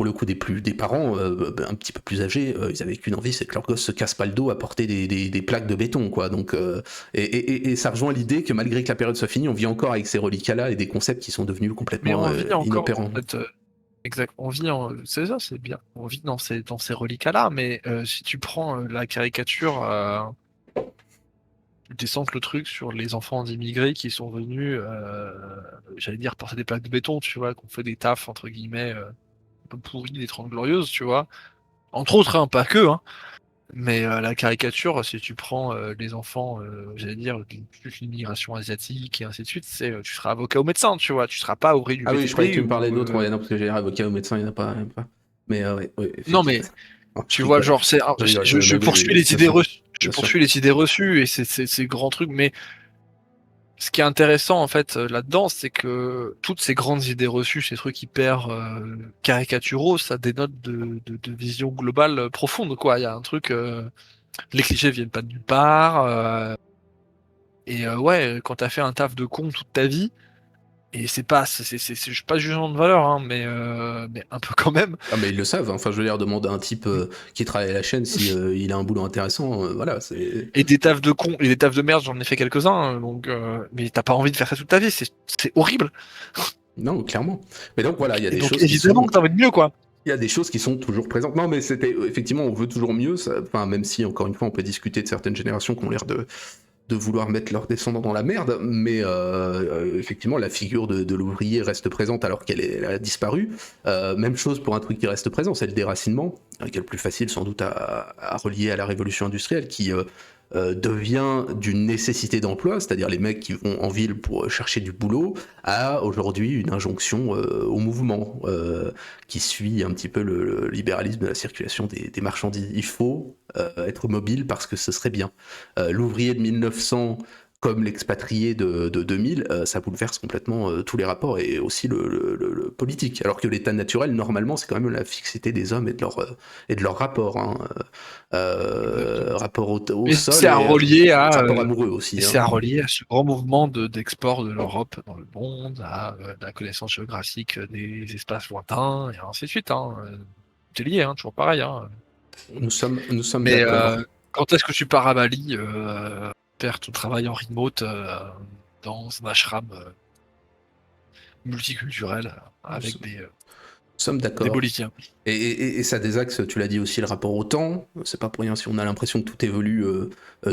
Speaker 1: le coup des parents un petit peu plus âgés, ils avaient qu'une envie, c'est que leur gosse se casse pas le dos à porter des plaques de béton, quoi. Donc et ça rejoint l'idée que malgré que la période soit finie, on vit encore avec ces reliquats là et des concepts qui sont devenus
Speaker 2: Mais
Speaker 1: complètement
Speaker 2: on vit encore, en
Speaker 1: inopérants.
Speaker 2: fait, exact. C'est ça, c'est bien. On vit dans ces reliquats-là, mais si tu prends la caricature, tu descends le truc sur les enfants d'immigrés qui sont venus, j'allais dire, porter des plaques de béton, tu vois, qu'on fait des tafs, entre guillemets, un peu pourris des 30 Glorieuses, tu vois. Entre autres, hein, pas que, hein. Mais la caricature, si tu prends les enfants, j'allais dire, plus l'immigration asiatique et ainsi de suite, tu seras avocat ou médecin, tu vois. Tu seras pas ouvrier du
Speaker 1: Ah oui, je croyais que
Speaker 2: BTP
Speaker 1: tu me parlais
Speaker 2: ou.
Speaker 1: d'autres, ouais, non, parce que j'ai avocat ou médecin, il n'y en a pas, mais ouais,
Speaker 2: Non,
Speaker 1: effectivement.
Speaker 2: mais
Speaker 1: Non, je
Speaker 2: tu vois,
Speaker 1: rigole,
Speaker 2: genre,
Speaker 1: je rigole,
Speaker 2: je
Speaker 1: mais
Speaker 2: poursuis
Speaker 1: oui,
Speaker 2: les
Speaker 1: bien
Speaker 2: idées
Speaker 1: sûr,
Speaker 2: reçues. Je
Speaker 1: bien sûr.
Speaker 2: poursuis les idées reçues et ces grands trucs. Mais ce qui est intéressant, en fait, là-dedans, c'est que toutes ces grandes idées reçues, ces trucs hyper caricaturaux, ça dénote de vision globale profonde, quoi. Il y a un truc. Les clichés viennent pas de nulle part. Et ouais, quand t'as fait un taf de con toute ta vie, et c'est pas, je suis pas jugement de valeur, hein, mais un peu quand même.
Speaker 1: Ah mais ils le savent, hein. Enfin je veux dire, demander à un type qui travaille à la chaîne si il a un boulot intéressant, voilà, c'est...
Speaker 2: Et des tafs de con et des tafs de merde, j'en ai fait quelques-uns, donc mais t'as pas envie de faire ça toute ta vie, c'est horrible.
Speaker 1: Non, clairement. Mais donc voilà, il y a
Speaker 2: Et
Speaker 1: des
Speaker 2: donc
Speaker 1: choses qui
Speaker 2: évidemment
Speaker 1: sont...
Speaker 2: que t'as envie de mieux, quoi.
Speaker 1: Il y a des choses qui sont toujours présentes. Non mais c'était... Effectivement, on veut toujours mieux, enfin, même si, encore une fois, on peut discuter de certaines générations qui ont l'air de vouloir mettre leurs descendants dans la merde, mais effectivement, la figure de l'ouvrier reste présente alors elle a disparu. Même chose pour un truc qui reste présent, c'est le déracinement, qui est le plus facile sans doute à relier à la révolution industrielle, qui devient d'une nécessité d'emploi, c'est-à-dire les mecs qui vont en ville pour chercher du boulot, à aujourd'hui une injonction au mouvement, qui suit un petit peu le libéralisme de la circulation des marchandises. Il faut être mobile parce que ce serait bien. L'ouvrier de 1900 comme l'expatrié de 2000, ça bouleverse complètement tous les rapports et aussi le politique. Alors que l'état naturel, normalement, c'est quand même la fixité des hommes et de leur rapport. Hein. Rapport au
Speaker 2: Et
Speaker 1: sol
Speaker 2: c'est à relier
Speaker 1: rapport amoureux aussi. Hein.
Speaker 2: à ce grand mouvement d'export de l'Europe dans le monde, à la connaissance géographique des espaces lointains, et ainsi de suite. Hein. C'est lié, hein, toujours pareil. Hein.
Speaker 1: Nous sommes
Speaker 2: Mais
Speaker 1: d'accord.
Speaker 2: quand est-ce que tu pars à Bali, faire ton travail en remote dans un ashram multiculturel
Speaker 1: Nous
Speaker 2: avec
Speaker 1: sommes
Speaker 2: des
Speaker 1: d'accord.
Speaker 2: Boliviens?
Speaker 1: Et ça désaxe, tu l'as dit aussi, le rapport au temps. C'est pas pour rien si on a l'impression que tout évolue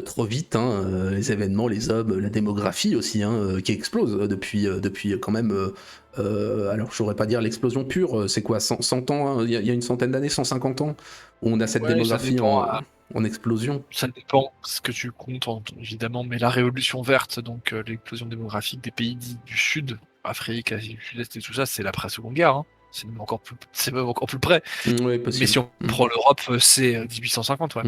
Speaker 1: trop vite. Hein, les événements, les hommes, la démographie aussi, hein, qui explose depuis quand même. Alors, je saurais pas dire l'explosion pure. C'est quoi, 100 ans, hein, il y a une centaine d'années, 150 ans, où on a cette
Speaker 2: Ouais, ça
Speaker 1: démographie
Speaker 2: dépend.
Speaker 1: en explosion.
Speaker 2: Ça dépend ce que tu comptes, évidemment, mais la révolution verte, donc l'explosion démographique des pays dits du Sud, Afrique, Asie du Sud-Est et tout ça, c'est l'après-Seconde Guerre. Hein. c'est même encore plus près.
Speaker 1: Oui,
Speaker 2: Mais
Speaker 1: possible.
Speaker 2: si on prend l'Europe, c'est 1850, ouais.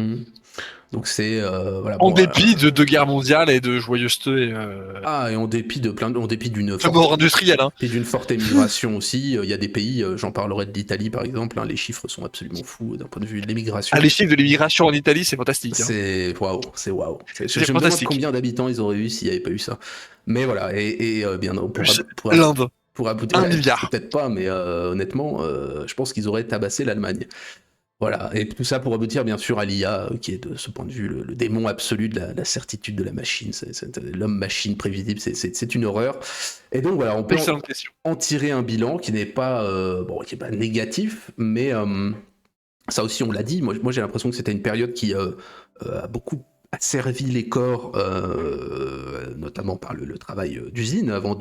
Speaker 1: Donc c'est voilà.
Speaker 2: En
Speaker 1: Bon,
Speaker 2: dépit de deux guerres mondiales et de joyeuseté.
Speaker 1: et en dépit en dépit d'une
Speaker 2: De mort industrielle, hein.
Speaker 1: et d'une forte émigration aussi, il y a des pays, j'en parlerai de l'Italie par exemple, hein, les chiffres sont absolument fous d'un point de vue de l'émigration.
Speaker 2: Ah, les chiffres de l'immigration en Italie, c'est fantastique. Hein.
Speaker 1: C'est waouh, c'est waouh. Je
Speaker 2: C'est
Speaker 1: me demande
Speaker 2: fantastique.
Speaker 1: combien d'habitants ils auraient eu s'il n'y avait pas eu ça. Mais voilà, et bien
Speaker 2: L'Inde.
Speaker 1: pour aboutir,
Speaker 2: 1 milliard.
Speaker 1: peut-être pas, mais honnêtement, je pense qu'ils auraient tabassé l'Allemagne. Voilà, et tout ça pour aboutir bien sûr à l'IA, qui est de ce point de vue le démon absolu de la certitude de la machine. L'homme-machine prévisible, c'est une horreur. Et donc voilà, on peut en tirer un bilan qui n'est pas, qui est pas négatif, mais ça aussi on l'a dit, moi j'ai l'impression que c'était une période qui a beaucoup asservi les corps, notamment par le travail d'usine, avant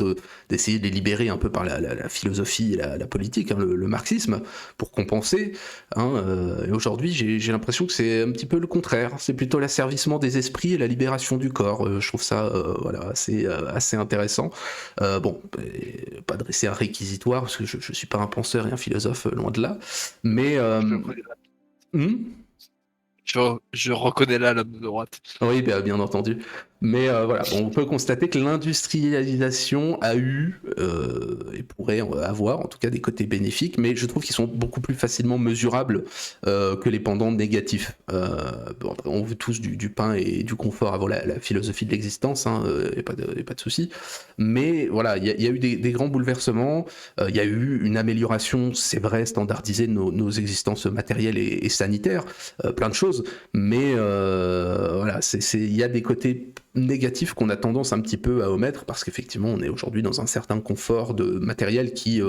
Speaker 1: d'essayer de les libérer un peu par la philosophie et la politique, hein, le marxisme, pour compenser. Hein, et aujourd'hui, j'ai l'impression que c'est un petit peu le contraire. C'est plutôt l'asservissement des esprits et la libération du corps. Je trouve ça assez intéressant. Bon, pas dresser un réquisitoire, parce que je ne suis pas un penseur et un philosophe, loin de là. Mais...
Speaker 2: Je reconnais là l'homme de droite.
Speaker 1: Oui, bien entendu. Mais voilà, on peut constater que l'industrialisation a eu, et pourrait avoir en tout cas des côtés bénéfiques, mais je trouve qu'ils sont beaucoup plus facilement mesurables que les pendants négatifs. On veut tous du pain et du confort avant la philosophie de l'existence, hein, et pas de souci. Mais voilà, il y a eu des grands bouleversements, il y a eu une amélioration, c'est vrai, standardisée de nos existences matérielles et sanitaires, plein de choses, mais voilà, il y a des côtés négatifs qu'on a tendance un petit peu à omettre parce qu'effectivement on est aujourd'hui dans un certain confort de matériel qui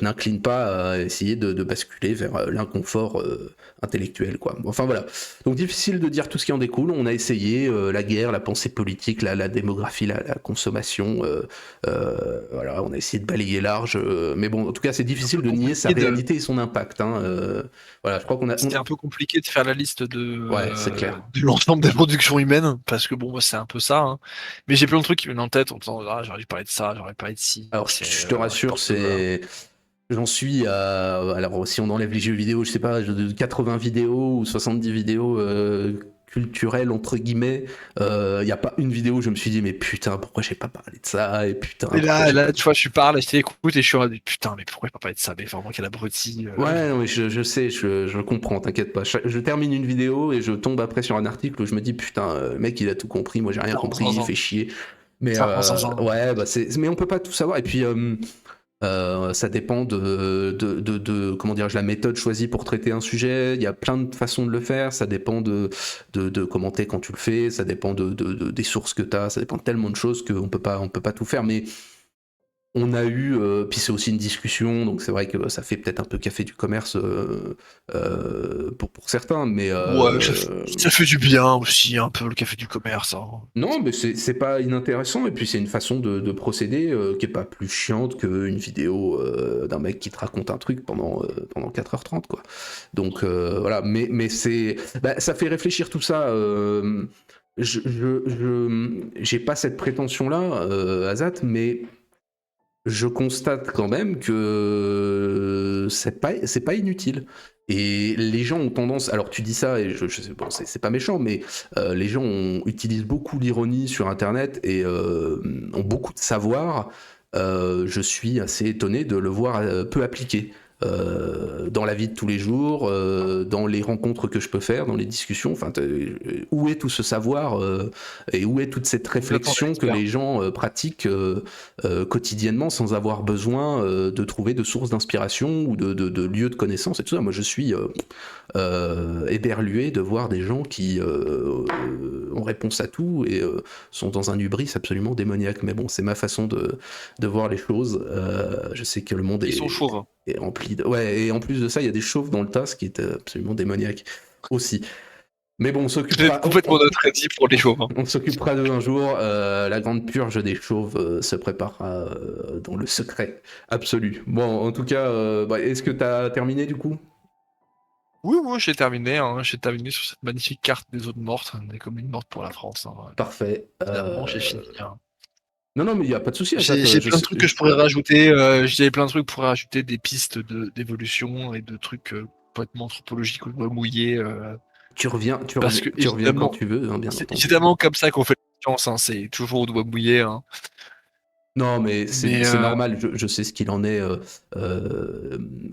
Speaker 1: n'incline pas à essayer de basculer vers l'inconfort intellectuel, quoi. Enfin voilà, donc difficile de dire tout ce qui en découle. On a essayé la guerre, la pensée politique, la démographie, la consommation, voilà, on a essayé de balayer large, mais bon, en tout cas c'est difficile de nier sa réalité et son impact, hein. Voilà, je crois
Speaker 2: C'était un peu compliqué de faire la liste de
Speaker 1: l'ensemble
Speaker 2: des productions humaines, parce que bon, moi c'est un peu ça. Hein. Mais j'ai plein de trucs qui me viennent en tête en disant j'aurais dû parler de ça, j'aurais parlé de ci.
Speaker 1: Alors je te rassure, j'en suis à... Alors si on enlève les jeux vidéo, je sais pas, de 80 vidéos ou 70 vidéos culturelles, entre guillemets, il n'y a pas une vidéo où je me suis dit mais putain, pourquoi j'ai pas parlé de ça, et putain...
Speaker 2: Et là tu vois, je parle, je t'écoute et je suis en putain, mais pourquoi j'ai pas parlé de ça, mais vraiment quel abruti.
Speaker 1: Ouais, non, mais je sais, je comprends, t'inquiète pas. Je termine une vidéo et je tombe après sur un article où je me dis putain, le mec il a tout compris, moi j'ai rien compris, il fait chier. Mais ouais, bah mais on peut pas tout savoir. Et puis ça dépend de comment dirais-je, la méthode choisie pour traiter un sujet. Il y a plein de façons de le faire. Ça dépend de commenter quand tu le fais. Ça dépend des sources que tu as. Ça dépend de tellement de choses qu'on peut pas tout faire. Mais on a eu, puis c'est aussi une discussion, donc c'est vrai que ça fait peut-être un peu café du commerce pour certains, mais...
Speaker 2: ouais, ça fait du bien aussi, un peu, le café du commerce. Hein.
Speaker 1: Non, mais c'est pas inintéressant, et puis c'est une façon de procéder qui est pas plus chiante qu'une vidéo d'un mec qui te raconte un truc pendant 4h30, quoi. Donc voilà, mais ça fait réfléchir tout ça. J'ai pas cette prétention-là, Azat, mais je constate quand même que c'est pas inutile. Et les gens ont tendance, alors tu dis ça, et je sais, bon, c'est pas méchant, mais les gens utilisent beaucoup l'ironie sur Internet et ont beaucoup de savoir. Je suis assez étonné de le voir peu appliqué. Dans la vie de tous les jours, dans les rencontres que je peux faire, dans les discussions, enfin, où est tout ce savoir et où est toute cette réflexion que les gens pratiquent quotidiennement sans avoir besoin de trouver de sources d'inspiration ou de lieux de connaissance et tout ça. Moi, je suis éberlué de voir des gens qui ont réponse à tout et sont dans un hubris absolument démoniaque. Mais bon, c'est ma façon de voir les choses. Je sais que le monde
Speaker 2: Ils sont chauves.
Speaker 1: est rempli de... Ouais, et en plus de ça, il y a des chauves dans le tas, ce qui est absolument démoniaque aussi. Mais bon, on s'occupera...
Speaker 2: complètement notre avis pour les chauves. Hein.
Speaker 1: On s'occupera d'eux un jour. La grande purge des chauves se préparera dans le secret absolu. Bon, en tout cas, est-ce que t'as terminé du coup ?
Speaker 2: Oui, j'ai terminé. Hein. J'ai terminé sur cette magnifique carte des zones mortes, des communes mortes pour la France. Hein.
Speaker 1: Parfait.
Speaker 2: Finalement, j'ai fini. Hein.
Speaker 1: Non, non, mais il n'y a pas de souci.
Speaker 2: J'ai plein de trucs que je pourrais rajouter. J'ai plein de trucs pour rajouter des pistes d'évolution et de trucs complètement anthropologiques ou mouillés.
Speaker 1: Tu reviens,
Speaker 2: Parce que
Speaker 1: tu reviens quand
Speaker 2: évidemment,
Speaker 1: tu veux, hein, bien
Speaker 2: c'est
Speaker 1: entendu.
Speaker 2: évidemment comme ça qu'on fait la science. Hein, c'est toujours au doigt mouillé. Hein.
Speaker 1: Non, mais
Speaker 2: Mais,
Speaker 1: c'est normal, je sais ce qu'il en est.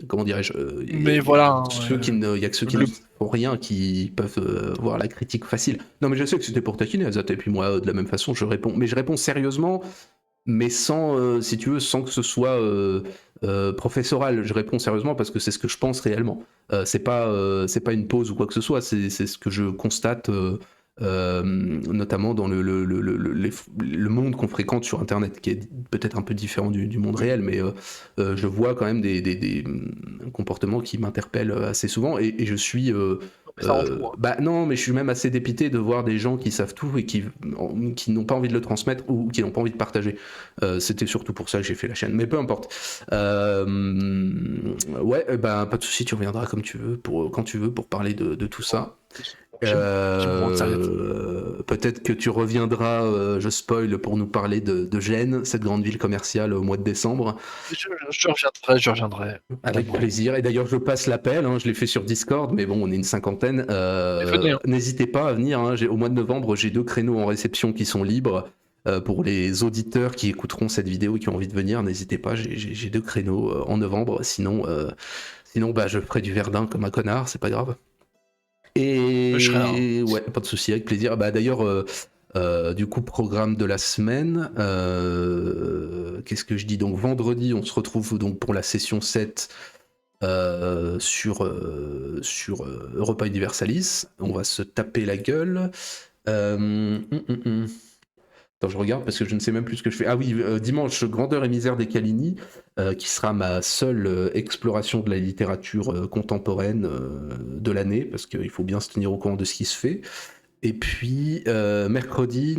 Speaker 1: Comment dirais-je
Speaker 2: mais voilà. Hein,
Speaker 1: il y a que ceux qui ne
Speaker 2: le...
Speaker 1: font rien qui peuvent voir la critique facile. Non, mais je sais que c'était pour taquiner, Azat, et puis moi, de la même façon, je réponds. Mais je réponds sérieusement, mais sans, si tu veux, sans que ce soit professoral. Je réponds sérieusement parce que c'est ce que je pense réellement. C'est pas une pause ou quoi que ce soit, c'est ce que je constate. Notamment dans le monde qu'on fréquente sur Internet, qui est peut-être un peu différent du monde réel, mais je vois quand même des comportements qui m'interpellent assez souvent, et je suis...
Speaker 2: Ça en fout, hein.
Speaker 1: bah non, mais je suis même assez dépité de voir des gens qui savent tout et qui n'ont pas envie de le transmettre ou qui n'ont pas envie de partager. C'était surtout pour ça que j'ai fait la chaîne, mais peu importe. Ouais, bah pas de souci, tu reviendras comme tu veux quand tu veux pour parler de tout ça. Peut-être que tu reviendras, je spoil, pour nous parler de Gênes, cette grande ville commerciale, au mois de décembre.
Speaker 2: Je reviendrai.
Speaker 1: Avec plaisir. Et d'ailleurs, je passe l'appel, hein, je l'ai fait sur Discord, mais bon, on est une cinquantaine.
Speaker 2: Venez, hein.
Speaker 1: N'hésitez pas à venir. Hein, au mois de novembre, j'ai 2 créneaux en réception qui sont libres. Pour les auditeurs qui écouteront cette vidéo et qui ont envie de venir, n'hésitez pas, j'ai 2 créneaux en novembre. Sinon, bah, je ferai du Verdun comme un connard, c'est pas grave.
Speaker 2: Je serai là. Hein.
Speaker 1: Ouais, pas de souci, avec plaisir. Bah, d'ailleurs, du coup, programme de la semaine. Qu'est-ce que je dis? Donc, vendredi, on se retrouve donc pour la session 7 sur Europa Universalis. On va se taper la gueule. Attends, je regarde parce que je ne sais même plus ce que je fais. Ah oui, dimanche, Grandeur et misère des Calini, qui sera ma seule exploration de la littérature contemporaine de l'année, parce qu'il faut bien se tenir au courant de ce qui se fait. Et puis, mercredi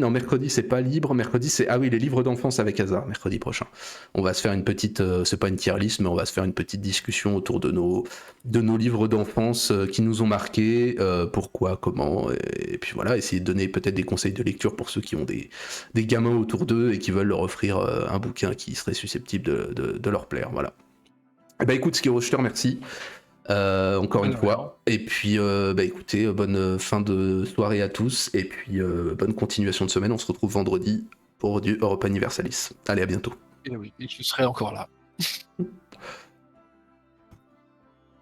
Speaker 1: c'est pas libre, mercredi c'est, ah oui, les livres d'enfance avec Hazard, mercredi prochain. On va se faire une petite, c'est pas une tier list, mais on va se faire une petite discussion autour de nos livres d'enfance qui nous ont marqués, pourquoi, comment, et puis voilà, essayer de donner peut-être des conseils de lecture pour ceux qui ont des gamins autour d'eux et qui veulent leur offrir un bouquin qui serait susceptible de leur plaire, voilà. Eh ben écoute, Skiro, je te remercie. Encore une fois. Et puis, bah écoutez, bonne fin de soirée à tous. Et puis, bonne continuation de semaine. On se retrouve vendredi pour du Europa Universalis. Allez, à bientôt.
Speaker 2: Et oui, et je serai encore là.